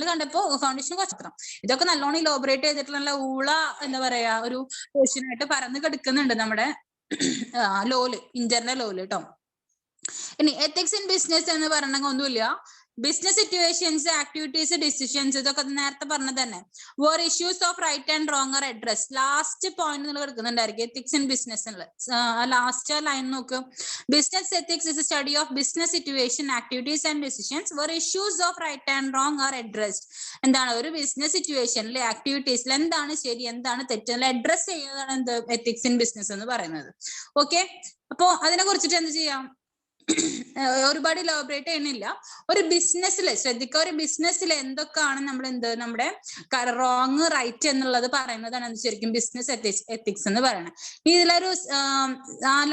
കണ്ടപ്പോ ഫൗണ്ടേഷൻ കുറച്ച് ഇതൊക്കെ നല്ലോണം ഇലോബറേറ്റ് ചെയ്തിട്ടുള്ള ഊള എന്താ പറയാ ഒരു പോർഷനായിട്ട് പരന്ന് കിടക്കുന്നുണ്ട് നമ്മുടെ ലോല്, ഇന്ററിന്റെ ലോല് കേട്ടോ. ഇനി എത്തിക്സ് ഇൻ ബിസിനസ് എന്ന് പറഞ്ഞെങ്കിൽ ഒന്നുമില്ല. ബിസിനസ് സിറ്റുവേഷൻസ്, ആക്ടിവിറ്റീസ്, ഡിസിഷൻസ്, ഇതൊക്കെ നേരത്തെ പറഞ്ഞത് തന്നെ. Where issues of right and wrong are address. Last point നിങ്ങൾ എടുക്കുന്നുണ്ടായിരിക്കും ethics in business. Last line നോക്ക്. Business ethics is a study of business situation, activities and decisions where issues of right and wrong are addressed. എന്താണ് ഒരു business സിറ്റുവേഷനിലെ ആക്ടിവിറ്റീസിൽ എന്താണ് ശരി, എന്താണ് തെറ്റ്, address ചെയ്യുന്നതാണ് എന്ത് എത്തിക്സ് ഇൻ ബിസിനസ് എന്ന് പറയുന്നത്. ഓക്കെ. അപ്പോ അതിനെ കുറിച്ചിട്ട് എന്ത് ചെയ്യാം, ഒരുപാട് ഇലോബറേറ്റ് ചെയ്യണില്ല. ഒരു ബിസിനസ്സിൽ ശ്രദ്ധിക്കുക, ഒരു ബിസിനസ്സിൽ എന്തൊക്കെയാണ് നമ്മൾ നമ്മുടെ റോങ് റൈറ്റ് എന്നുള്ളത് പറയുന്നതാണ് ശരിക്കും ബിസിനസ് എത്തിക്സ് എന്ന് പറയുന്നത്. ഇതിലൊരു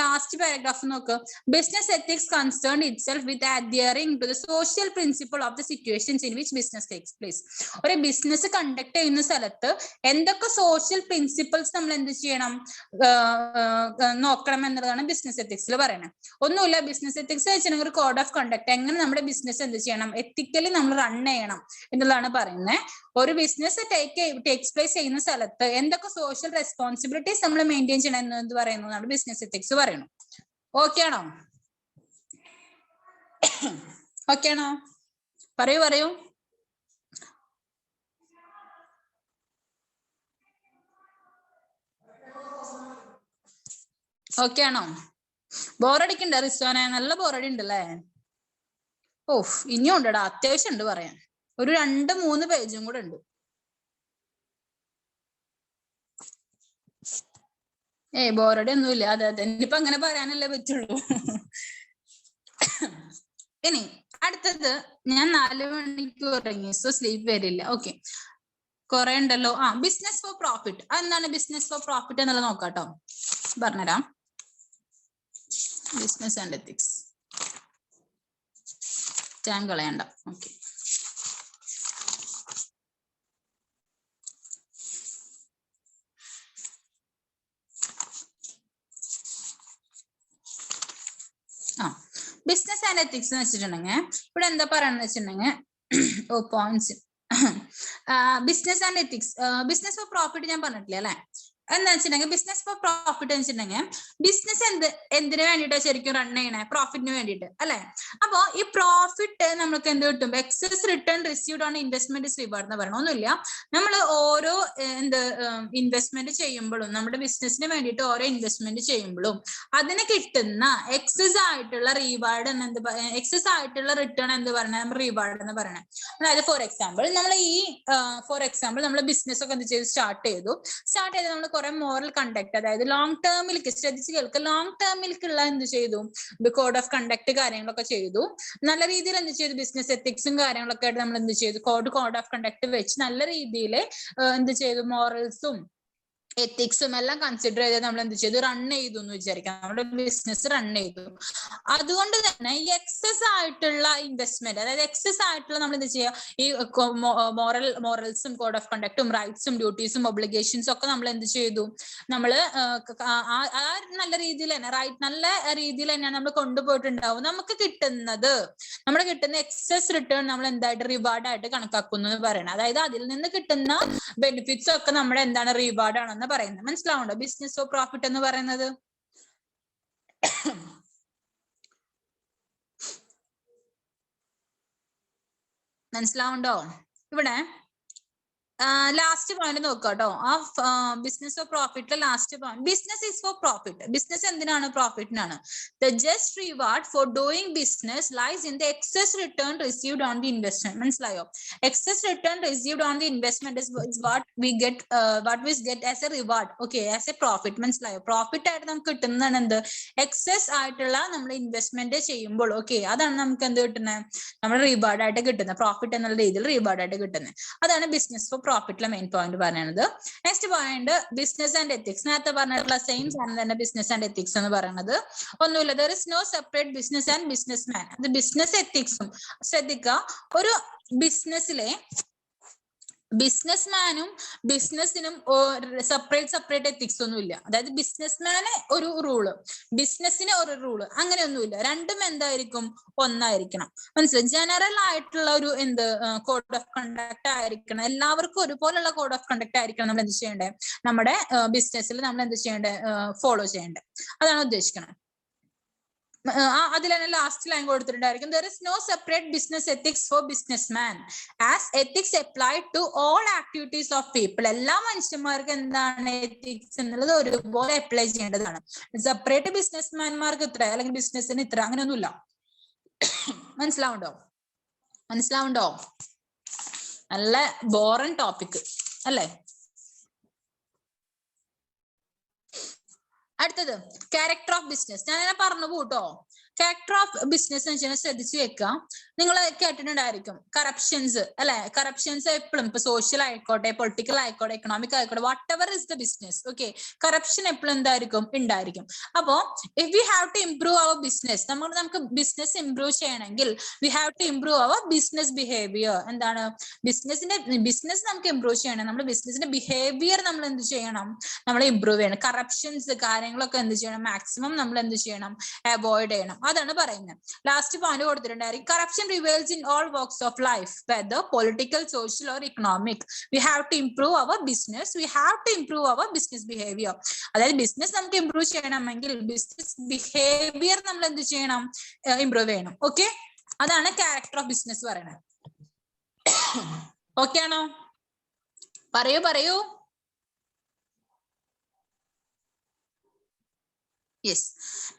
ലാസ്റ്റ് പാരഗ്രാഫ് നോക്ക്. Business ethics concern itself with adhering to the social principle of the situations in which business takes place. ഒരു ബിസിനസ് കണ്ടക്ട് ചെയ്യുന്ന സ്ഥലത്ത് എന്തൊക്കെ സോഷ്യൽ പ്രിൻസിപ്പിൾസ് നമ്മൾ എന്ത് ചെയ്യണം, നോക്കണം എന്നുള്ളതാണ് ബിസിനസ് എത്തിക്സിൽ പറയുന്നത്. ഒന്നുമില്ല, ബിസിനസ് എത്തിക്സ് വെച്ചിട്ടുണ്ടെങ്കിൽ ഒരു കോഡ് ഓഫ് കണ്ടക്ട്, എങ്ങനെ നമ്മുടെ ബിസിനസ് എന്ത് ചെയ്യണം, എത്തിക്കലി നമ്മൾ റൺ ചെയ്യണം എന്നുള്ളതാണ് പറയുന്നത്. ഒരു ബിസിനസ് ടേക്സ് പ്ലേസ് ചെയ്യുന്ന സ്ഥലത്ത് എന്തൊക്കെ സോഷ്യൽ റെസ്പോൺസിബിലിറ്റീസ് നമ്മൾ മെയിൻറ്റെയിൻ ചെയ്യണം എന്ന് പറയുന്നതാണ് ബിസിനസ് എത്തിക്സ് പറയുന്നത്. ഓക്കെ ആണോ? ഓക്കെ ആണോ? പറയൂ. ഓക്കെ ആണോ? ബോറടിക്കണ്ട റിസ്വാനെ? നല്ല ബോറടി ഉണ്ടല്ലേ? ഓഹ് ഇനിയും ഉണ്ടടാ, അത്യാവശ്യം ഉണ്ട് പറയാൻ. ഒരു 2-3 പേജും കൂടെ ഉണ്ട്. ബോറടി ഒന്നുമില്ല. അതെ അതെ, ഇനിയിപ്പൊ അങ്ങനെ പറയാനല്ലേ പറ്റുള്ളൂ. ഇനി അടുത്തത്, ഞാൻ 4 മണിക്ക് ഉറങ്ങി, സോ സ്ലീപ്പ് വരില്ല. ഓക്കെ, കുറെ ഉണ്ടല്ലോ. Business for profit. എന്താണ് ബിസിനസ് ഫോർ പ്രോഫിറ്റ് എന്നുള്ളത് നോക്കാട്ടോ, പറഞ്ഞുതരാം. ബിസിനസ് ആൻഡ് എത്തിക്സ്, ടൈം കളയണ്ട. ഓക്കെ, ബിസിനസ് ആൻഡ് എത്തിക്സ് എന്ന് വെച്ചിട്ടുണ്ടെങ്കിൽ ഇവിടെ എന്താ പറയാന്ന് വെച്ചിട്ടുണ്ടെങ്കിൽ, points business and ethics. Business for profit ഞാൻ പറഞ്ഞിട്ടില്ല അല്ലെ? എന്താ വെച്ചിട്ടുണ്ടെങ്കിൽ ബിസിനസ് ഫോർ പ്രോഫിറ്റ് എന്ന് വെച്ചിട്ടുണ്ടെങ്കിൽ ബിസിനസ് എന്തിനു വേണ്ടിയിട്ടാ ശരിക്കും റൺ ചെയ്യണേ? പ്രോഫിറ്റിന് വേണ്ടിയിട്ട് അല്ലെ? അപ്പൊ ഈ പ്രോഫിറ്റ് നമുക്ക് എന്ത് കിട്ടും? Excess return received on investment reward എന്ന് പറയണം. ഒന്നുമില്ല, നമ്മൾ ഓരോ ഇൻവെസ്റ്റ്മെന്റ് ചെയ്യുമ്പോഴും, നമ്മുടെ ബിസിനസിന് വേണ്ടിയിട്ട് ഓരോ ഇൻവെസ്റ്റ്മെന്റ് ചെയ്യുമ്പോഴും അതിന് കിട്ടുന്ന എക്സസ് ആയിട്ടുള്ള റീവാർഡ് എക്സസ് ആയിട്ടുള്ള റിട്ടേൺ എന്ത് പറയണേ? നമ്മൾ റീവാർഡ് എന്ന് പറയണേ. അതായത് ഫോർ എക്സാമ്പിൾ നമ്മൾ ബിസിനസ് ഒക്കെ എന്ത് ചെയ്തു? സ്റ്റാർട്ട് ചെയ്ത് നമ്മൾ കുറെ മോറൽ കണ്ടക്ട്, അതായത് ലോങ് ടേമിലേക്ക്, ശ്രദ്ധിച്ച് കേൾക്കുക, ലോങ് ടേമിലേക്കുള്ള എന്ത് ചെയ്തു? കോഡ് ഓഫ് കണ്ടക്ട് കാര്യങ്ങളൊക്കെ ചെയ്തു. നല്ല രീതിയിൽ എന്ത് ചെയ്തു? ബിസിനസ് എത്തിക്സും കാര്യങ്ങളൊക്കെ ആയിട്ട് നമ്മൾ എന്ത് ചെയ്തു? കോഡ് ഓഫ് കണ്ടക്ട് വെച്ച് നല്ല രീതിയിൽ എന്ത് ചെയ്തു? മോറൽസും എത്തിക്സും എല്ലാം കൺസിഡർ ചെയ്ത് നമ്മൾ എന്ത് ചെയ്തു? റൺ ചെയ്തു എന്ന് വിചാരിക്കാം, നമ്മുടെ ബിസിനസ് റൺ ചെയ്തു. അതുകൊണ്ട് തന്നെ ഈ എക്സസ് ആയിട്ടുള്ള ഇൻവെസ്റ്റ്മെന്റ്, അതായത് എക്സസ് ആയിട്ടുള്ള നമ്മൾ എന്ത് ചെയ്യുക? ഈ മോറൽസും കോഡ് ഓഫ് കണ്ടക്റ്റും റൈറ്റ്സും ഡ്യൂട്ടീസും ഒബ്ലിഗേഷൻസും ഒക്കെ നമ്മൾ എന്ത് ചെയ്തു? നമ്മൾ നല്ല രീതിയിൽ തന്നെ നല്ല രീതിയിൽ തന്നെയാണ് നമ്മൾ കൊണ്ടുപോയിട്ടുണ്ടാവും. നമുക്ക് കിട്ടുന്ന എക്സസ് റിട്ടേൺ നമ്മൾ എന്തായിട്ട്? റിവാർഡായിട്ട് കണക്കാക്കുന്നു എന്ന് പറയണം. അതായത് അതിൽ നിന്ന് കിട്ടുന്ന ബെനിഫിറ്റ്സ് ഒക്കെ നമ്മുടെ എന്താണ്? റിവാർഡ് ആണെന്ന് പറയുന്നത്. മനസ്സിലാവുണ്ടോ ബിസിനസ് ഓഫ് പ്രോഫിറ്റ് എന്ന് പറയുന്നത്? മനസ്സിലാവുണ്ടോ? ഇവിടെ ലാസ്റ്റ് പോയിന്റ് നോക്കാട്ടോ. ബിസിനസ് ഓഫ് പ്രോഫിറ്റിലെ last point, business is for profit. Business എന്തിനാണ്? പ്രോഫിറ്റിനാണ്. The just reward for doing business lies in the excess return received on the investment. മനസ്സിലായോ? Excess return received on the investment is what we get as a reward, okay, as a profit. മനസ്സിലായോ? Profit ആയിട്ട് നമുക്ക് കിട്ടുന്നതാണ് എന്ത്? Excess ആയിട്ടുള്ള നമ്മൾ investment ചെയ്യുമ്പോൾ, okay, അതാണ് നമുക്ക് എന്ത് കിട്ടുന്നത്? നമ്മൾ റിവാർഡ് ആയിട്ട് കിട്ടുന്നത്, പ്രോഫിറ്റ് എന്നുള്ള രീതിയിൽ റിവാർഡ് ആയിട്ട് കിട്ടുന്നത്. അതാണ് ബിസിനസ് ഫോർ പ്രോഫിറ്റിലെ മെയിൻ പോയിന്റ് പറയുന്നത്. Next point business and ethics. നേരത്തെ പറഞ്ഞിട്ടുള്ള സെയിം സാധനം തന്നെ ബിസിനസ് ആൻഡ് എത്തിക്സ് എന്ന് പറയുന്നത്. ഒന്നുമില്ല, there is no separate business and business man. അത് ബിസിനസ് എത്തിക്സും ശ്രദ്ധിക്കുക. ഒരു ബിസിനസ്മാനും ബിസിനസിനും സെപ്പറേറ്റ് എത്തിക്സ് ഒന്നും ഇല്ല. അതായത് ബിസിനസ്മാന് ഒരു റൂള്, ബിസിനസിന് ഒരു റൂള്, അങ്ങനെയൊന്നുമില്ല. രണ്ടും എന്തായിരിക്കും? ഒന്നായിരിക്കണം. മനസ്സിലായി? ജനറൽ ആയിട്ടുള്ള ഒരു കോഡ് ഓഫ് കണ്ടക്ട് ആയിരിക്കണം. എല്ലാവർക്കും ഒരുപോലുള്ള കോഡ് ഓഫ് കണ്ടക്ട് ആയിരിക്കണം നമ്മൾ എന്ത് ചെയ്യേണ്ടത്? നമ്മുടെ ബിസിനസ്സിൽ നമ്മൾ എന്ത് ചെയ്യേണ്ടത്? ഫോളോ ചെയ്യേണ്ടത്. അതാണ് ഉദ്ദേശിക്കുന്നത്. അതിൽ തന്നെ ലാസ്റ്റ് ലൈൻ കൊടുത്തിട്ടുണ്ടായിരിക്കും, there is no separate business ethics for businessman as ethics applied to all activities of people. എല്ലാ മനുഷ്യന്മാർക്കും എന്താണ് എത്തിക്സ് എന്നുള്ളത് ഒരുപോലെ അപ്ലൈ ചെയ്യേണ്ടതാണ്. സെപ്പറേറ്റ് ബിസിനസ്മാൻമാർക്ക് ഇത്ര, അല്ലെങ്കിൽ ബിസിനസ്സിന് ഇത്ര, അങ്ങനെയൊന്നുമില്ല. മനസ്സിലാവുണ്ടോ? നല്ല ബോറൻ ടോപ്പിക് അല്ലേ? അടുത്തത് ക്യാരക്ടർ ഓഫ് ബിസിനസ്. ഞാൻ അങ്ങനെ പറഞ്ഞു പോട്ടോ. ക്യാരക്ടർ ഓഫ് ബിസിനസ് എന്ന് വെച്ചാൽ ശ്രദ്ധിച്ചു വെക്കുക. നിങ്ങൾ കേട്ടിട്ടുണ്ടായിരിക്കും കറപ്ഷൻസ് അല്ലെ? കറപ്ഷൻസ് എപ്പോഴും, ഇപ്പൊ സോഷ്യൽ ആയിക്കോട്ടെ, പൊളിറ്റിക്കൽ ആയിക്കോട്ടെ, എക്കണോമിക് ആയിക്കോട്ടെ, whatever is the business, okay, corruption എപ്പോഴും ഉണ്ടായിരിക്കും. അപ്പോ if we have to improve our business, നമുക്ക് ബിസിനസ് ഇംപ്രൂവ് ചെയ്യണമെങ്കിൽ we have to improve our business behaviour. എന്താണ്? ബിസിനസ് നമുക്ക് ഇംപ്രൂവ് ചെയ്യണം, നമ്മുടെ ബിസിനസിന്റെ ബിഹേവിയർ നമ്മൾ എന്ത് ചെയ്യണം? നമ്മൾ ഇംപ്രൂവ് ചെയ്യണം. കറപ്ഷൻസ് കാര്യങ്ങളൊക്കെ എന്ത് ചെയ്യണം? മാക്സിമം നമ്മൾ എന്ത് ചെയ്യണം? അവോയ്ഡ് ചെയ്യണം. അതാണ് പറയുന്നത്. ലാസ്റ്റ് പോയിന്റ് കൊടുത്തിട്ടുണ്ടായിരിക്കും, corruption prevails in all works of life, whether political, social or economic. We have to improve our business, we have to improve our business behaviour. അതായത് ബിസിനസ് നമുക്ക് ഇംപ്രൂവ് ചെയ്യണമെങ്കിൽ ബിസിനസ് ബിഹേവിയർ നമ്മൾ എന്ത് ചെയ്യണം? Improve ചെയ്യണം. Okay, അതാണ് character of business പറയുന്നത്. Okay ആണോ? പറയൂ. Yes.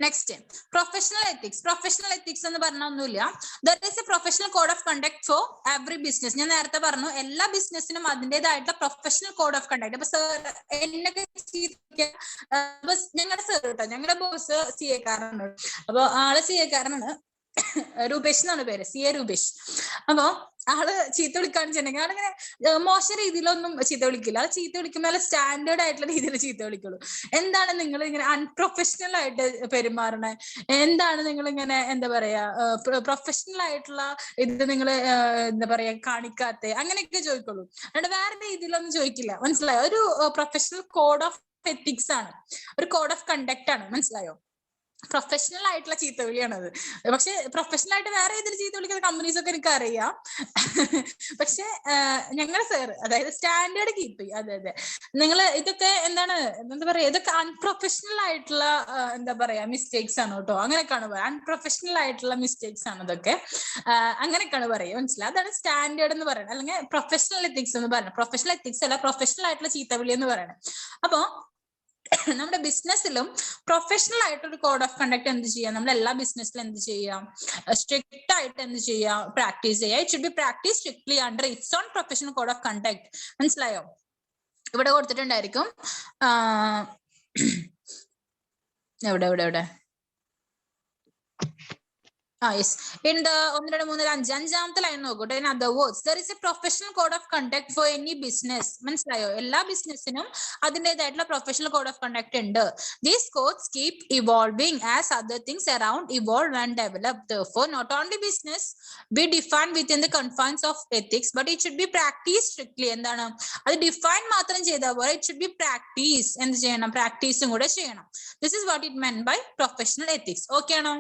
Next, professional ethics. Professional ethics എന്ന് പറഞ്ഞ ഒന്നുമില്ല. There is a professional code of conduct for every business. ഞാൻ നേരത്തെ പറഞ്ഞു എല്ലാ ബിസിനസിനും അതിൻ്റെതായിട്ടുള്ള പ്രൊഫഷണൽ കോഡ് ഓഫ് കണ്ടക്ട്. അപ്പൊ സർ എന്നൊക്കെ ഞങ്ങളുടെ സർ കേട്ടോ, ഞങ്ങളുടെ ബോസ് സി എ കാരനാണ്. അപ്പൊ ആള് സി എ കാരനാണ്, രൂപേഷ് എന്നാണ് പേര്, സി എ രൂപേഷ്. അപ്പൊ ആള് ചീത്ത വിളിക്കാന്ന് വെച്ചിട്ടുണ്ടെങ്കിൽ ആളിങ്ങനെ മോശം രീതിയിലൊന്നും ചീത്ത വിളിക്കില്ല. ആൾ ചീത്ത വിളിക്കുമ്പോൾ നല്ല സ്റ്റാൻഡേർഡ് ആയിട്ടുള്ള രീതിയിൽ ചീത്ത വിളിക്കുള്ളൂ. എന്താണ് നിങ്ങൾ ഇങ്ങനെ അൺപ്രൊഫഷണൽ ആയിട്ട് പെരുമാറണേ, എന്താണ് നിങ്ങൾ ഇങ്ങനെ എന്താ പറയാ പ്രൊഫഷണൽ ആയിട്ടുള്ള ഇത് നിങ്ങൾ എന്താ പറയാ കാണിക്കാത്ത, അങ്ങനെയൊക്കെ ചോദിക്കുള്ളൂ. അതുകൊണ്ട് വേറെ രീതിയിലൊന്നും ചോദിക്കില്ല. മനസ്സിലായോ? ഒരു പ്രൊഫഷണൽ കോഡ് ഓഫ് എത്തിക്സ് ആണ്, ഒരു കോഡ് ഓഫ് കണ്ടക്ട് ആണ്. മനസ്സിലായോ? പ്രൊഫഷണൽ ആയിട്ടുള്ള ചീത്തവിളിയാണത്. പക്ഷെ പ്രൊഫഷണൽ ആയിട്ട് വേറെ ഏതൊരു ചീത്ത വിളിക്കുന്ന കമ്പനീസ് ഒക്കെ എനിക്ക് അറിയാം. പക്ഷെ ഞങ്ങളുടെ സാർ അതായത് സ്റ്റാൻഡേർഡ് കീപ്പ് ചെയ്യും. അതെ അതെ, നിങ്ങൾ ഇതൊക്കെ എന്താണ് എന്താ പറയാ, ഇതൊക്കെ അൺപ്രൊഫഷണൽ ആയിട്ടുള്ള എന്താ പറയാ മിസ്റ്റേക്സ് ആണ് കേട്ടോ. അങ്ങനെയൊക്കെയാണ് പറയുക, അൺപ്രൊഫഷണൽ ആയിട്ടുള്ള മിസ്റ്റേക്സ് ആണ് ഇതൊക്കെ. അങ്ങനെയൊക്കെയാണ് പറയുക. മനസ്സിലായി? അതാണ് സ്റ്റാൻഡേർഡ് എന്ന് പറയുന്നത്, അല്ലെങ്കിൽ പ്രൊഫഷണൽ എത്തിക്സ് എന്ന് പറയുന്നത്. പ്രൊഫഷണൽ എത്തിക്സ് അല്ല, പ്രൊഫഷണൽ ആയിട്ടുള്ള ചീത്തവിളി എന്ന് പറയുന്നത്. അപ്പൊ നമ്മുടെ ബിസിനസ്സിലും പ്രൊഫഷണൽ ആയിട്ട് ഒരു കോഡ് ഓഫ് കണ്ടക്ട് എന്ത് ചെയ്യാം, നമ്മൾ എല്ലാ ബിസിനസ്സിലും എന്ത് ചെയ്യാം, സ്ട്രിക്റ്റ് ആയിട്ട് എന്ത് ചെയ്യാം, പ്രാക്ടീസ് ചെയ്യാം. It should be practice strictly under it's on professional code of conduct. മനസ്സിലായോ? ഇവിടെ കൊടുത്തിട്ടുണ്ടായിരിക്കും. എവിടെ എവിടെ എവിടെ yes. In the 1, 2, 3, 5 അഞ്ചാമത്തെ ലൈൻ നോക്കട്ടെ. In other words, there is a professional code of conduct for any business. മനസ്സിലായോ? എല്ലാ ബിസിനസിനും അതിൻ്റെതായിട്ടുള്ള പ്രൊഫഷണൽ കോഡ് ഓഫ് കണ്ടക്ട് ഉണ്ട്. These codes keep evolving as other things around evolve and develop. Therefore, not only business be defined within the confines of ethics, but it should be practiced strictly. എന്താണ് അത് define മാത്രം ചെയ്താൽ പോലെ, it should be practice. എന്ത് ചെയ്യണം? പ്രാക്ടീസും കൂടെ ചെയ്യണം. This is what it meant by professional ethics. Okay ആണോ?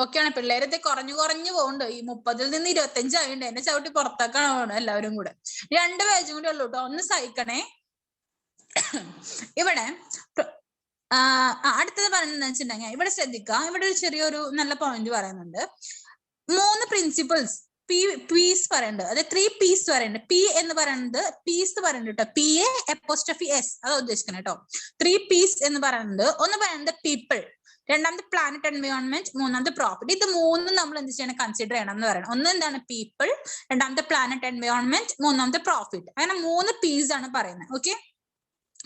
ഓക്കെയാണ്. പിള്ളേരത്തെ കുറഞ്ഞു പോകുന്നുണ്ട്. ഈ 30-ൽ നിന്ന് 25 ആയിട്ടുണ്ട്. എന്നെ ചവിട്ടി പുറത്താക്കാണ് വേണം എല്ലാവരും കൂടെ. 2 പേജും കൂടെ ഉള്ളൂ കേട്ടോ, ഒന്ന് സഹിക്കണേ. ഇവിടെ അടുത്തത് പറയുന്നത് വെച്ചിട്ടുണ്ടെങ്കിൽ ഇവിടെ ശ്രദ്ധിക്കുക. ഇവിടെ ഒരു ചെറിയൊരു നല്ല പോയിന്റ് പറയുന്നുണ്ട്. 3 പ്രിൻസിപ്പിൾസ് പീസ് പറയുന്നുണ്ട്. അതായത് 3 പീസ് പറയുന്നുണ്ട്. പി എന്ന് പറയുന്നത് പീസ് പറയുന്നുണ്ട് കേട്ടോ, PA'(S) അതാ ഉദ്ദേശിക്കുന്നത് കേട്ടോ. 3 പീസ് എന്ന് പറയുന്നത്, ഒന്ന് പറയുന്നത് പീപ്പിൾ, രണ്ടാമത്തെ പ്ലാനറ്റ് എൻവയോൺമെന്റ്, മൂന്നാമത്തെ പ്രോഫിറ്റ്. ഇത് 3 നമ്മൾ എന്ത് ചെയ്യണം, കൺസിഡർ ചെയ്യണം എന്ന് പറയണം. ഒന്ന് എന്താണ് പീപ്പിൾ, രണ്ടാമത്തെ പ്ലാനറ്റ് എൻവയോൺമെന്റ്, മൂന്നാമത്തെ പ്രോഫിറ്റ്. അങ്ങനെ 3 പീസ് ആണ് പറയുന്നത്. ഓക്കെ,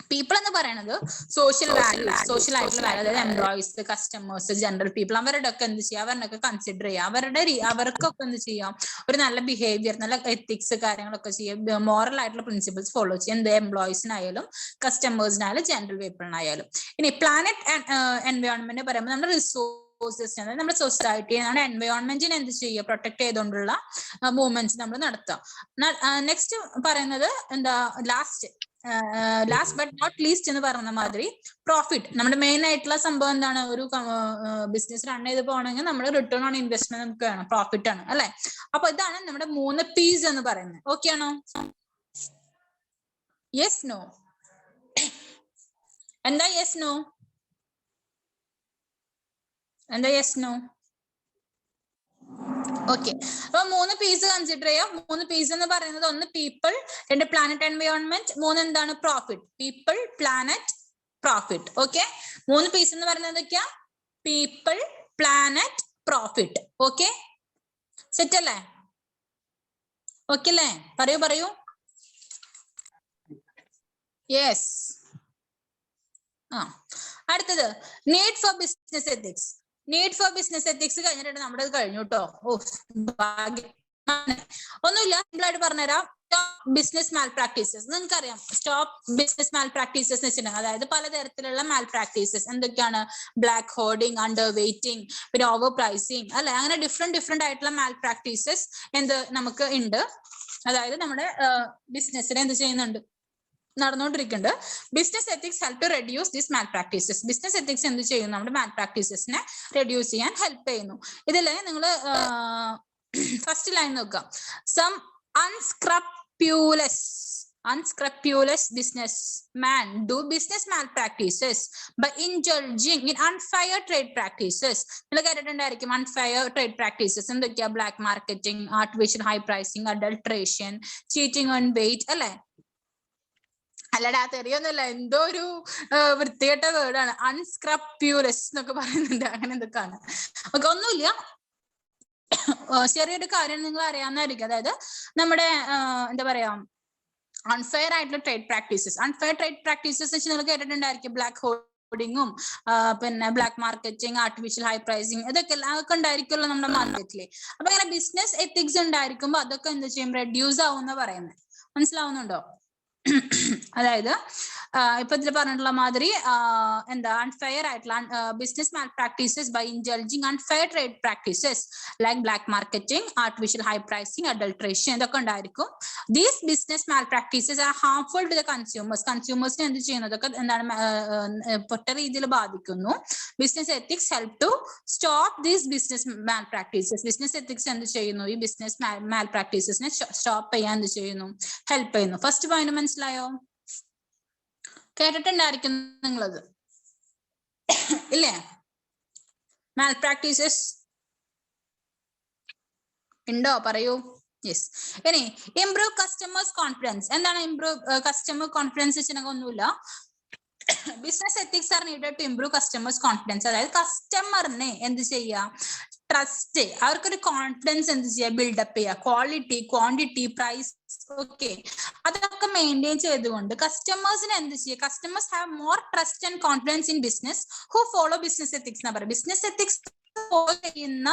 പീപ്പിൾ എന്ന് പറയുന്നത് സോഷ്യൽ വാല്യൂസ്, സോഷ്യൽ ആയിട്ടുള്ള വാല്യൂ, അതായത് എംപ്ലോയീസ്, കസ്റ്റമേഴ്സ്, ജനറൽ പീപ്പിൾ, അവരുടെ ഒക്കെ എന്ത് ചെയ്യാം, അവരിനൊക്കെ കൺസിഡർ ചെയ്യാം. അവർക്കൊക്കെ എന്ത് ചെയ്യാം, ഒരു നല്ല ബിഹേവിയർ, നല്ല എത്തിക്സ് കാര്യങ്ങളൊക്കെ ചെയ്യാം, മോറൽ ആയിട്ടുള്ള പ്രിൻസിപ്പിൾസ് ഫോളോ ചെയ്യാം. എന്ത് എംപ്ലോയീസിനായാലും കസ്റ്റമേഴ്സിനായാലും ജനറൽ പീപ്പിളിനായാലും. ഇനി പ്ലാനറ്റ് എൻവയോൺമെന്റ് പറയുമ്പോൾ നമ്മുടെ റിസോഴ്സസ്, നമ്മുടെ സൊസൈറ്റി, നമ്മുടെ എൻവയോൺമെന്റിനെ എന്ത് ചെയ്യുക, പ്രൊട്ടക്ട് ചെയ്തുകൊണ്ടുള്ള മൂവ്മെന്റ്സ് നമ്മൾ നടത്താം. നെക്സ്റ്റ് പറയുന്നത് എന്താ, ലാസ്റ്റ് ബട്ട് നോട്ട് ലീസ്റ്റ് എന്ന് പറയുന്ന മാതിരി പ്രോഫിറ്റ്. നമ്മുടെ മെയിൻ ആയിട്ടുള്ള സംഭവം എന്താണ്, ഒരു ബിസിനസ് റൺ ചെയ്ത് പോകണമെങ്കിൽ നമ്മുടെ റിട്ടേൺ ഓൺ ഇൻവെസ്റ്റ്മെന്റ് നമുക്ക് വേണം, പ്രോഫിറ്റ് ആണ് അല്ലെ. അപ്പൊ ഇതാണ് നമ്മുടെ 3 പീസ് എന്ന് പറയുന്നത്. ഓക്കെ ആണോ? Yes no? എന്താ യെസ് നോ? എന്താ യെസ് നോ? ഓക്കെ, അപ്പൊ 3 പീസ് കൺസിഡർ ചെയ്യാം. 3 പീസ് എന്ന് പറയുന്നത്, ഒന്ന് പീപ്പിൾ, 2 പ്ലാനറ്റ് എൻവയോൺമെന്റ്, 3 എന്താണ് profit. People, planet, profit. Okay, 3 Ps എന്ന് പറയുന്നത് എന്തൊക്കെയാ? People, planet, profit. Okay, set അല്ലേ? ഓക്കെ അല്ലേ? പറയൂ. യെസ്. അടുത്തത് need for business ethics. Need for business ethics കഴിഞ്ഞിട്ടുണ്ട്, നമ്മുടെ കഴിഞ്ഞു കേട്ടോ. ഭാഗ്യം. ഒന്നുമില്ല, സിമ്പിൾ ആയിട്ട് പറഞ്ഞുതരാം. Stop business malpractices. നിങ്ങൾക്കറിയാം സ്റ്റോപ്പ് ബിസിനസ് മാൽ പ്രാക്ടീസസ് എന്ന് വെച്ചിട്ടുണ്ടെങ്കിൽ അതായത് പലതരത്തിലുള്ള മാൽ പ്രാക്ടീസസ്. എന്തൊക്കെയാണ്? ബ്ലാക്ക് ഹോർഡിങ്, അണ്ടർ വെയിറ്റിംഗ്, പിന്നെ ഓവർ പ്രൈസിങ് അല്ലെ. അങ്ങനെ ഡിഫറെന്റ് ആയിട്ടുള്ള മാൽ പ്രാക്ടീസസ് നമുക്ക് ഉണ്ട്. അതായത് നമ്മുടെ ബിസിനസ്സിനെ എന്ത് ചെയ്യുന്നുണ്ട്, നടന്നുകൊണ്ടിരിക്കുന്നുണ്ട്. Business ethics help to reduce this malpractices. Business ethics എന്ത് ചെയ്യുന്നു, നമ്മുടെ മാൽ പ്രാക്ടീസസിനെ റെഡ്യൂസ് ചെയ്യാൻ ഹെൽപ്പ് ചെയ്യുന്നു. ഇതിൽ നിങ്ങൾ ഫസ്റ്റ് ലൈൻ നോക്കുക. Some unscrupulous businessmen do business malpractices by indulging in unfair trade practices. നിങ്ങൾ കേട്ടിട്ടുണ്ടായിരിക്കും unfair trade practices എന്തൊക്കെയാ? Black marketing, artificial high pricing, adulteration, cheating on weight അല്ലെ. അല്ലടാ തെറിയൊന്നുമില്ല, എന്തോ ഒരു വൃത്തികെട്ട വേർഡാണ്, അൺസ്ക്രപ്യൂലസ് എന്നൊക്കെ പറയുന്നുണ്ട്, അങ്ങനെ എന്തൊക്കെയാണ്. ഓക്കെ, ഒന്നുമില്ല, ചെറിയൊരു കാര്യം നിങ്ങൾ അറിയാവുന്നതായിരിക്കും. അതായത് നമ്മുടെ എന്താ പറയാ, അൺഫെയർ ആയിട്ടുള്ള trade practices. Unfair trade practices വെച്ച് നിങ്ങൾ കേട്ടിട്ടുണ്ടായിരിക്കും. ബ്ലാക്ക് ഹോർഡിങ്ങും പിന്നെ black marketing, artificial high pricing, അതൊക്കെ ഉണ്ടായിരിക്കുമല്ലോ നമ്മുടെ മാർക്കറ്റില്. അപ്പൊ ഇങ്ങനെ ബിസിനസ് എത്തിക്സ് ഉണ്ടായിരിക്കുമ്പോ അതൊക്കെ എന്ത് ചെയ്യും, റെഡ്യൂസ് ആവുന്ന പറയുന്നത്. മനസ്സിലാവുന്നുണ്ടോ? അതായത് ഇപ്പൊ ഇതിൽ പറഞ്ഞിട്ടുള്ള മാതിരി എന്താ, അൺഫെയർ ആയിട്ടുള്ള business malpractices by indulging unfair trade practices like black marketing, artificial high pricing, adulteration, ഇതൊക്കെ ഉണ്ടായിരിക്കും. These business malpractices are harmful to the consumers. കൺസ്യൂമേഴ്സിനെ എന്ത് ചെയ്യുന്നതൊക്കെ എന്താണ്, പൊട്ട രീതിയിൽ ബാധിക്കുന്നു. Business ethics help to stop these business malpractices. Business ethics എന്ത് ചെയ്യുന്നു, ഈ ബിസിനസ് മാൽ പ്രാക്ടീസസിനെ സ്റ്റോപ്പ് ചെയ്യാൻ എന്ത് ചെയ്യുന്നു, ഹെൽപ്പ് ചെയ്യുന്നു. ഫസ്റ്റ് പോയിന്റ് മനസ്സിലായോ? കേട്ടിട്ടുണ്ടായിരിക്കും നിങ്ങളത്, ഇല്ലേ? മാൽ പ്രാക്ടീസസ് ഉണ്ടോ? പറയൂ. യെസ്. ഇനി ഇംപ്രൂവ് കസ്റ്റമേഴ്സ് കോൺഫിഡൻസ്. എന്താണ് ഇംപ്രൂവ് കസ്റ്റമർ കോൺഫിഡൻസ് വെച്ചിട്ടുണ്ടെങ്കിൽ ഒന്നുമില്ല, business ethics are needed to improve customers confidence. അതായത് കസ്റ്റമറിനെ എന്ത് ചെയ്യുക, ട്രസ്റ്റ്, അവർക്കൊരു കോൺഫിഡൻസ് എന്ത് ചെയ്യുക, ബിൽഡപ്പ് ചെയ്യുക. ക്വാളിറ്റി, ക്വാണ്ടിറ്റി, പ്രൈസ്, ഓക്കെ, അതൊക്കെ മെയിൻറ്റെയിൻ ചെയ്തുകൊണ്ട് കസ്റ്റമേഴ്സിന് എന്ത് ചെയ്യുക, customers have more trust and confidence in business who follow business ethics എന്ന് പറയും. ബിസിനസ് എത്തിക്സ് ഫോളോ ചെയ്യുന്ന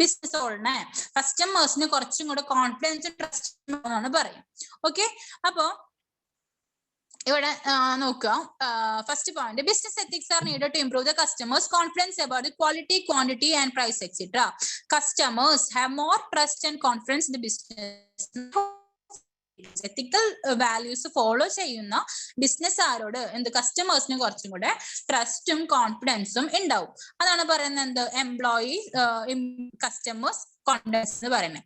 ബിസിനസ് ഓളിനെ കസ്റ്റമേഴ്സിന് കുറച്ചും കൂടെ കോൺഫിഡൻസ്, ട്രസ്റ്റ് എന്നാണ് പറയും. ഓക്കെ, അപ്പോ ഇവിടെ നോക്കുക. First point, business ethics are needed to improve the customers confidence about the quality, quantity and price etcetera. Customers have more trust and confidence in the business. Ethical values follow ചെയ്യുന്ന business ആരോട്, എന്ത്, കസ്റ്റമേഴ്സിന് കുറച്ചും കൂടെ ട്രസ്റ്റും കോൺഫിഡൻസും ഉണ്ടാവും. അതാണ് പറയുന്നത് എന്ത്, എംപ്ലോയി കസ്റ്റമേഴ്സ് കോൺഫിഡൻസ് എന്ന് പറയുന്നത്.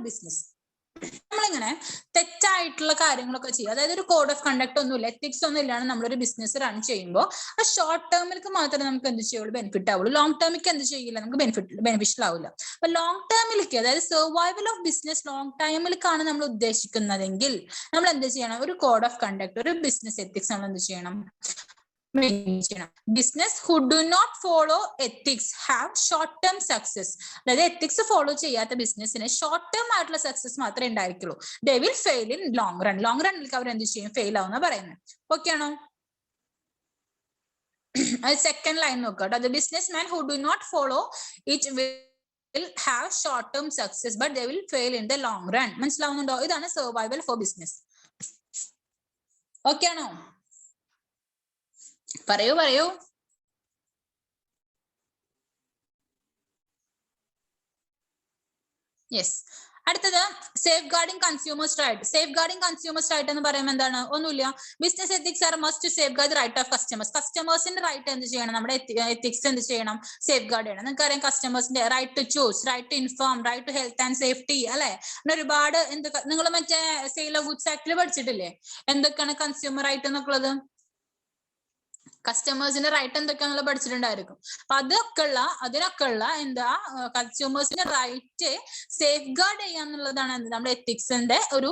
ബിസിനസ് നമ്മളിങ്ങനെ തെറ്റായിട്ടുള്ള കാര്യങ്ങളൊക്കെ ചെയ്യുക. അതായത് ഒരു കോഡ് ഓഫ് കണ്ടക്ട് ഒന്നുമില്ല, എത്തിക്സ് ഒന്നും ഇല്ലാണ് നമ്മളൊരു ബിസിനസ് റൺ ചെയ്യുമ്പോൾ ആ ഷോർട്ട് ടേമിലേക്ക് മാത്രമേ നമുക്ക് എന്ത് ചെയ്യുള്ളൂ, ബെനിഫിറ്റ് ആവുള്ളൂ. ലോങ് ടേമിലേക്ക് എന്ത് ചെയ്യില്ല, നമുക്ക് ബെനിഫിഷ്യൽ ആവില്ല. അപ്പൊ ലോങ് ടേമിലേക്ക്, അതായത് സർവൈവൽ ഓഫ് ബിസിനസ് ലോങ് ടൈമിലേക്കാണ് നമ്മൾ ഉദ്ദേശിക്കുന്നതെങ്കിൽ നമ്മൾ എന്ത് ചെയ്യണം, ഒരു കോഡ് ഓഫ് കണ്ടക്ട്, ഒരു ബിസിനസ് എത്തിക്സ് നമ്മൾ എന്ത് ചെയ്യണം, business who do not follow ethics have short term success. അതായത് എത്തിക്സ് ഫോളോ ചെയ്യാത്ത ബിസിനസിന് ഷോർട്ട് ടേം ആയിട്ടുള്ള സക്സസ് മാത്രമേ ഉണ്ടായിരിക്കുള്ളൂ. They will fail in long run. Long റണ്ണിലേക്ക് അവർ എന്ത് ചെയ്യും, ഫെയിൽ ആവുന്ന പറയുന്നത്. ഓക്കെ ആണോ? അത് സെക്കൻഡ് ലൈൻ നോക്കാം. The businessman who do not follow it will have short term success but they will fail in the long run. മനസ്സിലാവുന്നുണ്ടോ? ഇതാണ് സർവൈവൽ ഫോർ ബിസിനസ്. ഓക്കെ ആണോ? പറയൂ. യെസ്. അടുത്തത് safeguarding consumers right. Safeguarding consumers right എന്ന് പറയുമ്പോൾ എന്താണ്, ഒന്നുമില്ല, business ethics are must to safeguard right of customers. കസ്റ്റമേഴ്സിന്റെ റൈറ്റ് എന്ത് ചെയ്യണം, നമ്മുടെ എത്തിക്സ് എന്ത് ചെയ്യണം, സേഫ് ഗാർഡ് ചെയ്യണം. നിങ്ങൾക്ക് അറിയാം കസ്റ്റമേഴ്സിന്റെ right to choose, right to inform, right to health and safety, അല്ലെ? ഒരുപാട് നിങ്ങൾ മറ്റേ സെയിൽ ഓഫ് ഗുഡ്സ് ആക്ടിൽ പഠിച്ചിട്ടില്ലേ എന്തൊക്കെയാണ് കൺസ്യൂമർ റൈറ്റ് എന്നൊക്കെയുള്ളത്? കസ്റ്റമേഴ്സിന്റെ റൈറ്റ് എന്തൊക്കെയാണെന്നുള്ള പഠിച്ചിട്ടുണ്ടായിരിക്കും. അപ്പൊ അതിനൊക്കെ ഉള്ള എന്താ, കൺസ്യൂമേഴ്സിന്റെ റൈറ്റ് സേഫ് ഗാർഡ് ചെയ്യാന്നുള്ളതാണ് നമ്മുടെ എത്തിക്സിന്റെ ഒരു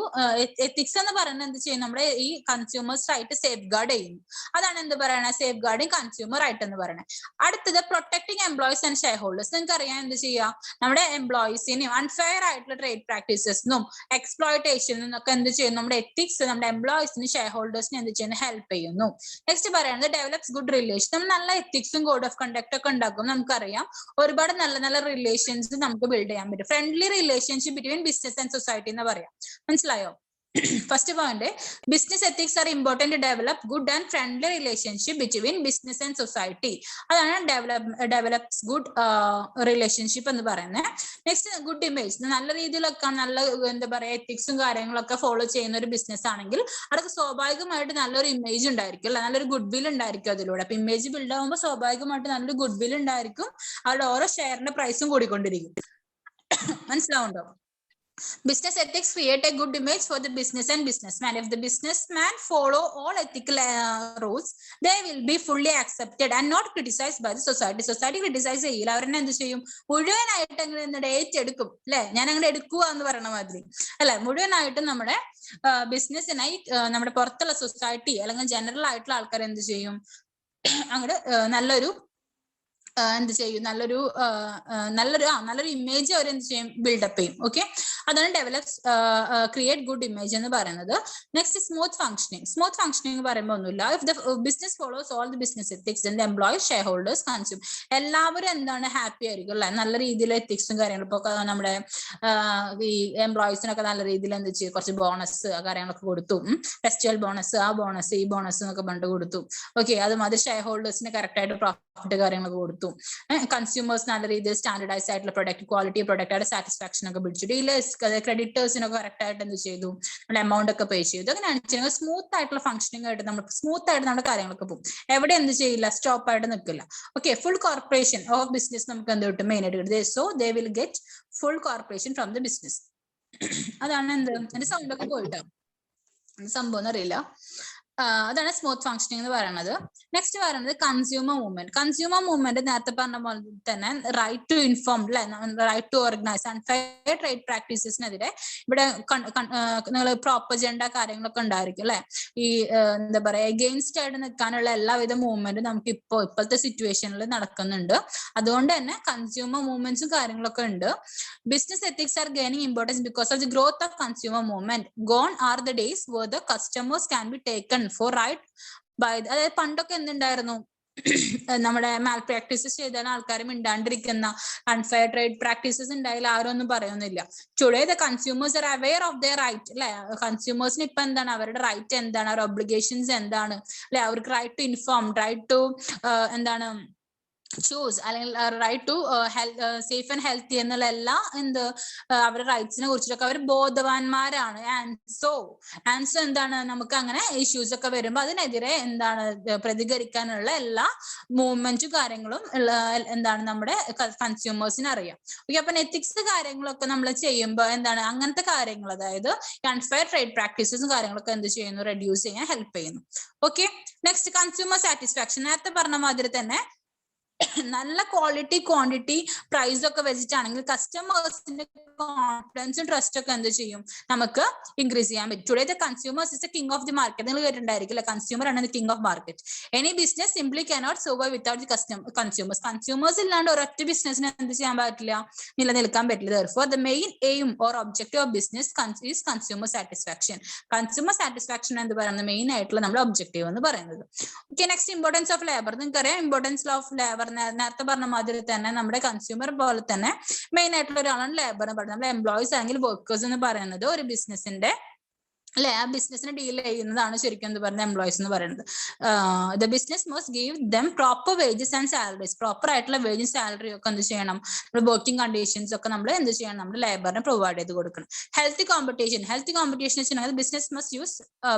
എത്തിക്സ് എന്ന് പറയുന്നത്. എന്ത് ചെയ്യും, നമ്മുടെ ഈ കൺസ്യൂമേഴ്സ് റൈറ്റ് സേഫ് ഗാർഡ് ചെയ്യുന്നു. അതാണ് എന്ത് പറയണ, സേഫ് ഗാർഡിങ് കൺസ്യൂമർ റൈറ്റ് എന്ന് പറയുന്നത്. അടുത്തത് protecting employees and share holders. നിങ്ങൾക്ക് അറിയാം എന്ത് ചെയ്യാം, നമ്മുടെ എംപ്ലോയീസിനെയും അൺഫെയർ ആയിട്ടുള്ള ട്രേഡ് പ്രാക്ടീസസിനും എക്സ്പ്ലോയിറ്റേഷനും ഒക്കെ എന്ത് ചെയ്യുന്നു, നമ്മുടെ എത്തിക്സ് നമ്മുടെ എംപ്ലോയീസിനും ഷെയർ ഹോൾഡേഴ്സിനും എന്ത് ചെയ്യുന്നു, ഹെൽപ്പ് ചെയ്യുന്നു. നെക്സ്റ്റ് പറയുന്നത് ഡെവലപ്സ് ഗുഡ് റിലേഷൻ. നമ്മൾ നല്ല എത്തിക്സും കോഡ് ഓഫ് കണ്ടക്ട് ഒക്കെ ഉണ്ടാക്കും. നമുക്കറിയാം ഒരുപാട് നല്ല നല്ല റിലേഷൻസ് നമുക്ക് ബിൽഡ് ചെയ്യാൻ പറ്റും. Friendly relationship between business and society എന്ന് പറയാം. മനസ്സിലായോ? First point, business ethics are important to develop good and friendly relationship between business and society. അതാണ് ഡെവലപ്സ് ഗുഡ് റിലേഷൻഷിപ്പ് എന്ന് പറയുന്നത്. Next good image. നല്ല രീതിയിലൊക്കെ നല്ല എന്താ പറയാ എത്തിക്സും കാര്യങ്ങളൊക്കെ ഫോളോ ചെയ്യുന്ന ഒരു ബിസിനസ് ആണെങ്കിൽ അവർക്ക് സ്വാഭാവികമായിട്ട് നല്ലൊരു ഇമേജ് ഉണ്ടായിരിക്കും, അല്ലെ? നല്ലൊരു ഗുഡ് വിൽ ഉണ്ടായിരിക്കും അതിലൂടെ. അപ്പൊ ഇമേജ് ബിൽഡ് ആകുമ്പോൾ സ്വാഭാവികമായിട്ട് നല്ലൊരു ഗുഡ് വിൽ ഉണ്ടായിരിക്കും. അവരുടെ ഓരോ ഷെയറിന്റെ പ്രൈസും കൂടിക്കൊണ്ടിരിക്കും. മനസ്സിലാവുണ്ടോ? Business ethics create a good image for the business and businessman. If the businessman follow all ethical rules, they will be fully accepted and not criticized by the society. Society criticize ചെയ്യില്ല, അവരെന്നെ എന്ത് ചെയ്യും, മുഴുവനായിട്ട് അങ്ങനെ ഏറ്റെടുക്കും അല്ലെ. ഞാൻ അങ്ങനെ എടുക്കുക എന്ന് പറയുന്ന മാതിരി അല്ലെ, മുഴുവനായിട്ടും നമ്മുടെ ബിസിനസ്സിനായി നമ്മുടെ പുറത്തുള്ള സൊസൈറ്റി അല്ലെങ്കിൽ ജനറൽ ആയിട്ടുള്ള ആൾക്കാർ എന്ത് ചെയ്യും, അങ്ങോട്ട് നല്ലൊരു എന്ത് ചെയ്യും, നല്ലൊരു ഇമേജ് അവർ എന്ത് ചെയ്യും, ബിൽഡപ്പ് ചെയ്യും. ഓക്കെ, അതാണ് ഡെവലപ്സ് ക്രിയേറ്റ് ഗുഡ് ഇമേജ് എന്ന് പറയുന്നത്. Next smooth functioning. Smooth functioning പറയുമ്പോൾ ഒന്നുമില്ല. If the business follows all the business ethics then the employees, share holders, consume, എല്ലാവരും എന്താണ് ഹാപ്പി ആയിരിക്കും അല്ലെ, നല്ല രീതിയിൽ എത്തിക്സും കാര്യങ്ങളും. ഇപ്പൊ നമ്മുടെ ഈ എംപ്ലോയീസിനൊക്കെ നല്ല രീതിയിൽ എന്ത് ചെയ്യും, കുറച്ച് ബോണസ് കാര്യങ്ങളൊക്കെ കൊടുത്തു, ഫെസ്റ്റിവൽ ബോണസ്, ആ ബോണസ്, ഈ ബോണസ് എന്നൊക്കെ പണ്ട് കൊടുത്തു. ഓക്കെ, അതുമാതിരി ഷെയർ ഹോൾഡേഴ്സിന് കറക്റ്റ് ആയിട്ട് പ്രോഫിറ്റ് കാര്യങ്ങളൊക്കെ കൊടുത്തു. കൺസ്യൂമേഴ്സ് നല്ല രീതിയിൽ സ്റ്റാൻഡർഡൈസ് ആയിട്ടുള്ള പ്രൊഡക്റ്റ്, ക്വാളിറ്റി പ്രൊഡക്റ്റ് സാറ്റിസ്ഫാക്ഷൻ ഒക്കെ പിടിച്ചു. ഡീലേഴ്സ്, ക്രെഡിറ്റേഴ്സിനൊക്കെ കറക്റ്റ് ആയിട്ട് എന്ത് ചെയ്തു, നമ്മുടെ എമൗണ്ട് ഒക്കെ പേ ചെയ്തു. അങ്ങനെയാണ് വെച്ചാൽ സ്മൂത്ത് ആയിട്ടുള്ള ഫംഗ്ഷനിങ് ആയിട്ട് നമ്മൾ സ്മൂത്ത് ആയിട്ട് നമ്മുടെ കാര്യങ്ങളൊക്കെ പോകും. എവിടെ എന്ത് ചെയ്യില്ല, സ്റ്റോപ്പ് ആയിട്ട് നിൽക്കില്ല. Okay, full corporation of business നമുക്ക് എന്ത് കിട്ടും, മെയിൻ ആയിട്ട് കിട്ടും. So they will get full corporation from the business. അതാണ് എന്ത്, എന്റെ സൗണ്ട് ഒക്കെ പോയിട്ടോ, സംഭവം എന്നറിയില്ല. അതാണ് സ്മൂത്ത് ഫംഗ്ഷനിങ് എന്ന് പറയുന്നത്. നെക്സ്റ്റ് പറയുന്നത് കൺസ്യൂമർ മൂവ്മെന്റ്. കൺസ്യൂമർ മൂവ്മെന്റ് നേരത്തെ പറഞ്ഞ പോലെ തന്നെ right to inform, right to organise, unfair trade പ്രാക്ടീസസിനെതിരെ ഇവിടെ നിങ്ങൾ പ്രോപ്പജൻഡ കാര്യങ്ങളൊക്കെ ഉണ്ടായിരിക്കും അല്ലെ. ഈ എന്താ പറയാ, എഗെയിൻസ്റ്റ് ആയിട്ട് നിൽക്കാനുള്ള എല്ലാവിധ മൂവ്മെന്റും നമുക്ക് ഇപ്പോഴത്തെ സിറ്റുവേഷനിൽ നടക്കുന്നുണ്ട്. അതുകൊണ്ട് തന്നെ കൺസ്യൂമർ മൂവ്മെന്റ്സും കാര്യങ്ങളൊക്കെ ഉണ്ട്. Business ethics are gaining importance because of the growth of consumer movement. Gone are the days where the customers can be taken for ride by, അതായത് പണ്ടൊക്കെ എന്തുണ്ടായിരുന്നു, നമ്മുടെ മാൽ പ്രാക്ടീസസ് ചെയ്താൽ ആൾക്കാർ മിണ്ടാണ്ടിരിക്കുന്ന, അൺഫെയർ ട്രേഡ് പ്രാക്ടീസസ് ഉണ്ടായാലും ആരും ഒന്നും പറയുന്നില്ല. Today the consumers are aware of their right അല്ലെ. കൺസ്യൂമേഴ്സിന് ഇപ്പൊ എന്താണ്, അവരുടെ റൈറ്റ് എന്താണ്, അവരുടെ ഒബ്ലിഗേഷൻസ് എന്താണ് അല്ലെ, അവർക്ക് right to inform, right to എന്താണ് ചൂസ്, അല്ലെങ്കിൽ right to safe and healthy എന്നുള്ള എല്ലാ അവരുടെ റൈറ്റ്സിനെ കുറിച്ചിട്ടൊക്കെ അവർ ബോധവാന്മാരാണ്. ആൻഡ് സോ എന്താണ്, നമുക്ക് അങ്ങനെ ഇഷ്യൂസ് ഒക്കെ വരുമ്പോൾ അതിനെതിരെ എന്താണ് പ്രതികരിക്കാനുള്ള എല്ലാ മൂവ്മെന്റും കാര്യങ്ങളും എന്താണ് നമ്മുടെ കൺസ്യൂമേഴ്സിന് അറിയാം. ഓക്കെ, അപ്പൊ എത്തിക്സ് കാര്യങ്ങളൊക്കെ നമ്മൾ ചെയ്യുമ്പോൾ എന്താണ്, അങ്ങനത്തെ കാര്യങ്ങൾ, അതായത് അൺഫെയർ ട്രേഡ് പ്രാക്ടീസസും കാര്യങ്ങളൊക്കെ എന്ത് ചെയ്യുന്നു, റെഡ്യൂസ് ചെയ്യാൻ ഹെൽപ്പ് ചെയ്യുന്നു. Okay, next consumer satisfaction. നേരത്തെ പറഞ്ഞ മാതിരി തന്നെ നല്ല ക്വാളിറ്റി, ക്വാണ്ടിറ്റി, പ്രൈസ് ഒക്കെ വെച്ചിട്ടാണെങ്കിൽ കസ്റ്റമേഴ്സിന്റെ കോൺഫിഡൻസും ട്രസ്റ്റ് ഒക്കെ എന്ത് ചെയ്യും, നമുക്ക് ഇൻക്രീസ് ചെയ്യാൻ പറ്റും. Today the consumers is A king of the market. നിങ്ങൾ കേട്ടിട്ടുണ്ടായിരിക്കും, കൺസ്യൂമർ ആണ് king of market. Any business simply cannot survive without the consumers. Consumers ഇല്ലാണ്ട് ഒരൊറ്റ ബിസിനസിന് എന്ത് ചെയ്യാൻ പറ്റില്ല, നിലനിൽക്കാൻ പറ്റില്ല. Therefore the main aim or objective of business is consumer satisfaction. Consumer satisfaction എന്ന് പറയുന്നത് മെയിൻ ആയിട്ടുള്ള നമ്മുടെ ഒബ്ജക്റ്റീവ് എന്ന് പറയുന്നത്. Okay, next importance of labour. നിങ്ങൾക്കറിയാം ഇമ്പോർട്ടൻസ് ഓഫ് ലേബർ നേരത്തെ പറഞ്ഞ മാതിരി തന്നെ നമ്മുടെ കൺസ്യൂമർ പോലെ തന്നെ മെയിൻ ആയിട്ടുള്ള ഒരാളാണ് ലേബർ എന്ന് പറയുന്നത്. നമ്മുടെ എംപ്ലോയീസ് അല്ലെങ്കിൽ വർക്കേഴ്സ് എന്ന് പറയുന്നത് ഒരു ബിസിനസിന്റെ അല്ലെ, ആ ബിസിനസിനെ ഡീൽ ചെയ്യുന്നതാണ് ശരിക്കും എന്ന് പറയുന്നത് എംപ്ലോയീസ് എന്ന് പറയുന്നത്. The business must give dum proper wages and salaries. Proper ആയിട്ടുള്ള വേജും സാലറി ഒക്കെ എന്ത് ചെയ്യണം, വർക്കിംഗ് കണ്ടീഷൻസ് ഒക്കെ നമ്മൾ എന്ത് ചെയ്യണം, നമ്മുടെ ലേബറിനെ പ്രൊവൈഡ് ചെയ്ത് കൊടുക്കണം. Healthy competition. ഹെൽത്തി കോമ്പറ്റീഷൻ വെച്ചിട്ടുണ്ടെങ്കിൽ business must use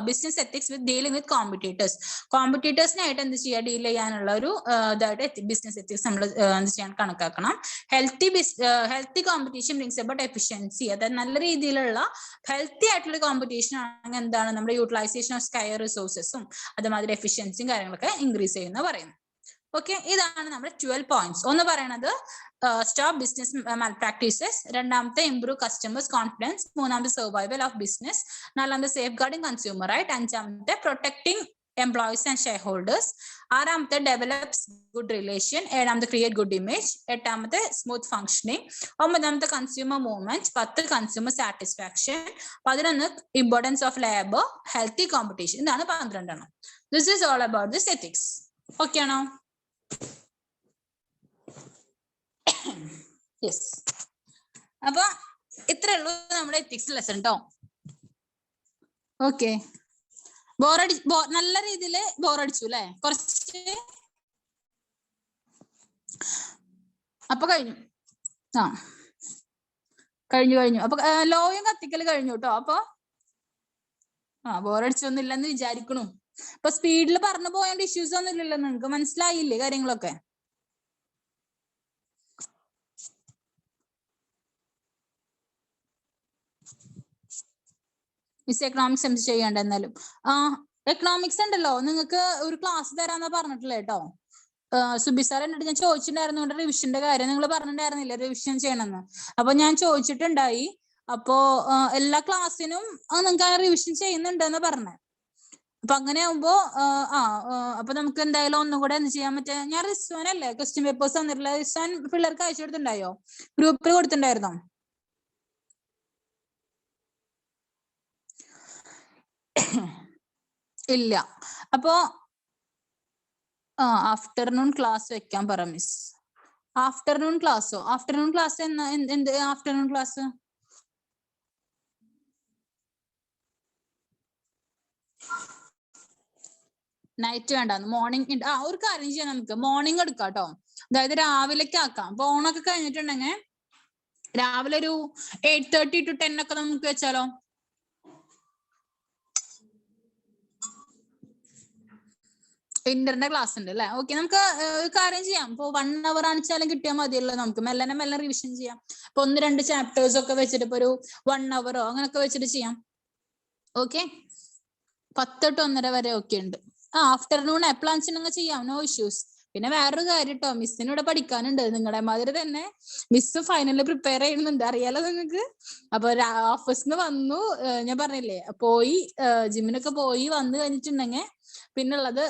business ethics with dealing with competitors. കോമ്പറ്റീറ്റേഴ്സിനായിട്ട് എന്ത് ചെയ്യുക, ഡീൽ ചെയ്യാനുള്ള ഒരു ഇതായിട്ട് ബിസിനസ് എത്തിക്സ് നമ്മൾ എന്ത് ചെയ്യാൻ കണക്കാക്കണം. Healthy competition brings about efficiency. അതായത് നല്ല രീതിയിലുള്ള ഹെൽത്തി ആയിട്ടുള്ള കോമ്പറ്റീഷൻ ആണെങ്കിൽ എന്താണ്, നമ്മുടെ യൂട്ടിലൈസേഷൻ ഓഫ് സ്കയർ റിസോഴ്സസും അതുമാതിരി എഫിഷ്യൻസിയും കാര്യങ്ങളൊക്കെ ഇൻക്രീസ് ചെയ്യുന്ന പറയുന്നത്. ഓക്കെ, ഇതാണ് നമ്മുടെ 12 പോയിന്റ്സ്. ഒന്ന് പറയുന്നത് സ്റ്റോപ്പ് ബിസിനസ് മാൽ പ്രാക്ടീസസ്, രണ്ടാമത്തെ ഇംപ്രൂവ് കസ്റ്റമേഴ്സ് കോൺഫിഡൻസ്, മൂന്നാമത്തെ സർവൈവൽ ഓഫ് ബിസിനസ്, നാലാമത്തെ സേഫ് ഗാർഡിംഗ് കൺസ്യൂമർ റൈറ്റ്, അഞ്ചാമത്തെ protecting employees and share holders, ആറാമത്തെ ഡെവലപ്സ് ഗുഡ് റിലേഷൻ, ഏഴാമത്തെ ക്രിയേറ്റ് ഗുഡ് ഇമേജ്, എട്ടാമത്തെ സ്മൂത്ത് ഫംഗ്ഷനിങ്, ഒമ്പതാമത്തെ consumer movement, 10 consumer satisfaction, 11 importance of labour, healthy competition. ഇതാണ് 12. This is all about this ethics. Okay ആണോ? Yes. അപ്പൊ ഇത്രേ ഉള്ളൂ നമ്മുടെ എത്തിക്സ് ലെസൺ ട്ടോ. ഓക്കെ, നല്ല രീതിയിൽ ബോറടിച്ചു അല്ലെ കുറച്ച്. അപ്പൊ കഴിഞ്ഞു. കഴിഞ്ഞു. അപ്പൊ ലോയും കത്തിക്കൽ കഴിഞ്ഞു കേട്ടോ. അപ്പൊ ബോറടിച്ചൊന്നും ഇല്ലെന്ന് വിചാരിക്കണു. അപ്പൊ സ്പീഡിൽ പറഞ്ഞു പോയോണ്ട് ഇഷ്യൂസ് ഒന്നും ഇല്ലല്ലോ, നിങ്ങക്ക് മനസ്സിലായില്ലേ കാര്യങ്ങളൊക്കെ? മിസ് എക്കണോമിക്സ് എം ചെയ്യണ്ട എന്നാലും എക്കണോമിക്സ് ഉണ്ടല്ലോ നിങ്ങൾക്ക് ഒരു ക്ലാസ് തരാന്നാ പറഞ്ഞിട്ടില്ല കേട്ടോ. സുബി സാർ എന്നിട്ട് ഞാൻ ചോദിച്ചിട്ടുണ്ടായിരുന്നു റിവിഷന്റെ കാര്യം, നിങ്ങൾ പറഞ്ഞിട്ടുണ്ടായിരുന്നില്ല റിവിഷൻ ചെയ്യണമെന്ന്. അപ്പൊ ഞാൻ ചോദിച്ചിട്ടുണ്ടായി. അപ്പോ എല്ലാ ക്ലാസ്സിനും നിങ്ങൾക്ക് റിവിഷൻ ചെയ്യുന്നുണ്ടെന്ന് പറഞ്ഞേ. അപ്പൊ അങ്ങനെ ആവുമ്പോ അപ്പൊ നമുക്ക് എന്തായാലും ഒന്നും കൂടെ എന്ത് ചെയ്യാൻ പറ്റുക, ഞാൻ റിസ്വാൻ അല്ലേ ക്വസ്റ്റ്യൻ പേപ്പേഴ്സ് തന്നിട്ടില്ല, റിസ്വാൻ പിള്ളേർക്ക് അയച്ചു കൊടുത്തിട്ടുണ്ടായോ, ഗ്രൂപ്പിൽ കൊടുത്തിട്ടുണ്ടായിരുന്നോ? ഇല്ല. അപ്പോ ആഫ്റ്റർനൂൺ ക്ലാസ് വെക്കാൻ പറ മിസ്. ആഫ്റ്റർനൂൺ ക്ലാസ്സോ? ആഫ്റ്റർനൂൺ ക്ലാസ് എന്ത് ആഫ്റ്റർനൂൺ ക്ലാസ്? നൈറ്റ് വേണ്ടാന്ന്, മോർണിംഗ്. ഒരു കാര്യം ചെയ്യാം, നമുക്ക് മോർണിംഗ് എടുക്കാം കേട്ടോ. അതായത് രാവിലേക്ക് ആക്കാം. അപ്പൊ ഓണൊക്കെ കഴിഞ്ഞിട്ടുണ്ടെങ്കിൽ രാവിലെ ഒരു 8:30 to 10 ഒക്കെ നമുക്ക് വെച്ചാലോ? ഇന്ററിന്റെ ക്ലാസ് ഉണ്ട് അല്ലെ? ഓക്കെ, നമുക്ക് കാര്യം ചെയ്യാം. ഇപ്പൊ 1 hour ആണെച്ചാലും കിട്ടിയാൽ മതിയല്ലോ നമുക്ക്. മെല്ലെ റിവിഷൻ ചെയ്യാം. ഇപ്പൊ 1-2 ചാപ്റ്റേഴ്സ് ഒക്കെ വെച്ചിട്ട് ഇപ്പൊ ഒരു 1 hour അങ്ങനെയൊക്കെ വെച്ചിട്ട് ചെയ്യാം. ഓക്കെ, 10 to 1:30 വരെ ഒക്കെ ഉണ്ട്. ആഫ്റ്റർനൂൺ എപ്പോഴാണെന്ന് വെച്ചിട്ടുണ്ടെങ്കിൽ ചെയ്യാം, നോ ഇഷ്യൂസ്. പിന്നെ വേറൊരു കാര്യം കേട്ടോ, മിസ്സിന് ഇവിടെ പഠിക്കാനുണ്ട്. നിങ്ങളുടെ മാതിരി തന്നെ മിസ് ഫൈനലിൽ പ്രിപ്പയർ ചെയ്യുന്നുണ്ട്, അറിയാലോ നിങ്ങൾക്ക്. അപ്പൊ ഓഫീസിന്ന് വന്നു, ഞാൻ പറഞ്ഞില്ലേ, പോയി ജിമ്മിനൊക്കെ പോയി വന്നു കഴിഞ്ഞിട്ടുണ്ടെങ്കിൽ പിന്നുള്ളത്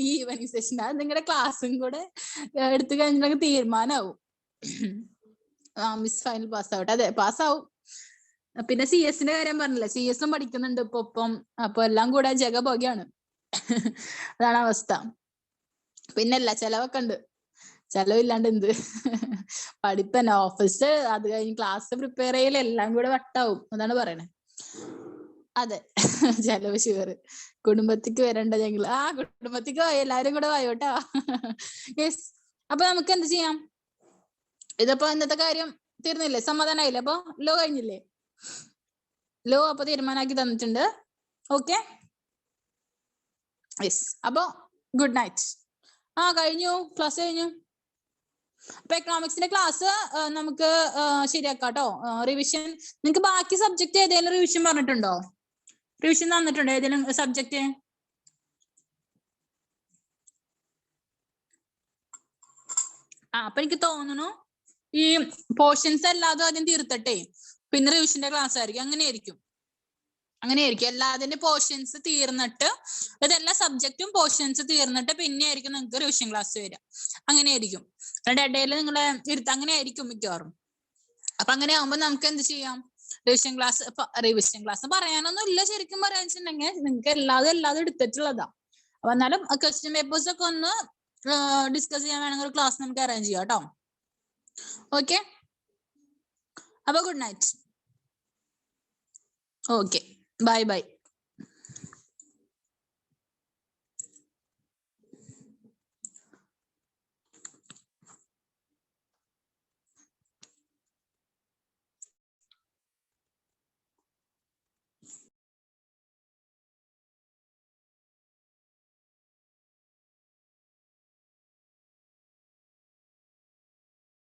ഈ ഈവനിങ് സെഷൻ. അത് നിങ്ങളുടെ ക്ലാസ്സും കൂടെ എടുത്തു കഴിഞ്ഞിട്ടുണ്ടെങ്കിൽ തീരുമാനമാവും. മിസ് ഫൈനൽ പാസ് ആവട്ടെ. അതെ, പാസ്സാവും. പിന്നെ CS-ന്റെ കാര്യം പറഞ്ഞില്ല, CS-ഉം പഠിക്കുന്നുണ്ട് ഇപ്പൊ ഒപ്പം. അപ്പൊ എല്ലാം കൂടെ ജഗബോഗയാണ്. അതാണ് അവസ്ഥ. പിന്നല്ല, ചെലവൊക്കെ ഉണ്ട്. ചെലവില്ലാണ്ട് എന്ത് പഠിപ്പന്നെ, ഓഫീസ്, അത് കഴിഞ്ഞ് ക്ലാസ് പ്രിപ്പയർ ചെയ്യൽ, എല്ലാം കൂടെ വട്ടാവും. അതാണ് പറയണേ. അതെ, ചെലവ് ഷുവർ. കുടുംബത്തിക്ക് വരണ്ട ഞങ്ങള്. കുടുംബത്തിക്ക് പോയി എല്ലാരും കൂടെ പോയോട്ടാ. യെസ്. അപ്പൊ നമുക്ക് എന്ത് ചെയ്യാം? ഇതിപ്പോ ഇന്നത്തെ കാര്യം തീർന്നില്ലേ? സമാധാനായില്ലേ? അപ്പൊ ലോ കഴിഞ്ഞില്ലേ? ലോ അപ്പൊ തീരുമാനാക്കി തന്നിട്ടുണ്ട്. Okay, yes. അപ്പൊ ഗുഡ് നൈറ്റ്. കഴിഞ്ഞു, ക്ലാസ് കഴിഞ്ഞു. അപ്പൊ എക്കണോമിക്സിന്റെ ക്ലാസ് നമുക്ക് ശരിയാക്കാം കേട്ടോ. റിവിഷൻ നിങ്ങൾക്ക് ബാക്കി സബ്ജക്ട് ഏതെങ്കിലും റിവിഷൻ പറഞ്ഞിട്ടുണ്ടോ? റിവിഷൻ തന്നിട്ടുണ്ടോ ഏതെങ്കിലും സബ്ജക്ട്? അപ്പൊ എനിക്ക് തോന്നുന്നു ഈ പോർഷൻസ് എല്ലാതും ആദ്യം തീർത്തട്ടെ, പിന്നെ റിവിഷന്റെ ക്ലാസ് ആയിരിക്കും. അങ്ങനെയായിരിക്കും. എല്ലാതിന്റെ പോർഷൻസ് തീർന്നിട്ട്, അതെല്ലാ സബ്ജക്റ്റും പോർഷൻസ് തീർന്നിട്ട് പിന്നെ ആയിരിക്കും നിങ്ങൾക്ക് റിവിഷൻ ക്ലാസ് വരിക. അങ്ങനെയായിരിക്കും. ഇടയിൽ നിങ്ങളെ അങ്ങനെ ആയിരിക്കും മിക്കവാറും. അപ്പൊ അങ്ങനെ ആവുമ്പോ നമുക്ക് എന്ത് ചെയ്യാം? റിവിഷൻ ക്ലാസ് പറയാനൊന്നും ഇല്ല. ശരിക്കും പറയാൻ വെച്ചിട്ടുണ്ടെങ്കിൽ നിങ്ങൾക്ക് എല്ലാതും എടുത്തിട്ടുള്ളതാ. അപ്പൊ എന്നാലും ക്വസ്റ്റ്യൻ പേപ്പേഴ്സ് ഒക്കെ ഒന്ന് ഡിസ്കസ് ചെയ്യാൻ വേണമെങ്കിൽ ഒരു ക്ലാസ് നമുക്ക് അറേഞ്ച് ചെയ്യാം കേട്ടോ. ഓക്കെ, അപ്പൊ ഗുഡ് നൈറ്റ്. Okay, by.